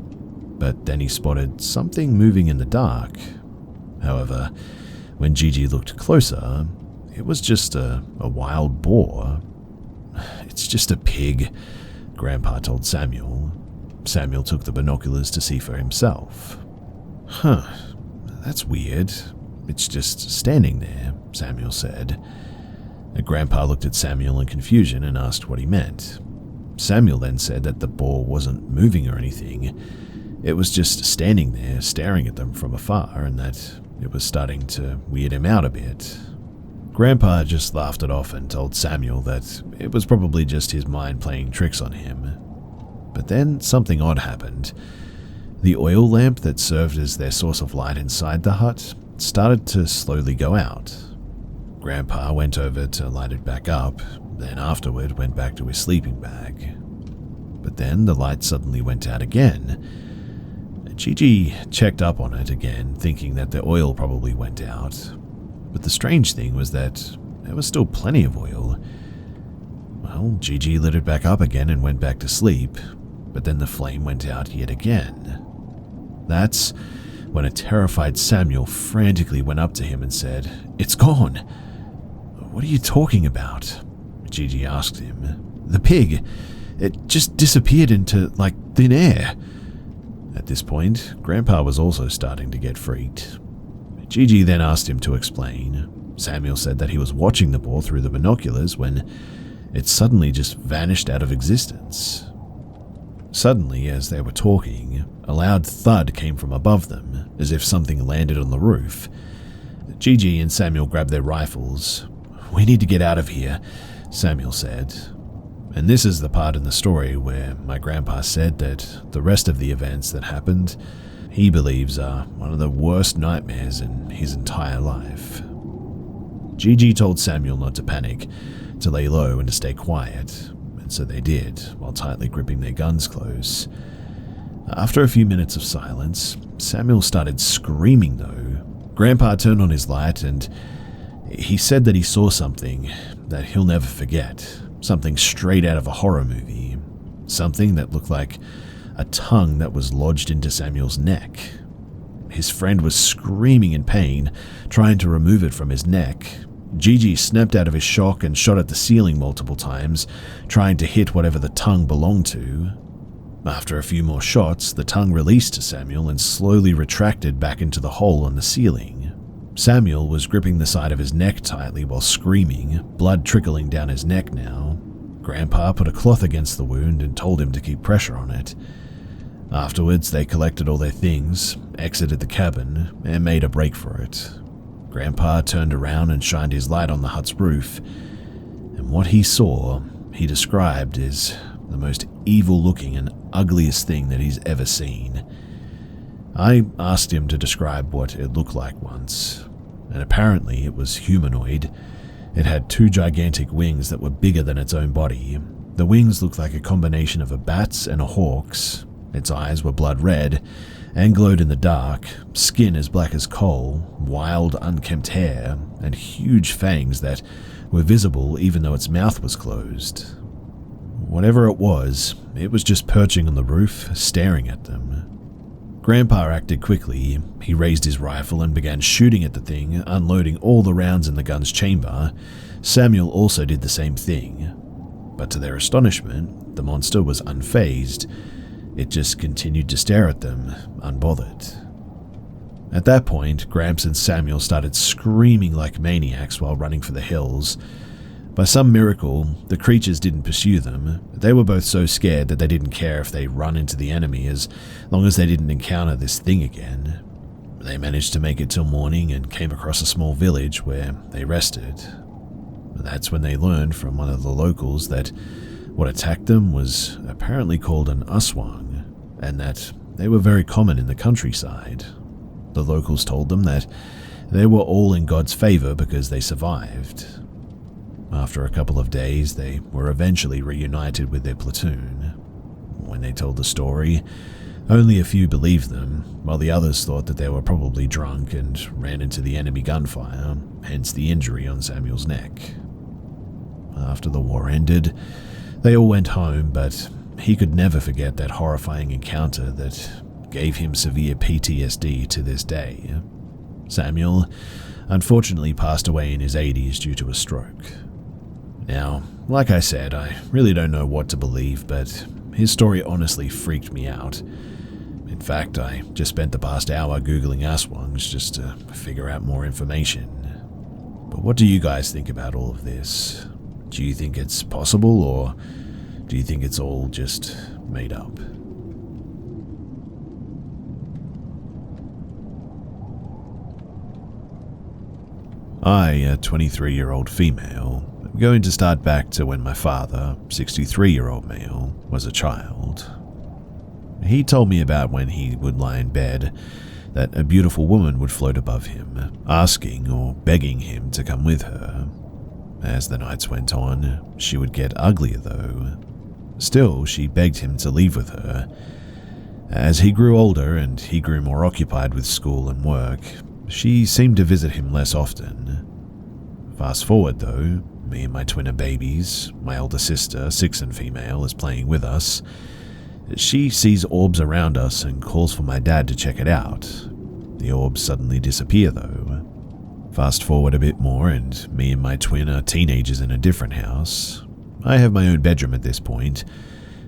but then he spotted something moving in the dark. However, when Gigi looked closer, it was just a wild boar. "It's just a pig," Grandpa told Samuel. Samuel took the binoculars to see for himself. That's weird. It's just standing there," Samuel said. Grandpa looked at Samuel in confusion and asked what he meant. Samuel then said that the boar wasn't moving or anything. It was just standing there staring at them from afar, and that it was starting to weird him out a bit. Grandpa just laughed it off and told Samuel that it was probably just his mind playing tricks on him. But then something odd happened. The oil lamp that served as their source of light inside the hut started to slowly go out. Grandpa went over to light it back up, then afterward went back to his sleeping bag. But then the light suddenly went out again. Gigi checked up on it again, thinking that the oil probably went out. But the strange thing was that there was still plenty of oil. Well, Gigi lit it back up again and went back to sleep, but then the flame went out yet again. That's when a terrified Samuel frantically went up to him and said, "It's gone." "What are you talking about?" Gigi asked him. "The pig. It just disappeared into, like, thin air." At this point, Grandpa was also starting to get freaked. Gigi then asked him to explain. Samuel said that he was watching the boar through the binoculars when it suddenly just vanished out of existence. Suddenly, as they were talking, a loud thud came from above them, as if something landed on the roof. Gigi and Samuel grabbed their rifles. "We need to get out of here," Samuel said. And this is the part in the story where my grandpa said that the rest of the events that happened, he believes are one of the worst nightmares in his entire life. Gigi told Samuel not to panic, to lay low and to stay quiet, and so they did, while tightly gripping their guns close. After a few minutes of silence, Samuel started screaming though. Grandpa turned on his light and he said that he saw something that he'll never forget. Something straight out of a horror movie. Something that looked like a tongue that was lodged into Samuel's neck. His friend was screaming in pain, trying to remove it from his neck. Gigi snapped out of his shock and shot at the ceiling multiple times, trying to hit whatever the tongue belonged to. After a few more shots, the tongue released to Samuel and slowly retracted back into the hole on the ceiling. Samuel was gripping the side of his neck tightly while screaming, blood trickling down his neck now. Grandpa put a cloth against the wound and told him to keep pressure on it. Afterwards, they collected all their things, exited the cabin, and made a break for it. Grandpa turned around and shined his light on the hut's roof, and what he saw, he described as the most evil-looking and ugliest thing that he's ever seen. I asked him to describe what it looked like once, and apparently it was humanoid. It had 2 gigantic wings that were bigger than its own body. The wings looked like a combination of a bat's and a hawk's. Its eyes were blood red and glowed in the dark, skin as black as coal, wild, unkempt hair, and huge fangs that were visible even though its mouth was closed. Whatever it was just perching on the roof, staring at them. Grandpa acted quickly. He raised his rifle and began shooting at the thing, unloading all the rounds in the gun's chamber. Samuel also did the same thing. But to their astonishment, the monster was unfazed. It just continued to stare at them, unbothered. At that point, Gramps and Samuel started screaming like maniacs while running for the hills. By some miracle, the creatures didn't pursue them. They were both so scared that they didn't care if they run into the enemy as long as they didn't encounter this thing again. They managed to make it till morning and came across a small village where they rested. That's when they learned from one of the locals that what attacked them was apparently called an aswang, and that they were very common in the countryside. The locals told them that they were all in God's favor because they survived. After a couple of days, they were eventually reunited with their platoon. When they told the story, only a few believed them, while the others thought that they were probably drunk and ran into the enemy gunfire, hence the injury on Samuel's neck. After the war ended, they all went home, but he could never forget that horrifying encounter that gave him severe PTSD to this day. Samuel unfortunately passed away in his 80s due to a stroke. Now, like I said, I really don't know what to believe, but his story honestly freaked me out. In fact, I just spent the past hour Googling aswangs just to figure out more information. But what do you guys think about all of this? Do you think it's possible, or do you think it's all just made up? I, a 23-year-old female, am going to start back to when my father, 63-year-old male, was a child. He told me about when he would lie in bed that a beautiful woman would float above him, asking or begging him to come with her. As the nights went on, she would get uglier though. Still, she begged him to leave with her. As he grew older and he grew more occupied with school and work, she seemed to visit him less often. Fast forward though, me and my twin are babies, my older sister, 6 and female, is playing with us. She sees orbs around us and calls for my dad to check it out. The orbs suddenly disappear though. Fast forward a bit more and me and my twin are teenagers in a different house. I have my own bedroom at this point.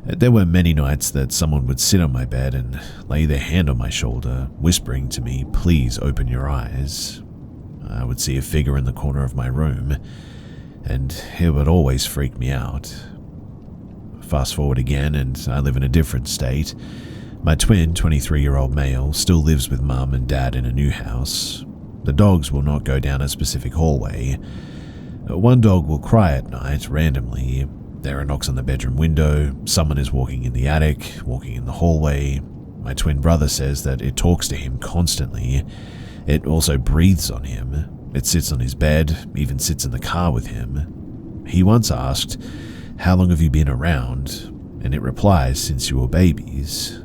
There were many nights that someone would sit on my bed and lay their hand on my shoulder, whispering to me, "Please open your eyes." I would see a figure in the corner of my room, and it would always freak me out. Fast forward again, and I live in a different state. My twin, 23-year-old male, still lives with mum and dad in a new house. The dogs will not go down a specific hallway. One dog will cry at night, randomly. There are knocks on the bedroom window, someone is walking in the attic, walking in the hallway. My twin brother says that it talks to him constantly. It also breathes on him. It sits on his bed, even sits in the car with him. He once asked, "How long have you been around?" And it replies, "Since you were babies."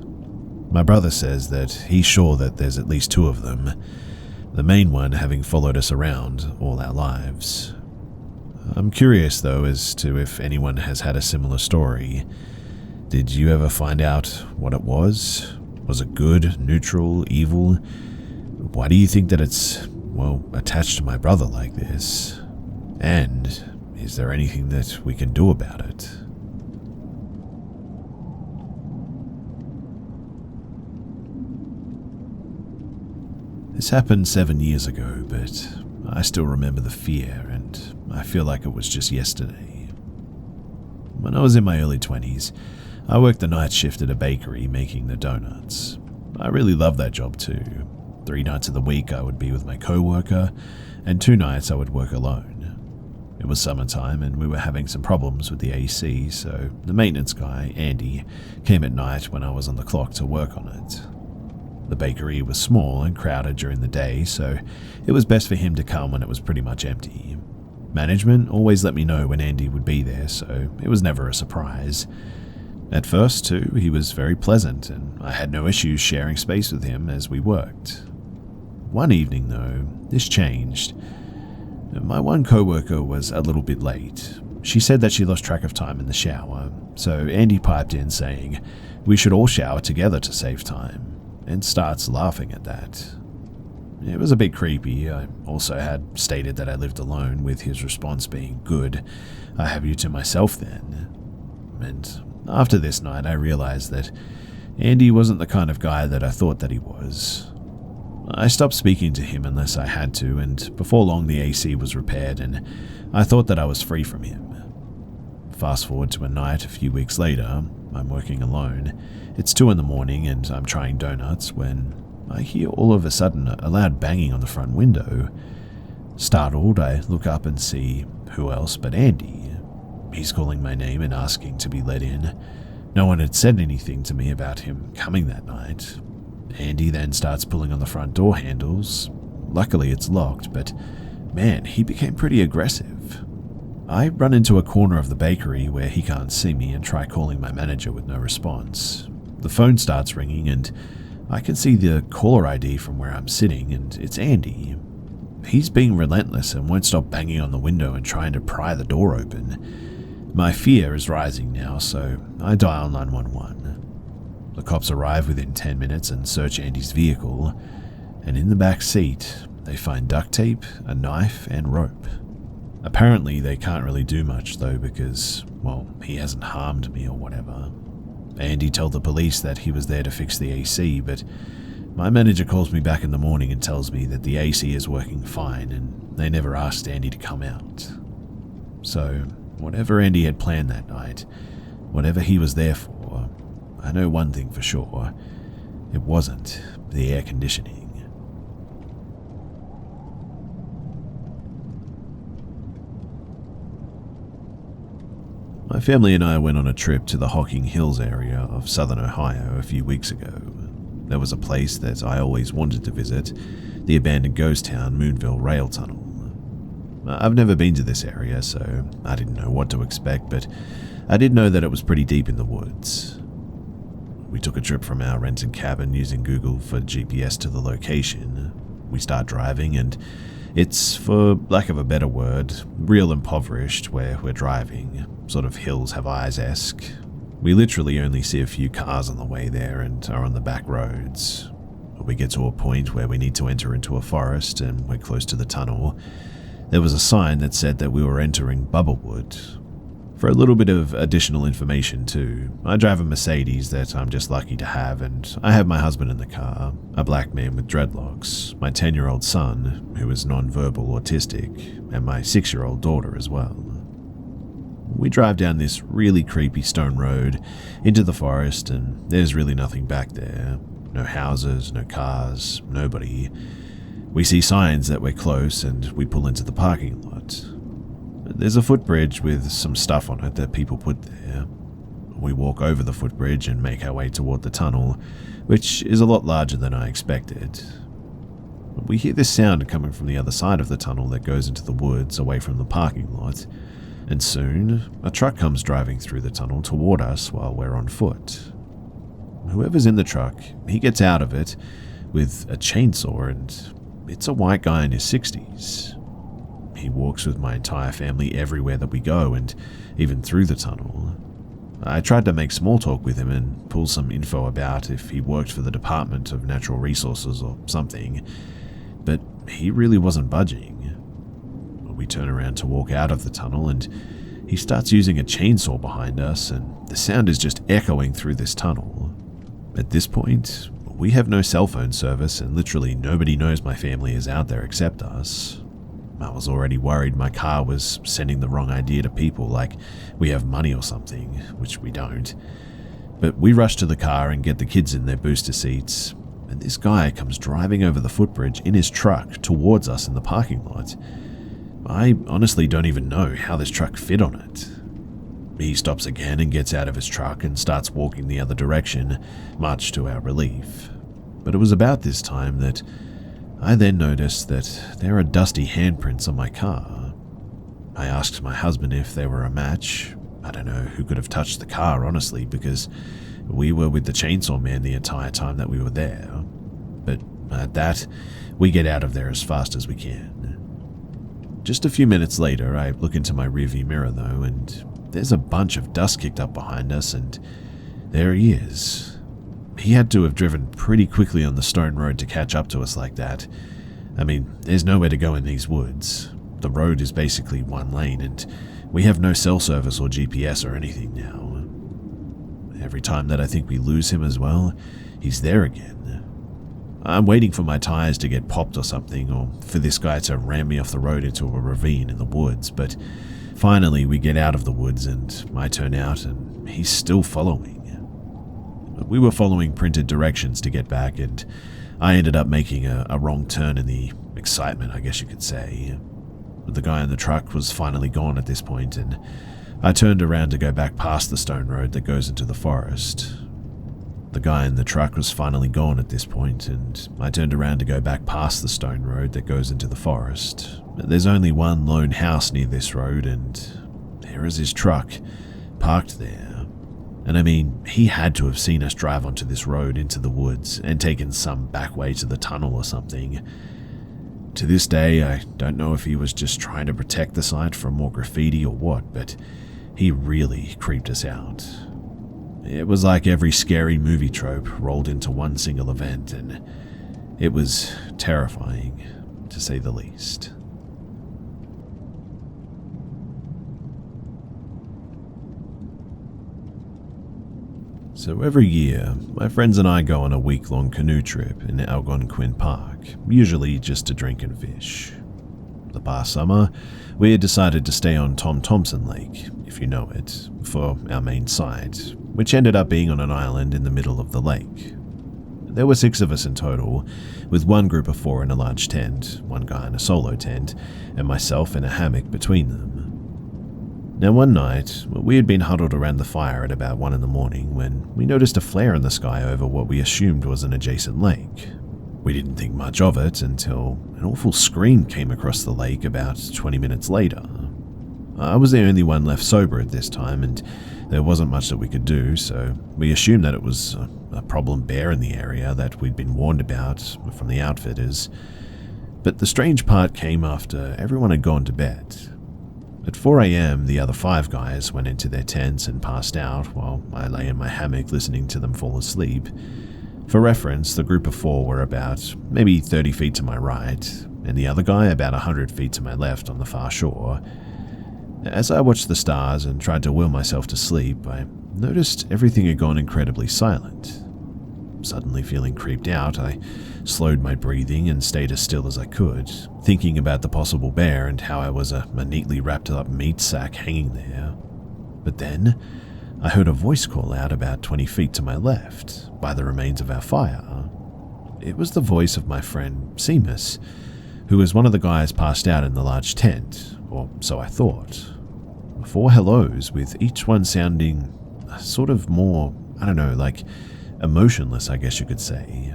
My brother says that he's sure that there's at least 2 of them, the main one having followed us around all our lives. I'm curious though as to if anyone has had a similar story. Did you ever find out what it was? Was it good, neutral, evil? Why do you think that it's, well, attached to my brother like this? And is there anything that we can do about it? This happened 7 years ago, but I still remember the fear, and I feel like it was just yesterday. When I was in my early 20s, I worked the night shift at a bakery making the donuts. I really loved that job too. 3 nights of the week I would be with my co-worker, and 2 nights I would work alone. It was summertime and we were having some problems with the AC, so the maintenance guy, Andy, came at night when I was on the clock to work on it. The bakery was small and crowded during the day, so it was best for him to come when it was pretty much empty. Management always let me know when Andy would be there, so it was never a surprise. At first, too, he was very pleasant, and I had no issues sharing space with him as we worked. One evening, though, this changed. My one co-worker was a little bit late. She said that she lost track of time in the shower, so Andy piped in saying we should all shower together to save time, and starts laughing at that. It was a bit creepy. I also had stated that I lived alone, with his response being, "Good, I have you to myself then." And after this night, I realized that Andy wasn't the kind of guy that I thought that he was. I stopped speaking to him unless I had to, and before long the AC was repaired, and I thought that I was free from him. Fast forward to a night a few weeks later, I'm working alone. It's 2 a.m, and I'm trying donuts when I hear all of a sudden a loud banging on the front window. Startled, I look up and see who else but Andy. He's calling my name and asking to be let in. No one had said anything to me about him coming that night. Andy then starts pulling on the front door handles. Luckily it's locked, but man, he became pretty aggressive. I run into a corner of the bakery where he can't see me and try calling my manager with no response. The phone starts ringing and I can see the caller ID from where I'm sitting, and it's Andy. He's being relentless and won't stop banging on the window and trying to pry the door open. My fear is rising now, so I dial 911. The cops arrive within 10 minutes and search Andy's vehicle, and in the back seat, they find duct tape, a knife, and rope. Apparently, they can't really do much though because, well, he hasn't harmed me or whatever. Andy told the police that he was there to fix the AC, but my manager calls me back in the morning and tells me that the AC is working fine and they never asked Andy to come out. So, whatever Andy had planned that night, whatever he was there for, I know one thing for sure. It wasn't the air conditioning. My family and I went on a trip to the Hocking Hills area of southern Ohio a few weeks ago. There was a place that I always wanted to visit, the abandoned ghost town Moonville Rail Tunnel. I've never been to this area, so I didn't know what to expect, but I did know that it was pretty deep in the woods. We took a trip from our rented cabin using Google for GPS to the location. We start driving and it's, for lack of a better word, real impoverished where we're driving, sort of Hills Have Eyes-esque. We literally only see a few cars on the way there and are on the back roads. We get to a point where we need to enter into a forest and we're close to the tunnel. There was a sign that said that we were entering Bubblewood. For a little bit of additional information too, I drive a Mercedes that I'm just lucky to have, and I have my husband in the car, a black man with dreadlocks, my 10-year-old son, who is non-verbal autistic, and my 6-year-old daughter as well. We drive down this really creepy stone road into the forest, and there's really nothing back there. No houses, no cars, nobody. We see signs that we're close, and we pull into the parking lot. There's a footbridge with some stuff on it that people put there. We walk over the footbridge and make our way toward the tunnel, which is a lot larger than I expected. We hear this sound coming from the other side of the tunnel that goes into the woods away from the parking lot, and soon a truck comes driving through the tunnel toward us while we're on foot. Whoever's in the truck, he gets out of it with a chainsaw, and it's a white guy in his 60s. He walks with my entire family everywhere that we go, and even through the tunnel. I tried to make small talk with him and pull some info about if he worked for the Department of Natural Resources or something, but he really wasn't budging. We turn around to walk out of the tunnel, and he starts using a chainsaw behind us, and the sound is just echoing through this tunnel. At this point, we have no cell phone service, and literally nobody knows my family is out there except us. I was already worried my car was sending the wrong idea to people, like we have money or something, which we don't. But we rush to the car and get the kids in their booster seats, and this guy comes driving over the footbridge in his truck towards us in the parking lot. I honestly don't even know how this truck fit on it. He stops again and gets out of his truck and starts walking the other direction, much to our relief. But it was about this time that I then noticed that there are dusty handprints on my car. I asked my husband if they were a match. I don't know who could have touched the car, honestly, because we were with the chainsaw man the entire time that we were there. But at that, we get out of there as fast as we can. Just a few minutes later, I look into my rearview mirror though, and there's a bunch of dust kicked up behind us, and there he is. He had to have driven pretty quickly on the stone road to catch up to us like that. I mean, there's nowhere to go in these woods. The road is basically one lane, and we have no cell service or GPS or anything now. Every time that I think we lose him as well, he's there again. I'm waiting for my tires to get popped or something, or for this guy to ram me off the road into a ravine in the woods, but finally we get out of the woods and I turn out and he's still following. We were following printed directions to get back, and I ended up making a wrong turn in the excitement, I guess you could say. The guy in the truck was finally gone at this point, and I turned around to go back past the stone road that goes into the forest. The guy in the truck was finally gone at this point, and I turned around to go back past the stone road that goes into the forest. There's only one lone house near this road, and there is his truck, parked there. And I mean, he had to have seen us drive onto this road into the woods and taken some back way to the tunnel or something. To this day, I don't know if he was just trying to protect the site from more graffiti or what, but he really creeped us out. It was like every scary movie trope rolled into one single event, and it was terrifying, to say the least. So every year, my friends and I go on a week-long canoe trip in Algonquin Park, usually just to drink and fish. The past summer, we had decided to stay on Tom Thompson Lake, if you know it, for our main site, which ended up being on an island in the middle of the lake. There were 6 of us in total, with one group of 4 in a large tent, one guy in a solo tent, and myself in a hammock between them. Now one night, we had been huddled around the fire at about 1 in the morning when we noticed a flare in the sky over what we assumed was an adjacent lake. We didn't think much of it until an awful scream came across the lake about 20 minutes later. I was the only one left sober at this time, and there wasn't much that we could do, so we assumed that it was a problem bear in the area that we'd been warned about from the outfitters. But the strange part came after everyone had gone to bed. At 4 a.m, the other 5 guys went into their tents and passed out while I lay in my hammock listening to them fall asleep. For reference, the group of 4 were about maybe 30 feet to my right, and the other guy about 100 feet to my left on the far shore. As I watched the stars and tried to will myself to sleep, I noticed everything had gone incredibly silent. Suddenly feeling creeped out, I slowed my breathing and stayed as still as I could, thinking about the possible bear and how I was a neatly wrapped up meat sack hanging there. But then, I heard a voice call out about 20 feet to my left, by the remains of our fire. It was the voice of my friend Seamus, who was one of the guys passed out in the large tent, or so I thought. 4 hellos, with each one sounding sort of more, like emotionless, I guess you could say.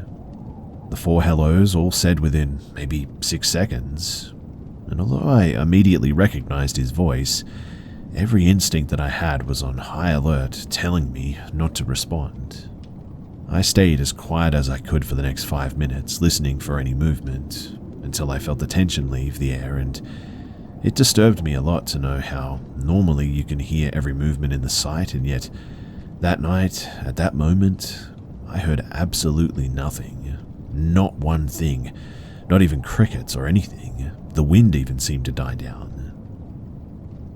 The 4 hellos all said within maybe 6 seconds, and although I immediately recognized his voice, every instinct that I had was on high alert, telling me not to respond. I stayed as quiet as I could for the next 5 minutes, listening for any movement, until I felt the tension leave the air, and it disturbed me a lot to know how normally you can hear every movement in the site, and yet that night, at that moment, I heard absolutely nothing. Not one thing, not even crickets or anything. The wind even seemed to die down.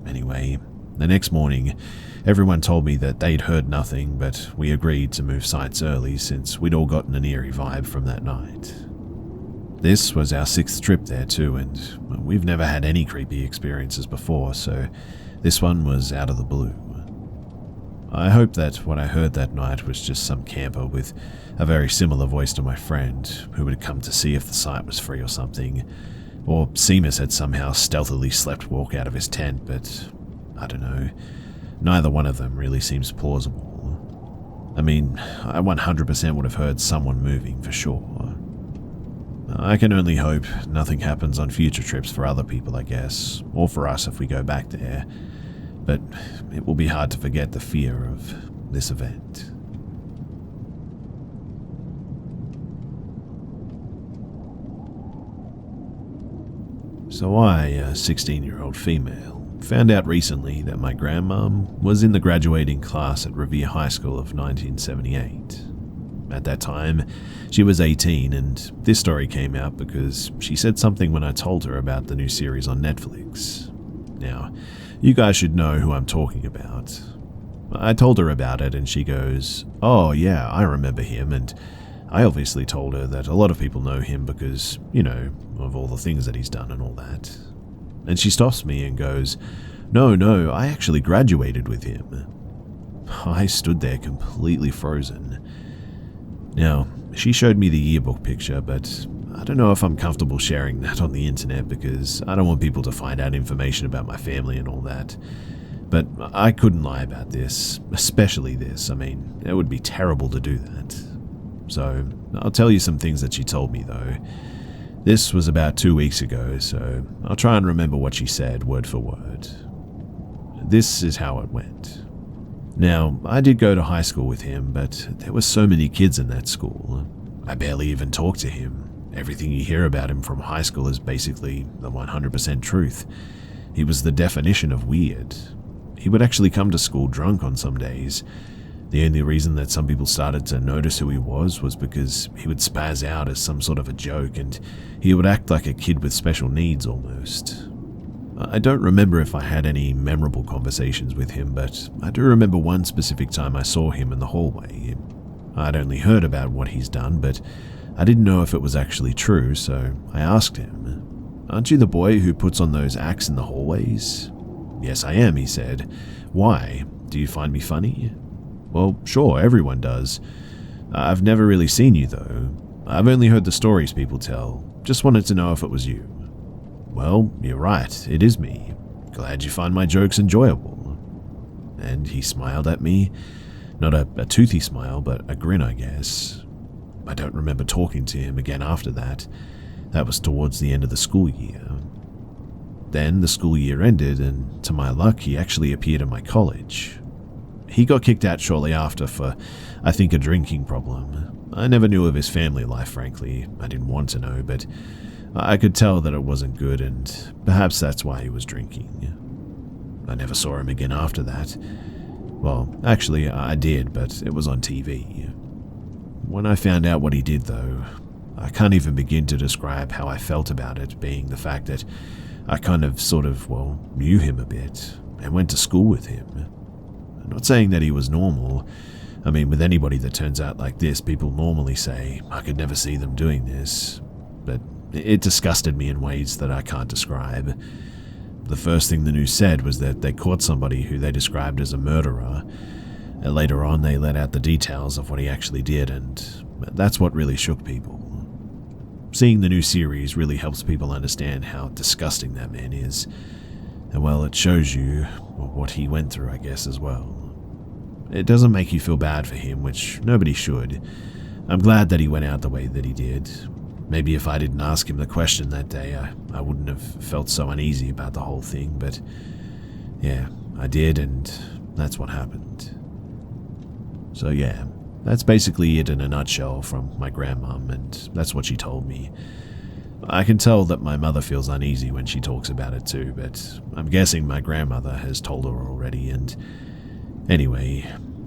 Anyway, the next morning, everyone told me that they'd heard nothing, but we agreed to move sites early since we'd all gotten an eerie vibe from that night. This was our 6th trip there too, and we've never had any creepy experiences before, so this one was out of the blue. I hope that what I heard that night was just some camper with a very similar voice to my friend who had come to see if the site was free or something, or Seamus had somehow stealthily slept walk out of his tent, but I don't know. Neither one of them really seems plausible. I mean, I 100% would have heard someone moving for sure. I can only hope nothing happens on future trips for other people, I guess, or for us if we go back there, but it will be hard to forget the fear of this event. So I, a 16-year-old female, found out recently that my grandmom was in the graduating class at Revere High School of 1978. At that time, she was 18, and this story came out because she said something when I told her about the new series on Netflix. Now, you guys should know who I'm talking about. I told her about it, and she goes, "Oh yeah, I remember him," and I obviously told her that a lot of people know him because, of all the things that he's done and all that. And she stops me and goes, No, I actually graduated with him." I stood there completely frozen. Now, she showed me the yearbook picture, but I don't know if I'm comfortable sharing that on the internet because I don't want people to find out information about my family and all that. But I couldn't lie about this, especially this. I mean, it would be terrible to do that. So, I'll tell you some things that she told me though. This was about 2 weeks ago, so I'll try and remember what she said word for word. This is how it went. Now, I did go to high school with him, but there were so many kids in that school. I barely even talked to him. Everything you hear about him from high school is basically the 100% truth. He was the definition of weird. He would actually come to school drunk on some days. The only reason that some people started to notice who he was because he would spaz out as some sort of a joke, and he would act like a kid with special needs almost. I don't remember if I had any memorable conversations with him, but I do remember one specific time I saw him in the hallway. I'd only heard about what he's done, but I didn't know if it was actually true, so I asked him. "Aren't you the boy who puts on those acts in the hallways?" "Yes, I am," he said. "Why? Do you find me funny?" "Well, sure, everyone does. I've never really seen you, though. I've only heard the stories people tell. Just wanted to know if it was you." "Well, you're right, it is me. Glad you find my jokes enjoyable." And he smiled at me. Not a toothy smile, but a grin, I guess. I don't remember talking to him again after that. That was towards the end of the school year. Then the school year ended, and to my luck, he actually appeared in my college. He got kicked out shortly after for, I think, a drinking problem. I never knew of his family life, frankly. I didn't want to know, but I could tell that it wasn't good, and perhaps that's why he was drinking. I never saw him again after that. Well, actually, I did, but it was on TV. When I found out what he did, though, I can't even begin to describe how I felt about it, being the fact that I knew him a bit and went to school with him. I'm not saying that he was normal. I mean, with anybody that turns out like this, people normally say, I could never see them doing this. But it disgusted me in ways that I can't describe. The first thing the news said was that they caught somebody who they described as a murderer. And later on, they let out the details of what he actually did, and that's what really shook people. Seeing the new series really helps people understand how disgusting that man is. And well, it shows you what he went through, I guess, as well. It doesn't make you feel bad for him, which nobody should. I'm glad that he went out the way that he did. Maybe if I didn't ask him the question that day, I wouldn't have felt so uneasy about the whole thing, but yeah, I did, and that's what happened. So yeah, that's basically it in a nutshell from my grandmum, and that's what she told me. I can tell that my mother feels uneasy when she talks about it too, but I'm guessing my grandmother has told her already, and anyway,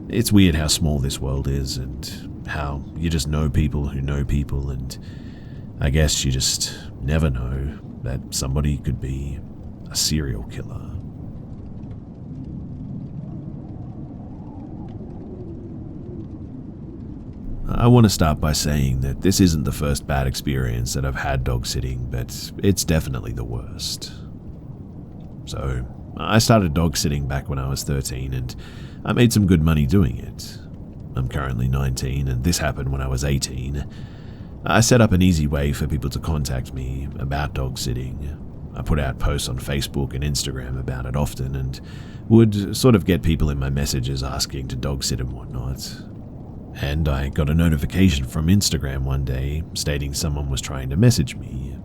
it's weird how small this world is, and how you just know people who know people, and I guess you just never know that somebody could be a serial killer. I want to start by saying that this isn't the first bad experience that I've had dog sitting, but it's definitely the worst. So, I started dog sitting back when I was 13, and I made some good money doing it. I'm currently 19, and this happened when I was 18. I set up an easy way for people to contact me about dog sitting. I put out posts on Facebook and Instagram about it often, and would sort of get people in my messages asking to dog sit and whatnot. And I got a notification from Instagram one day stating someone was trying to message me.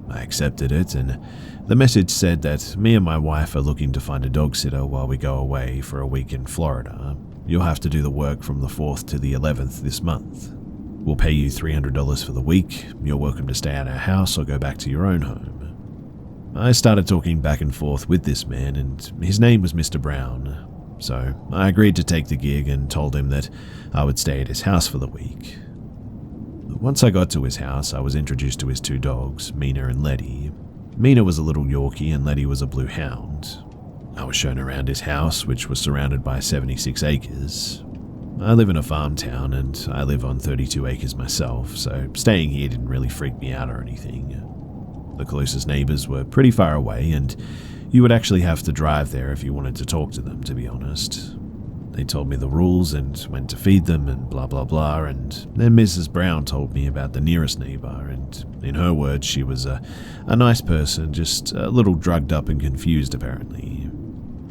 I accepted it, and the message said that me and my wife are looking to find a dog sitter while we go away for a week in Florida. You'll have to do the work from the 4th to the 11th this month. We'll pay you $300 for the week. You're welcome to stay at our house or go back to your own home. I started talking back and forth with this man, and his name was Mr. Brown. So I agreed to take the gig and told him that I would stay at his house for the week. Once I got to his house, I was introduced to his 2 dogs, Mina and Letty. Mina was a little Yorkie and Letty was a blue hound. I was shown around his house, which was surrounded by 76 acres. I live in a farm town and I live on 32 acres myself, so staying here didn't really freak me out or anything. The closest neighbors were pretty far away, and you would actually have to drive there if you wanted to talk to them, to be honest. They told me the rules and when to feed them and blah blah blah, and then Mrs. Brown told me about the nearest neighbor, and in her words, she was a nice person, just a little drugged up and confused apparently.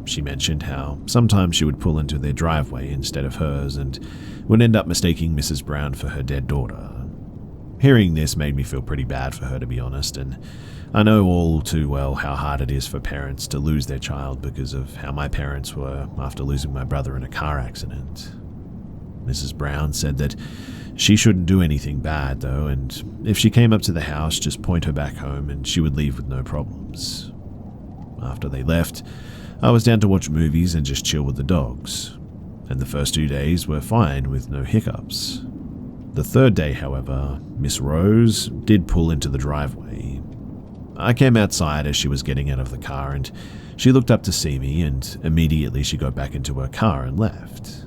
She mentioned how sometimes she would pull into their driveway instead of hers and would end up mistaking Mrs. Brown for her dead daughter. Hearing this made me feel pretty bad for her, to be honest, and I know all too well how hard it is for parents to lose their child because of how my parents were after losing my brother in a car accident. Mrs. Brown said that she shouldn't do anything bad, though, and if she came up to the house, just point her back home and she would leave with no problems. After they left, I was down to watch movies and just chill with the dogs, and the first 2 days were fine with no hiccups. The third day, however, Miss Rose did pull into the driveway. I came outside as she was getting out of the car, and she looked up to see me, and immediately she got back into her car and left.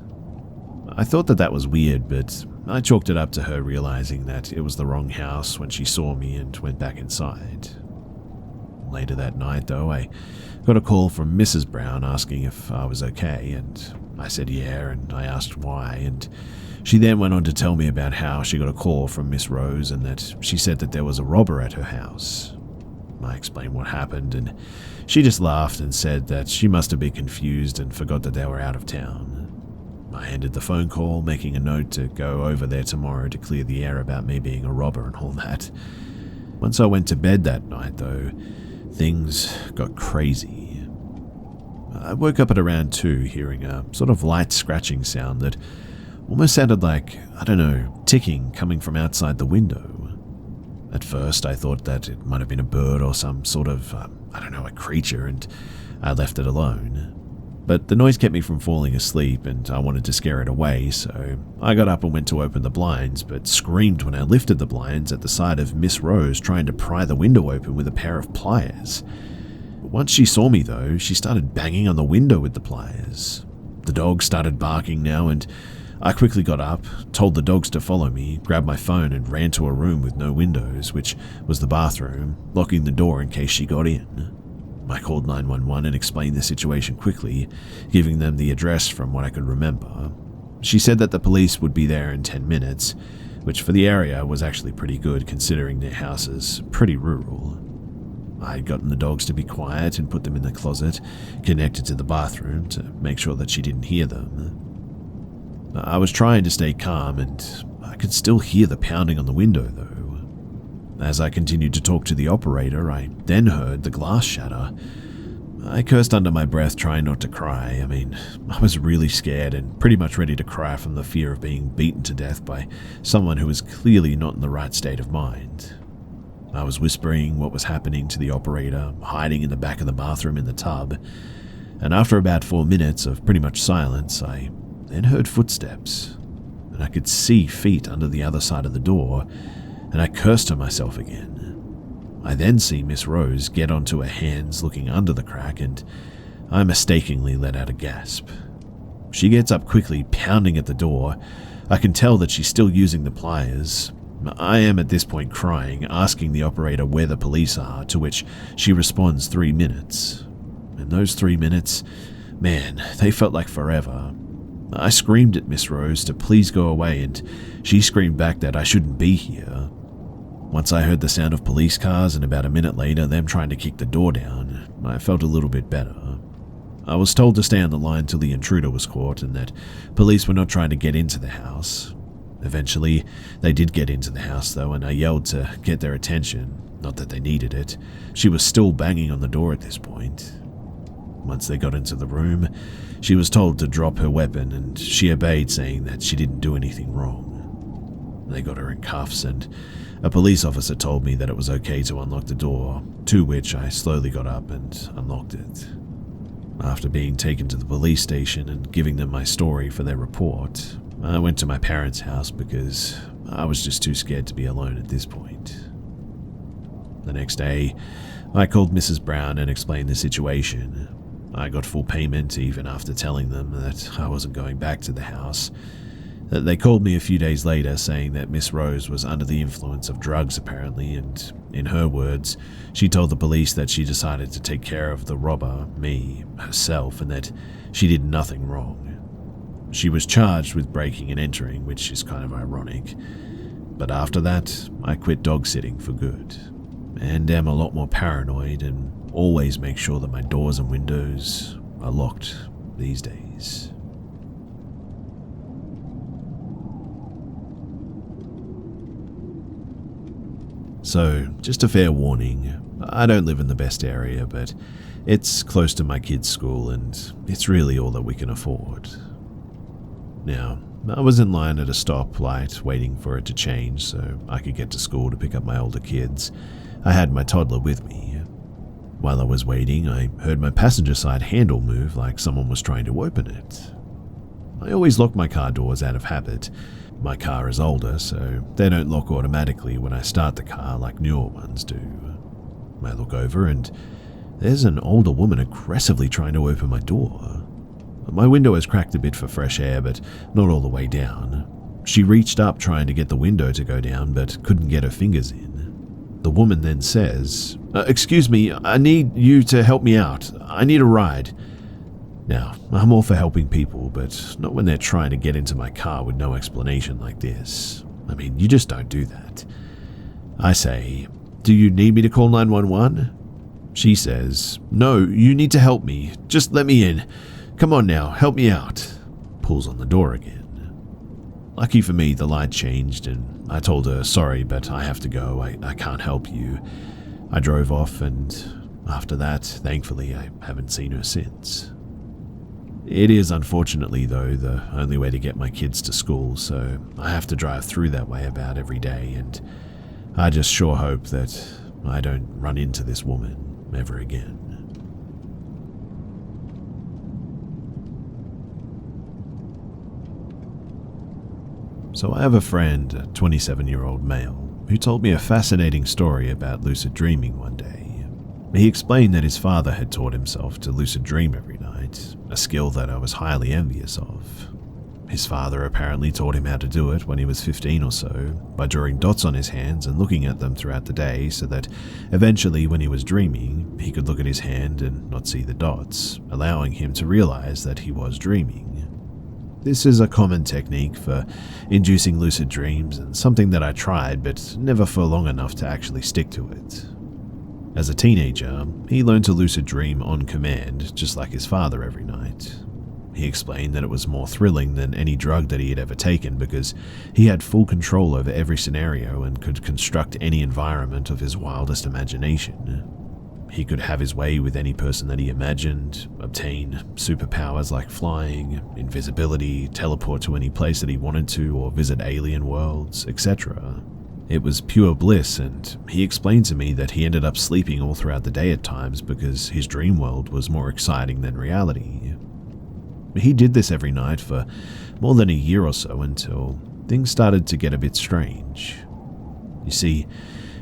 I thought that was weird, but I chalked it up to her realizing that it was the wrong house when she saw me and went back inside. Later that night, though, I got a call from Mrs. Brown asking if I was okay, and I said yeah, and I asked why, and she then went on to tell me about how she got a call from Miss Rose and that she said that there was a robber at her house. I explained what happened, and she just laughed and said that she must have been confused and forgot that they were out of town. I ended the phone call, making a note to go over there tomorrow to clear the air about me being a robber and all that. Once I went to bed that night, though, things got crazy. I woke up at around 2, hearing a sort of light scratching sound that almost sounded like, I don't know, ticking coming from outside the window. At first, I thought that it might have been a bird or some sort of, a creature, and I left it alone. But the noise kept me from falling asleep, and I wanted to scare it away, so I got up and went to open the blinds, but screamed when I lifted the blinds at the sight of Miss Rose trying to pry the window open with a pair of pliers. Once she saw me, though, she started banging on the window with the pliers. The dog started barking now, and I quickly got up, told the dogs to follow me, grabbed my phone and ran to a room with no windows, which was the bathroom, locking the door in case she got in. I called 911 and explained the situation quickly, giving them the address from what I could remember. She said that the police would be there in 10 minutes, which for the area was actually pretty good considering their house is pretty rural. I had gotten the dogs to be quiet and put them in the closet, connected to the bathroom to make sure that she didn't hear them. I was trying to stay calm, and I could still hear the pounding on the window, though. As I continued to talk to the operator, I then heard the glass shatter. I cursed under my breath, trying not to cry. I was really scared and pretty much ready to cry from the fear of being beaten to death by someone who was clearly not in the right state of mind. I was whispering what was happening to the operator, hiding in the back of the bathroom in the tub, and after about 4 minutes of pretty much silence, I then heard footsteps, and I could see feet under the other side of the door, and I cursed to myself again. I then see Miss Rose get onto her hands looking under the crack, and I mistakenly let out a gasp. She gets up quickly, pounding at the door. I can tell that she's still using the pliers. I am at this point crying, asking the operator where the police are, to which she responds 3 minutes. And those 3 minutes, man, they felt like forever. I screamed at Miss Rose to please go away, and she screamed back that I shouldn't be here. Once I heard the sound of police cars and about a minute later them trying to kick the door down, I felt a little bit better. I was told to stay on the line till the intruder was caught and that police were not trying to get into the house. Eventually, they did get into the house though, and I yelled to get their attention, not that they needed it. She was still banging on the door at this point. Once they got into the room, she was told to drop her weapon and she obeyed, saying that she didn't do anything wrong. They got her in cuffs and a police officer told me that it was okay to unlock the door, to which I slowly got up and unlocked it. After being taken to the police station and giving them my story for their report, I went to my parents' house because I was just too scared to be alone at this point. The next day, I called Mrs. Brown and explained the situation. I got full payment even after telling them that I wasn't going back to the house. They called me a few days later saying that Miss Rose was under the influence of drugs apparently, and in her words, she told the police that she decided to take care of the robber, me, herself, and that she did nothing wrong. She was charged with breaking and entering, which is kind of ironic. But after that, I quit dog sitting for good, and am a lot more paranoid and always make sure that my doors and windows are locked these days. So, just a fair warning, I don't live in the best area, but it's close to my kids' school and it's really all that we can afford. Now, I was in line at a stoplight waiting for it to change so I could get to school to pick up my older kids. I had my toddler with me. While I was waiting, I heard my passenger side handle move like someone was trying to open it. I always lock my car doors out of habit. My car is older, so they don't lock automatically when I start the car like newer ones do. I look over and there's an older woman aggressively trying to open my door. My window is cracked a bit for fresh air, but not all the way down. She reached up trying to get the window to go down, but couldn't get her fingers in. The woman then says, "Excuse me, I need you to help me out. I need a ride." Now, I'm all for helping people, but not when they're trying to get into my car with no explanation like this. I mean, you just don't do that. I say, "Do you need me to call 911? She says, "No, you need to help me. Just let me in. Come on now, help me out." Pulls on the door again. Lucky for me, the light changed and I told her, "Sorry, but I have to go. I can't help you." I drove off, and after that, thankfully, I haven't seen her since. It is unfortunately, though, the only way to get my kids to school, so I have to drive through that way about every day, and I just sure hope that I don't run into this woman ever again. So I have a friend, a 27-year-old male, who told me a fascinating story about lucid dreaming one day. He explained that his father had taught himself to lucid dream every night, a skill that I was highly envious of. His father apparently taught him how to do it when he was 15 or so, by drawing dots on his hands and looking at them throughout the day so that eventually when he was dreaming, he could look at his hand and not see the dots, allowing him to realize that he was dreaming. This is a common technique for inducing lucid dreams and something that I tried but never for long enough to actually stick to it. As a teenager, he learned to lucid dream on command, just like his father every night. He explained that it was more thrilling than any drug that he had ever taken because he had full control over every scenario and could construct any environment of his wildest imagination. He could have his way with any person that he imagined, obtain superpowers like flying, invisibility, teleport to any place that he wanted to, or visit alien worlds, etc. It was pure bliss, and he explained to me that he ended up sleeping all throughout the day at times because his dream world was more exciting than reality. He did this every night for more than a year or so until things started to get a bit strange. You see,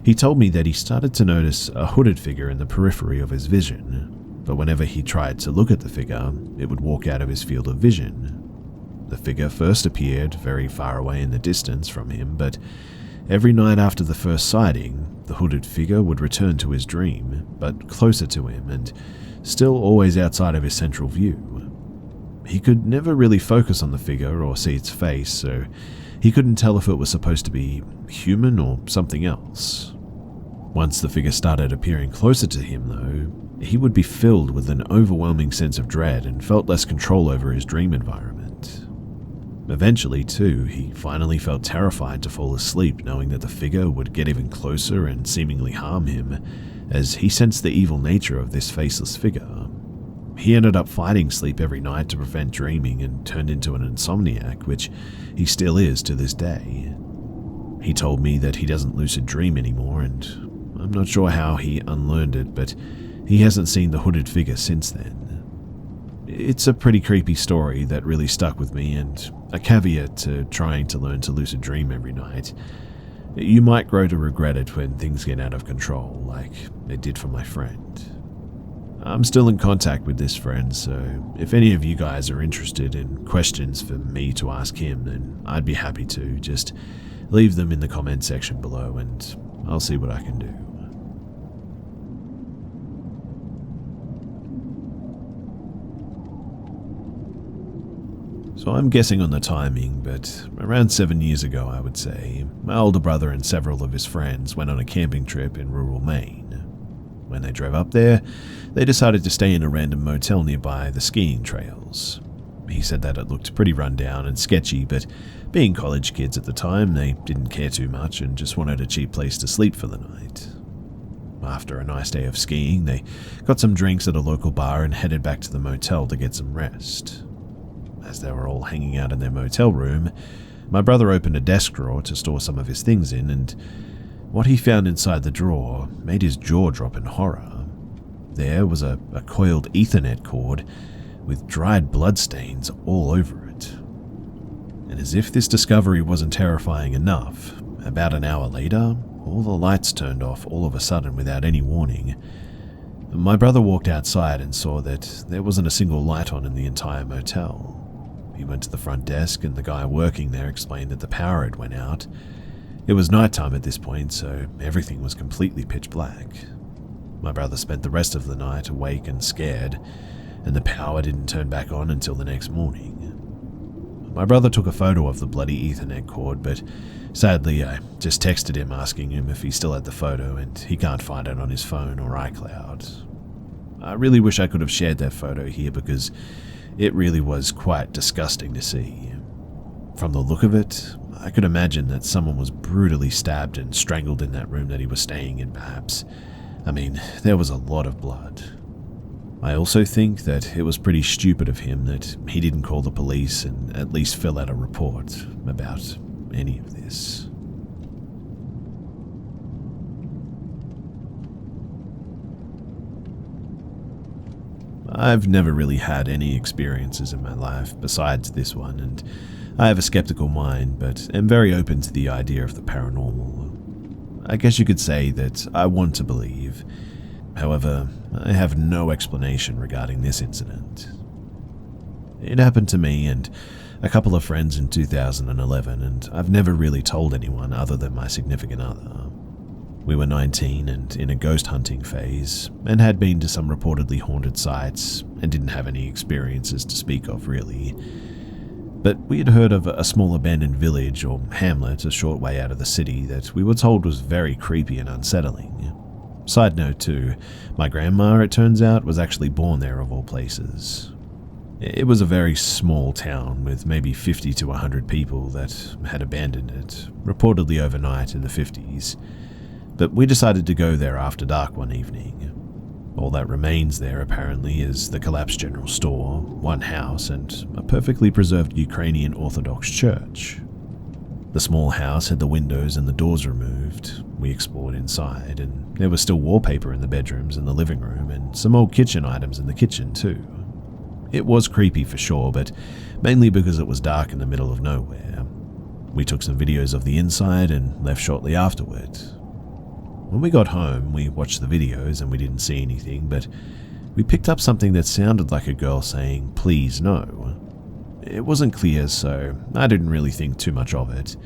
he told me that he started to notice a hooded figure in the periphery of his vision, but whenever he tried to look at the figure, it would walk out of his field of vision. The figure first appeared very far away in the distance from him, but every night after the first sighting, the hooded figure would return to his dream, but closer to him and still always outside of his central view. He could never really focus on the figure or see its face, so he couldn't tell if it was supposed to be human or something else. Once the figure started appearing closer to him, though, he would be filled with an overwhelming sense of dread and felt less control over his dream environment. Eventually, too, he finally felt terrified to fall asleep, knowing that the figure would get even closer and seemingly harm him, as he sensed the evil nature of this faceless figure. He ended up fighting sleep every night to prevent dreaming and turned into an insomniac, which he still is to this day. He told me that he doesn't lucid dream anymore, and I'm not sure how he unlearned it, but he hasn't seen the hooded figure since then. It's a pretty creepy story that really stuck with me, and a caveat to trying to learn to lucid dream every night. You might grow to regret it when things get out of control, like it did for my friend. I'm still in contact with this friend, so if any of you guys are interested in questions for me to ask him, then I'd be happy to. Just leave them in the comment section below and I'll see what I can do. So I'm guessing on the timing, but around 7 years ago, I would say, my older brother and several of his friends went on a camping trip in rural Maine. When they drove up there, they decided to stay in a random motel nearby the skiing trails. He said that it looked pretty run down and sketchy, but being college kids at the time, they didn't care too much and just wanted a cheap place to sleep for the night. After a nice day of skiing, they got some drinks at a local bar and headed back to the motel to get some rest. As they were all hanging out in their motel room, my brother opened a desk drawer to store some of his things in, and what he found inside the drawer made his jaw drop in horror. There was a coiled Ethernet cord with dried bloodstains all over it. And as if this discovery wasn't terrifying enough, about an hour later, all the lights turned off all of a sudden without any warning. My brother walked outside and saw that there wasn't a single light on in the entire motel. He went to the front desk and the guy working there explained that the power had went out. It was nighttime at this point, so everything was completely pitch black. My brother spent the rest of the night awake and scared, and the power didn't turn back on until the next morning. My brother took a photo of the bloody Ethernet cord, but sadly I just texted him asking him if he still had the photo, and he can't find it on his phone or iCloud. I really wish I could have shared that photo here because it really was quite disgusting to see. From the look of it, I could imagine that someone was brutally stabbed and strangled in that room that he was staying in, perhaps. I mean, there was a lot of blood. I also think that it was pretty stupid of him that he didn't call the police and at least fill out a report about any of this. I've never really had any experiences in my life besides this one, and I have a skeptical mind, but am very open to the idea of the paranormal. I guess you could say that I want to believe. However, I have no explanation regarding this incident. It happened to me and a couple of friends in 2011, and I've never really told anyone other than my significant other. We were 19 and in a ghost hunting phase, and had been to some reportedly haunted sites, and didn't have any experiences to speak of really. But we had heard of a small abandoned village or hamlet a short way out of the city that we were told was very creepy and unsettling. Side note too, my grandma, it turns out, was actually born there of all places. It was a very small town with maybe 50 to 100 people that had abandoned it, reportedly overnight in the 50s. But we decided to go there after dark one evening. All that remains there apparently is the collapsed general store, one house, and a perfectly preserved Ukrainian Orthodox church. The small house had the windows and the doors removed. We explored inside, and there was still wallpaper in the bedrooms and the living room, and some old kitchen items in the kitchen too. It was creepy for sure, but mainly because it was dark in the middle of nowhere. We took some videos of the inside and left shortly afterward. When we got home, we watched the videos and we didn't see anything, but we picked up something that sounded like a girl saying, "Please no." It wasn't clear, so I didn't really think too much of it.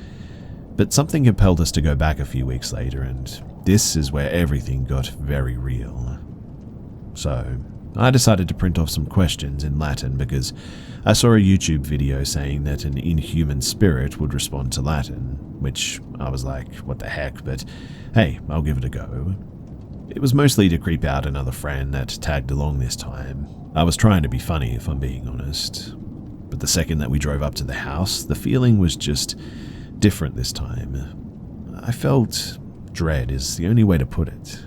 But something compelled us to go back a few weeks later, and this is where everything got very real. So I decided to print off some questions in Latin because I saw a YouTube video saying that an inhuman spirit would respond to Latin, which I was like, what the heck, but hey, I'll give it a go. It was mostly to creep out another friend that tagged along this time. I was trying to be funny, if I'm being honest. But the second that we drove up to the house, the feeling was just different this time. I felt dread is the only way to put it.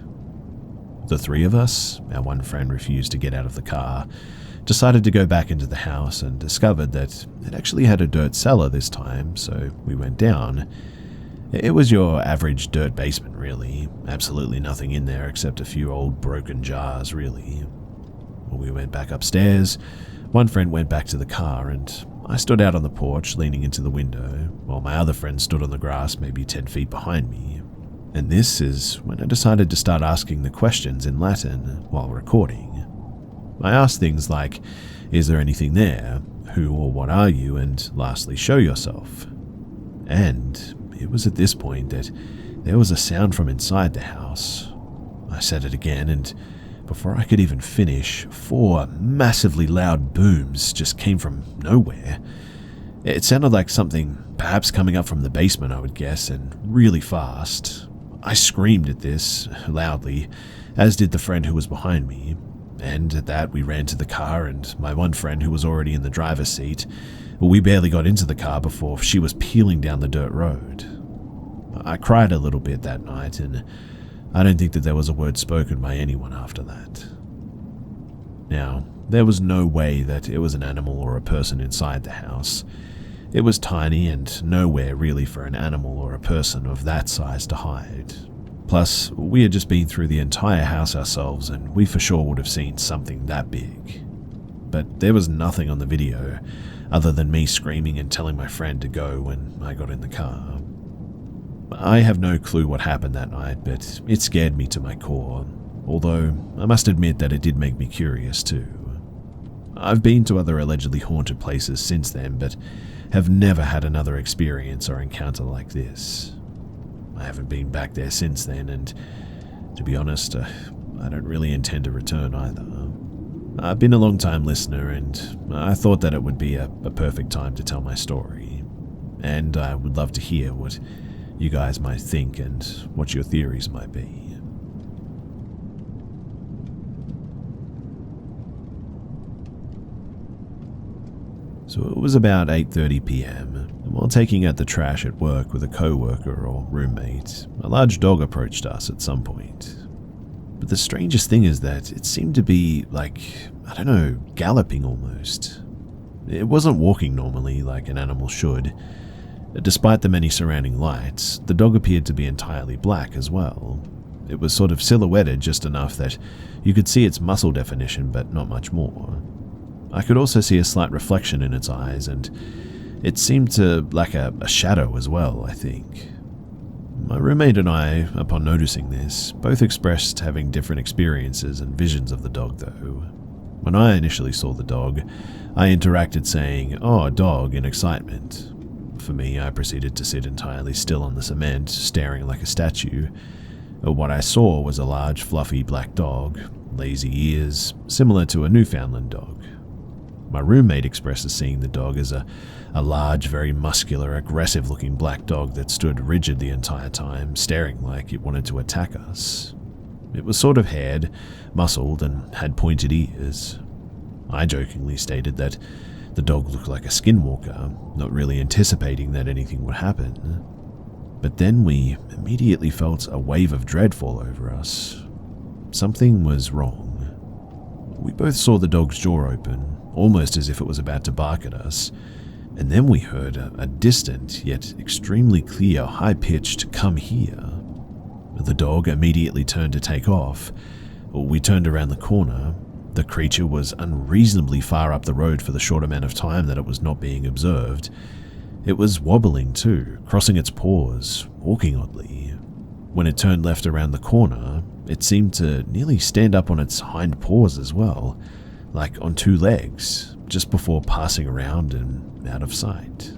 The three of us, our one friend refused to get out of the car, decided to go back into the house and discovered that it actually had a dirt cellar this time, so we went down. It was your average dirt basement really, absolutely nothing in there except a few old broken jars really. When we went back upstairs, one friend went back to the car and I stood out on the porch leaning into the window, while my other friend stood on the grass maybe 10 feet behind me. And this is when I decided to start asking the questions in Latin while recording. I asked things like, is there anything there? Who or what are you? And lastly, show yourself. And it was at this point that there was a sound from inside the house. I said it again, and before I could even finish, 4 massively loud booms just came from nowhere. It sounded like something perhaps coming up from the basement, I would guess, and really fast. I screamed at this, loudly, as did the friend who was behind me, and at that we ran to the car, and my one friend who was already in the driver's seat, we barely got into the car before she was peeling down the dirt road. I cried a little bit that night, and I don't think that there was a word spoken by anyone after that. Now, there was no way that it was an animal or a person inside the house. It was tiny and nowhere really for an animal or a person of that size to hide. Plus, we had just been through the entire house ourselves and we for sure would have seen something that big. But there was nothing on the video other than me screaming and telling my friend to go when I got in the car. I have no clue what happened that night, but it scared me to my core, although I must admit that it did make me curious too. I've been to other allegedly haunted places since then, but have never had another experience or encounter like this. I haven't been back there since then, and to be honest, I don't really intend to return either. I've been a long-time listener, and I thought that it would be a perfect time to tell my story, and I would love to hear what you guys might think and what your theories might be. So it was about 8:30 p.m, and while taking out the trash at work with a co-worker or roommate, a large dog approached us at some point. But the strangest thing is that it seemed to be like, I don't know, galloping almost. It wasn't walking normally like an animal should. Despite the many surrounding lights, the dog appeared to be entirely black as well. It was sort of silhouetted just enough that you could see its muscle definition, but not much more. I could also see a slight reflection in its eyes, and it seemed to lack a shadow as well, I think. My roommate and I, upon noticing this, both expressed having different experiences and visions of the dog though. When I initially saw the dog, I interacted saying, "Oh, dog," in excitement. For me, I proceeded to sit entirely still on the cement, staring like a statue. What I saw was a large, fluffy black dog, lazy ears, similar to a Newfoundland dog. My roommate expresses seeing the dog as a large, very muscular, aggressive-looking black dog that stood rigid the entire time, staring like it wanted to attack us. It was sort of haired, muscled, and had pointed ears. I jokingly stated that the dog looked like a skinwalker, not really anticipating that anything would happen. But then we immediately felt a wave of dread fall over us. Something was wrong. We both saw the dog's jaw open, almost as if it was about to bark at us, and then we heard a distant yet extremely clear, high-pitched "come here." The dog immediately turned to take off. We turned around the corner. The creature was unreasonably far up the road for the short amount of time that it was not being observed. It was wobbling too, crossing its paws, walking oddly. When it turned left around the corner, it seemed to nearly stand up on its hind paws as well, like on two legs, just before passing around and out of sight.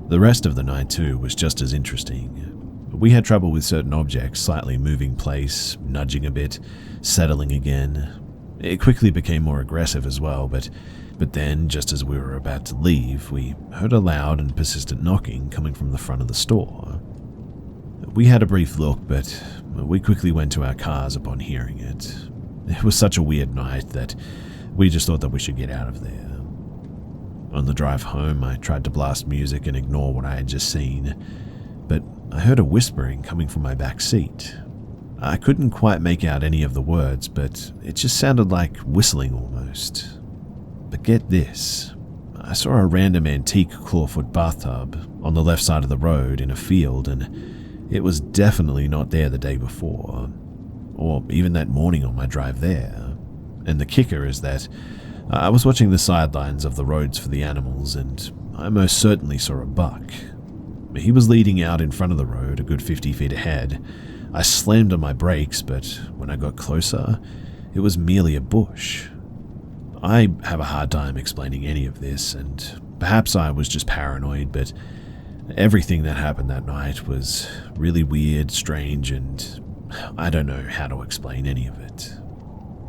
The rest of the night too was just as interesting. We had trouble with certain objects slightly moving place, nudging a bit, settling again. It quickly became more aggressive as well, but then, just as we were about to leave, we heard a loud and persistent knocking coming from the front of the store. We had a brief look, but we quickly went to our cars upon hearing it. It was such a weird night that we just thought that we should get out of there. On the drive home, I tried to blast music and ignore what I had just seen, but I heard a whispering coming from my back seat. I couldn't quite make out any of the words, but it just sounded like whistling almost. But get this, I saw a random antique clawfoot bathtub on the left side of the road in a field, and it was definitely not there the day before, or even that morning on my drive there. And the kicker is that I was watching the sidelines of the roads for the animals, and I most certainly saw a buck. He was leading out in front of the road, a good 50 feet ahead. I slammed on my brakes, but when I got closer, it was merely a bush. I have a hard time explaining any of this, and perhaps I was just paranoid, but everything that happened that night was really weird, strange, and I don't know how to explain any of it.